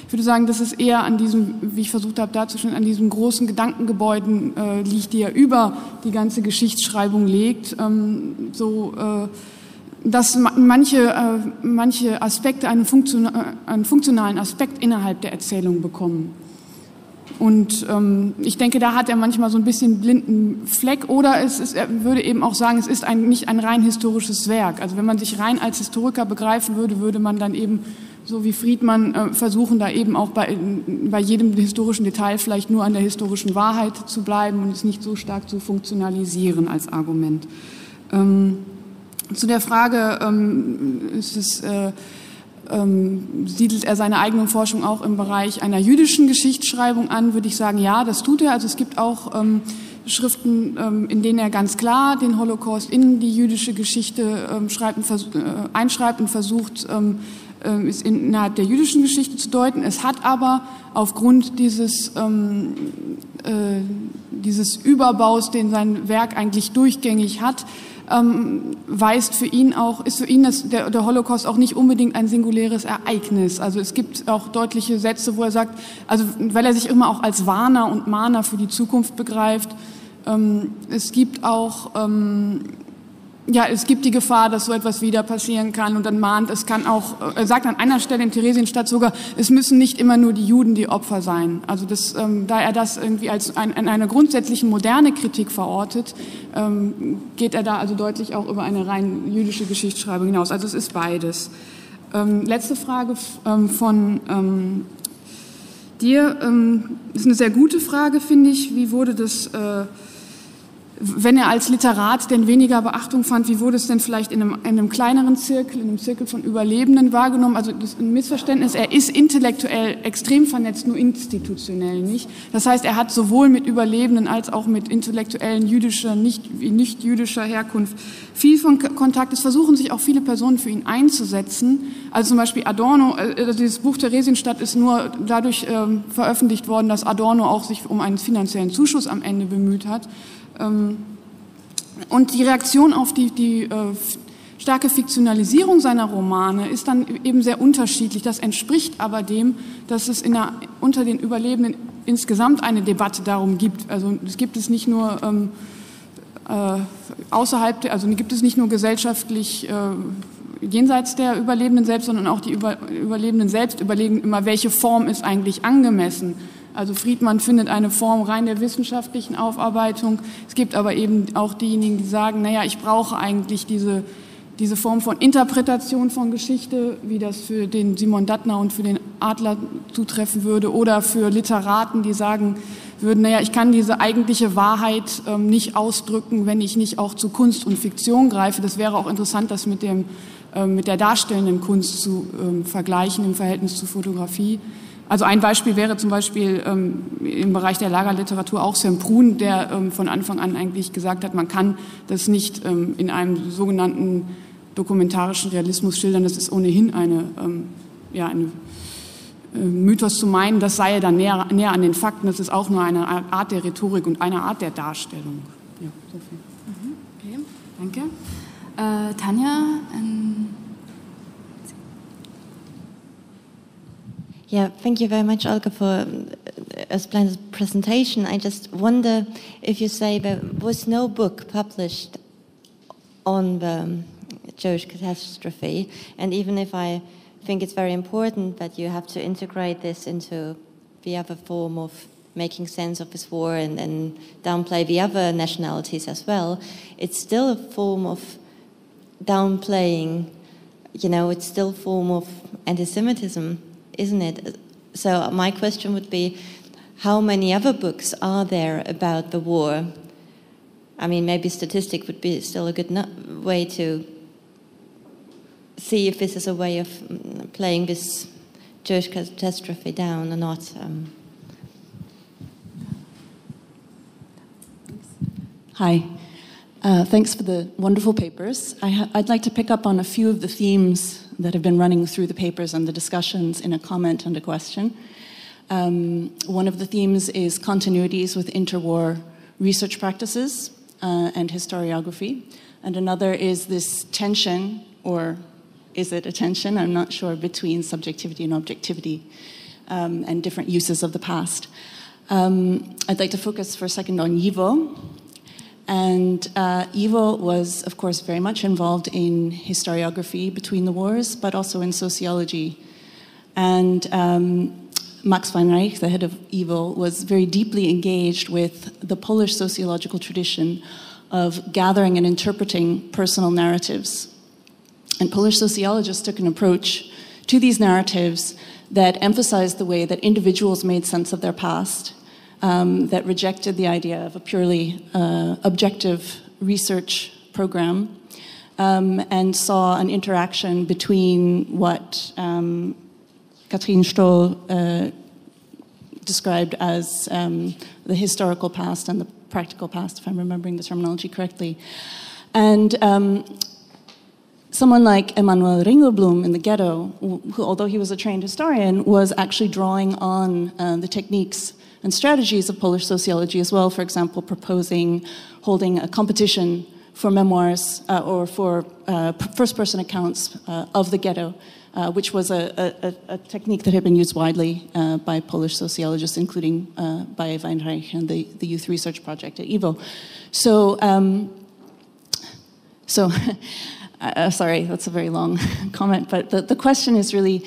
Ich würde sagen, dass es eher an diesem, wie ich versucht habe darzustellen, an diesen großen Gedankengebäuden liegt, die er über die ganze Geschichtsschreibung legt, dass manche Aspekte einen funktionalen Aspekt innerhalb der Erzählung bekommen. Und ich denke, da hat er manchmal so ein bisschen blinden Fleck, oder er würde eben auch sagen, es ist nicht ein rein historisches Werk. Also wenn man sich rein als Historiker begreifen würde, würde man dann eben, so wie Friedman, versuchen, da eben auch bei jedem historischen Detail vielleicht nur an der historischen Wahrheit zu bleiben und es nicht so stark zu funktionalisieren als Argument. Zu der Frage, siedelt er seine eigene Forschung auch im Bereich einer jüdischen Geschichtsschreibung an, würde ich sagen, ja, das tut er. Also es gibt auch Schriften, in denen er ganz klar den Holocaust in die jüdische Geschichte einschreibt und versucht, es innerhalb der jüdischen Geschichte zu deuten. Es hat aber aufgrund dieses Überbaus, den sein Werk eigentlich durchgängig hat, ist für ihn der Holocaust auch nicht unbedingt ein singuläres Ereignis. Also es gibt auch deutliche Sätze, wo er sagt, also weil er sich immer auch als Warner und Mahner für die Zukunft begreift, es gibt auch es gibt die Gefahr, dass so etwas wieder passieren kann, und dann mahnt, es kann auch, er sagt an einer Stelle in Theresienstadt sogar, es müssen nicht immer nur die Juden die Opfer sein. Also da er das irgendwie als in einer grundsätzlichen moderne Kritik verortet, geht er da also deutlich auch über eine rein jüdische Geschichtsschreibung hinaus. Also es ist beides. Letzte Frage von dir, ist eine sehr gute Frage, finde ich. Wie wurde das wenn er als Literat denn weniger Beachtung fand, wie wurde es denn vielleicht in einem kleineren Zirkel, in einem Zirkel von Überlebenden wahrgenommen? Also das ist ein Missverständnis. Er ist intellektuell extrem vernetzt, nur institutionell nicht. Das heißt, er hat sowohl mit Überlebenden als auch mit Intellektuellen jüdischer, nicht jüdischer Herkunft viel von Kontakt. Es versuchen sich auch viele Personen für ihn einzusetzen. Also zum Beispiel Adorno, dieses Buch Theresienstadt ist nur dadurch veröffentlicht worden, dass Adorno auch sich um einen finanziellen Zuschuss am Ende bemüht hat. Und die Reaktion auf die starke Fiktionalisierung seiner Romane ist dann eben sehr unterschiedlich. Das entspricht aber dem, dass es unter den Überlebenden insgesamt eine Debatte darum gibt. Also es gibt es nicht nur gibt es nicht nur gesellschaftlich jenseits der Überlebenden selbst, sondern auch die Überlebenden selbst überlegen immer, welche Form ist eigentlich angemessen. Also Friedman findet eine Form rein der wissenschaftlichen Aufarbeitung. Es gibt aber eben auch diejenigen, die sagen, naja, ich brauche eigentlich diese Form von Interpretation von Geschichte, wie das für den Szymon Datner und für den Adler zutreffen würde, oder für Literaten, die sagen würden, naja, ich kann diese eigentliche Wahrheit nicht ausdrücken, wenn ich nicht auch zu Kunst und Fiktion greife. Das wäre auch interessant, das mit der darstellenden Kunst zu vergleichen im Verhältnis zur Fotografie. Also ein Beispiel wäre zum Beispiel im Bereich der Lagerliteratur auch Semprun, der von Anfang an eigentlich gesagt hat, man kann das nicht in einem sogenannten dokumentarischen Realismus schildern, das ist ohnehin eine Mythos zu meinen, das sei dann näher an den Fakten, das ist auch nur eine Art der Rhetorik und eine Art der Darstellung. Ja, so viel. Okay, danke. Tanja? Yeah, thank you very much, Olga, for a splendid presentation. I just wonder if you say there was no book published on the Jewish catastrophe, and even if I think it's very important that you have to integrate this into the other form of making sense of this war and downplay the other nationalities as well, it's still a form of downplaying, it's still a form of anti-Semitism, isn't it? So my question would be, how many other books are there about the war? I mean, maybe statistic would be still a good way to see if this is a way of playing this Jewish catastrophe down or not. Hi. Thanks for the wonderful papers. I'd like to pick up on a few of the themes that have been running through the papers and the discussions in a comment and a question. One of the themes is continuities with interwar research practices and historiography. And another is this tension, or is it a tension? I'm not sure, between subjectivity and objectivity and different uses of the past. I'd like to focus for a second on Ivo. And Ivo was, of course, very much involved in historiography between the wars, but also in sociology. And Max Weinreich, the head of Ivo, was very deeply engaged with the Polish sociological tradition of gathering and interpreting personal narratives. And Polish sociologists took an approach to these narratives that emphasized the way that individuals made sense of their past, that rejected the idea of a purely objective research program, and saw an interaction between what Katrin Stoll described as the historical past and the practical past, if I'm remembering the terminology correctly. And someone like Emanuel Ringelblum in the ghetto, who, although he was a trained historian, was actually drawing on the techniques and strategies of Polish sociology as well, for example, proposing holding a competition for memoirs or for first-person accounts of the ghetto, which was a technique that had been used widely by Polish sociologists, including by Weinreich and the Youth Research Project at Ivo. So sorry, that's a very long comment, but the question is really,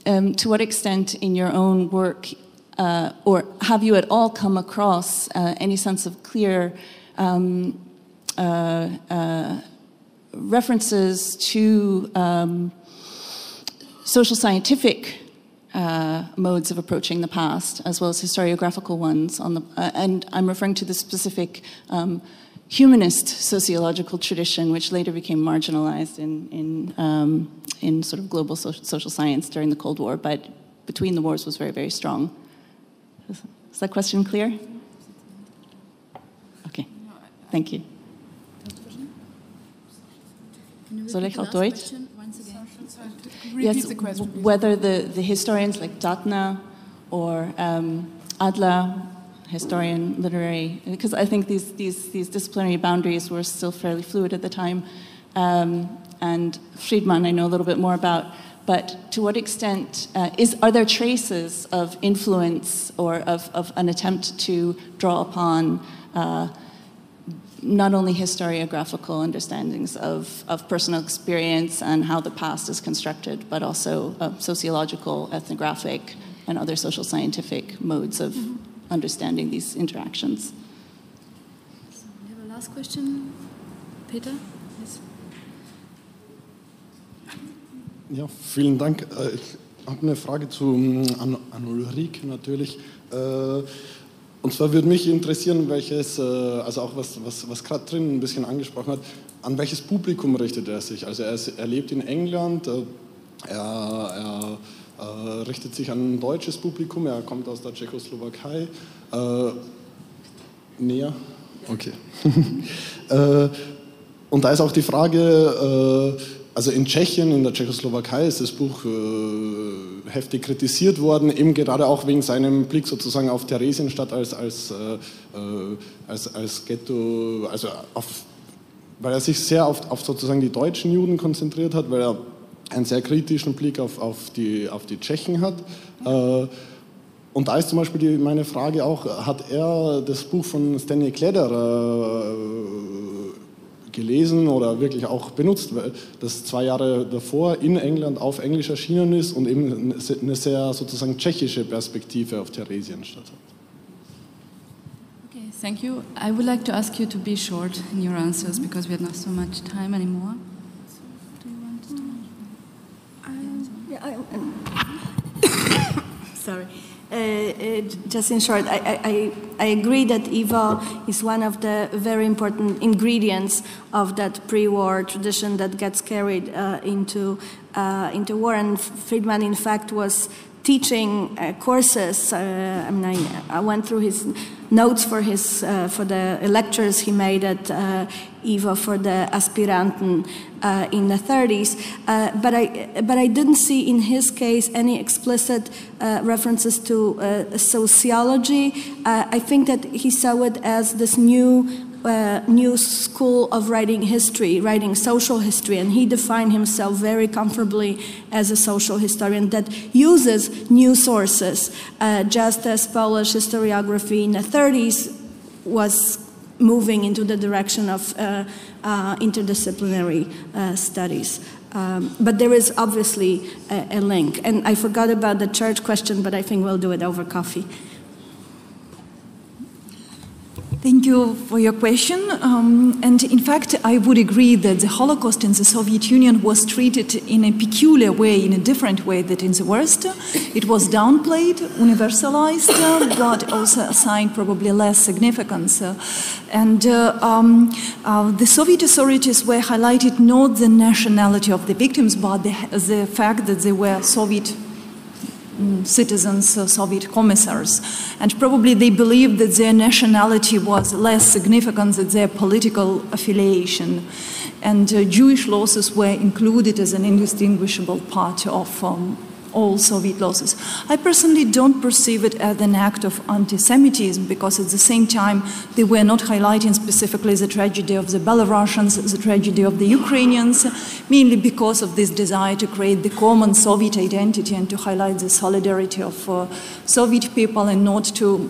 to what extent in your own work, or have you at all come across any sense of clear references to social scientific modes of approaching the past, as well as historiographical ones, and I'm referring to the specific humanist sociological tradition, which later became marginalized in sort of global social science during the Cold War, but between the wars was very, very strong. Is that question clear? Okay, thank you. Soll ich auf Deutsch? Yes, whether the historians like Datner or Adler, historian, literary, because I think these disciplinary boundaries were still fairly fluid at the time, and Friedman I know a little bit more about, but to what extent are there traces of influence or of an attempt to draw upon not only historiographical understandings of personal experience and how the past is constructed, but also sociological, ethnographic, and other social scientific modes of understanding these interactions? So we have a last question. Peter? Yes. Ja, vielen Dank. Ich habe eine Frage an Ulrike natürlich. Und zwar würde mich interessieren, welches, also auch was Katrin ein bisschen angesprochen hat, an welches Publikum richtet er sich? Also er lebt in England, er richtet sich an ein deutsches Publikum, er kommt aus der Tschechoslowakei. Näher? Okay. Und da ist auch die Frage, also in Tschechien, in der Tschechoslowakei ist das Buch heftig kritisiert worden, eben gerade auch wegen seinem Blick sozusagen auf Theresienstadt als Ghetto, also weil er sich sehr auf sozusagen die deutschen Juden konzentriert hat, weil er einen sehr kritischen Blick auf die Tschechen hat. Und da ist zum Beispiel meine Frage auch, hat er das Buch von Stanley Kleder gelesen oder wirklich auch benutzt, weil das 2 Jahre davor in England auf Englisch erschienen ist und eben eine sehr sozusagen tschechische Perspektive auf Theresienstadt hat. Okay, thank you. I would like to ask you to be short in your answers because we have not so much time anymore. So, do you want to start? Sorry. Just in short, I agree that Eva is one of the very important ingredients of that pre-war tradition that gets carried into war. And Friedman, in fact, was teaching courses. I went through his notes for the lectures he made at Eva for the aspiranten in the 30s, but I didn't see in his case any explicit references to sociology. I think that he saw it as this new school of writing history, writing social history, and he defined himself very comfortably as a social historian that uses new sources, just as Polish historiography in the 30s was moving into the direction of interdisciplinary studies. But there is obviously a link. And I forgot about the church question, but I think we'll do it over coffee. Thank you for your question. And in fact, I would agree that the Holocaust in the Soviet Union was treated in a peculiar way, in a different way than in the West. It was downplayed, universalized, but also assigned probably less significance. And the Soviet authorities were highlighted not the nationality of the victims, but the fact that they were Soviet citizens, Soviet commissars, and probably they believed that their nationality was less significant than their political affiliation, and Jewish losses were included as an indistinguishable part of all Soviet losses. I personally don't perceive it as an act of anti-Semitism because at the same time they were not highlighting specifically the tragedy of the Belarusians, the tragedy of the Ukrainians, mainly because of this desire to create the common Soviet identity and to highlight the solidarity of Soviet people and not to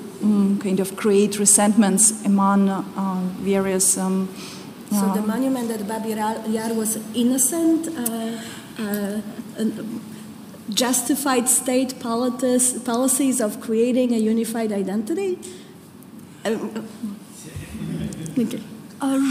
kind of create resentments among various... So the monument at Babi Yar was innocent, justified state policies of creating a unified identity? Okay.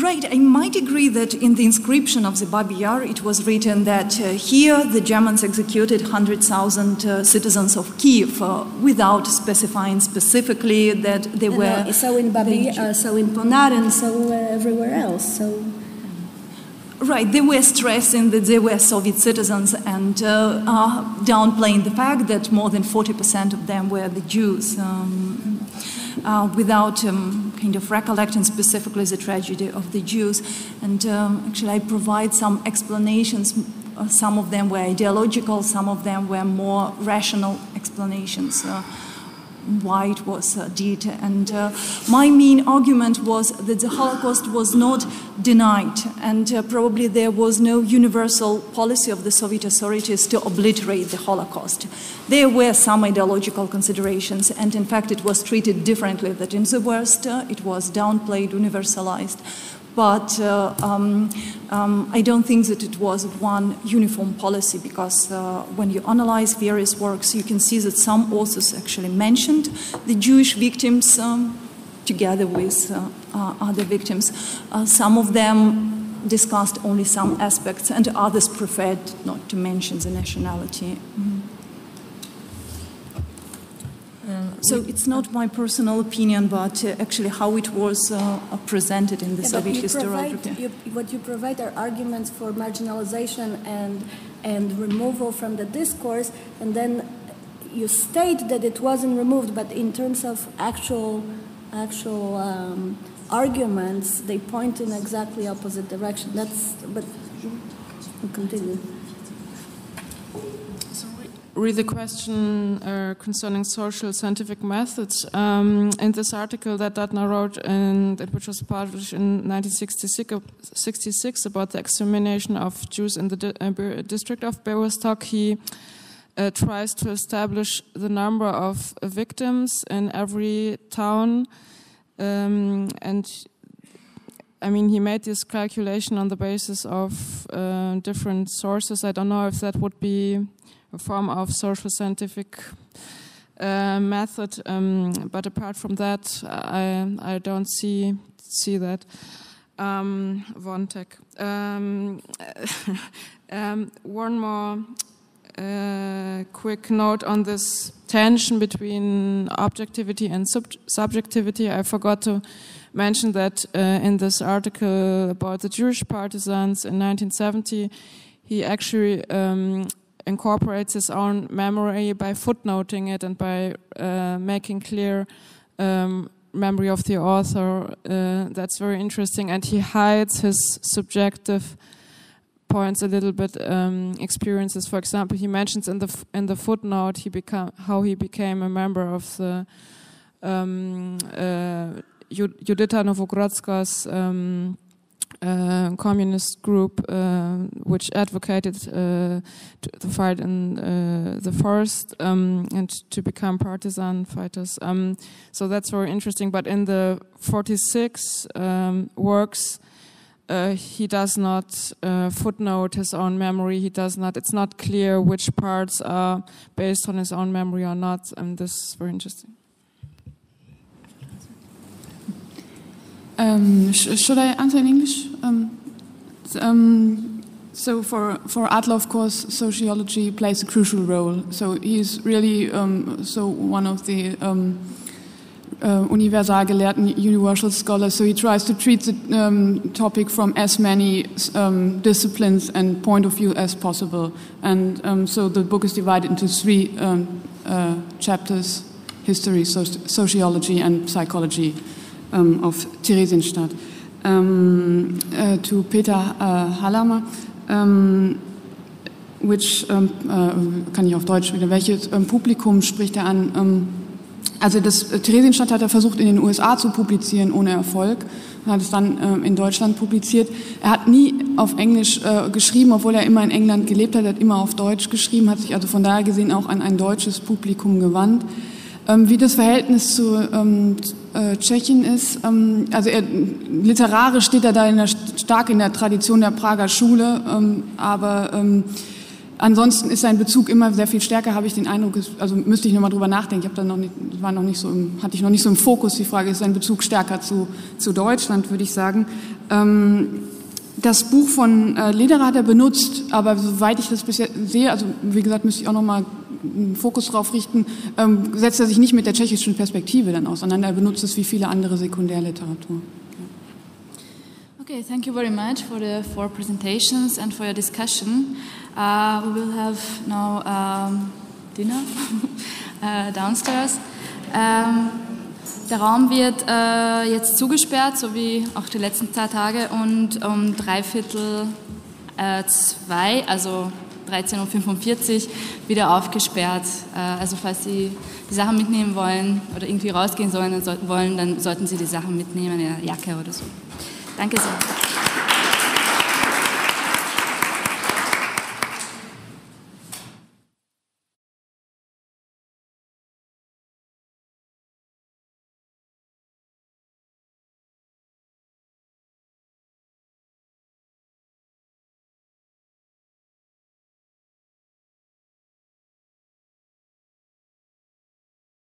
Right, I might agree that in the inscription of the Babi Yar it was written that here the Germans executed 100,000 citizens of Kiev without specifying specifically that they were... So in Babi, so in Ponar and so everywhere else. So. Right, they were stressing that they were Soviet citizens and downplaying the fact that more than 40% of them were the Jews, without kind of recollecting specifically the tragedy of the Jews. And actually I provide some explanations. Some of them were ideological, some of them were more rational explanations. Why it was did. And my main argument was that the Holocaust was not denied and probably there was no universal policy of the Soviet authorities to obliterate the Holocaust. There were some ideological considerations and in fact it was treated differently than in the West. It was downplayed, universalized. But I don't think that it was one uniform policy because when you analyze various works, you can see that some authors actually mentioned the Jewish victims together with other victims. Some of them discussed only some aspects, and others preferred not to mention the nationality. So it's not my personal opinion, but actually how it was presented in the Soviet historiography. What you provide are arguments for marginalization and removal from the discourse, and then you state that it wasn't removed, but in terms of actual arguments, they point in exactly opposite direction. But we'll continue. Read the question concerning social scientific methods. In this article that Datner wrote, and which was published in 1966 about the extermination of Jews in the district of Białystok, he tries to establish the number of victims in every town, and I mean, he made this calculation on the basis of different sources. I don't know if that would be a form of social scientific method, but apart from that, I don't see that. Vontek. One more quick note on this tension between objectivity and subjectivity. I forgot to mention that in this article about the Jewish partisans in 1970, he actually incorporates his own memory by footnoting it and by making clear memory of the author. That's very interesting, and he hides his subjective points a little bit, experiences. For example, he mentions in the footnote how he became a member of the Judita Nowogrodzka's communist group, which advocated the fight in the forest and to become partisan fighters. So that's very interesting. But in the 46 works, he does not footnote his own memory. He does not. It's not clear which parts are based on his own memory or not. And this is very interesting. Should I answer in English? So for Adler, of course, sociology plays a crucial role. So he's really one of the Universalgelehrten, universal scholars. So he tries to treat the topic from as many disciplines and point of view as possible. And so the book is divided into 3 chapters: history, sociology, and psychology. Of Theresienstadt. To Peter Hallamer, which, kann ich auf Deutsch wieder, welches Publikum spricht er an? Also das Theresienstadt hat er versucht in den USA zu publizieren, ohne Erfolg. Er hat es dann in Deutschland publiziert. Er hat nie auf Englisch geschrieben, obwohl er immer in England gelebt hat. Er hat immer auf Deutsch geschrieben, hat sich also von daher gesehen auch an ein deutsches Publikum gewandt. Wie das Verhältnis zu Tschechien ist, also literarisch steht er da stark in der Tradition der Prager Schule, aber ansonsten ist sein Bezug immer sehr viel stärker, habe ich den Eindruck, also müsste ich nochmal drüber nachdenken, hatte ich noch nicht so im Fokus, die Frage ist sein Bezug stärker zu Deutschland, würde ich sagen. Das Buch von Literat hat er benutzt, aber soweit ich das bisher sehe, also wie gesagt, müsste ich auch nochmal einen Fokus drauf richten, setzt er sich nicht mit der tschechischen Perspektive dann auseinander, er benutzt es wie viele andere Sekundärliteratur. Okay, thank you very much for the 4 presentations and for your discussion. We will have now dinner downstairs. Der Raum wird jetzt zugesperrt, so wie auch die letzten 2 Tage, und um 1:45, also 13:45 Uhr, wieder aufgesperrt. Also falls Sie die Sachen mitnehmen wollen oder irgendwie rausgehen wollen, dann sollten Sie die Sachen mitnehmen, eine Jacke oder so. Danke sehr.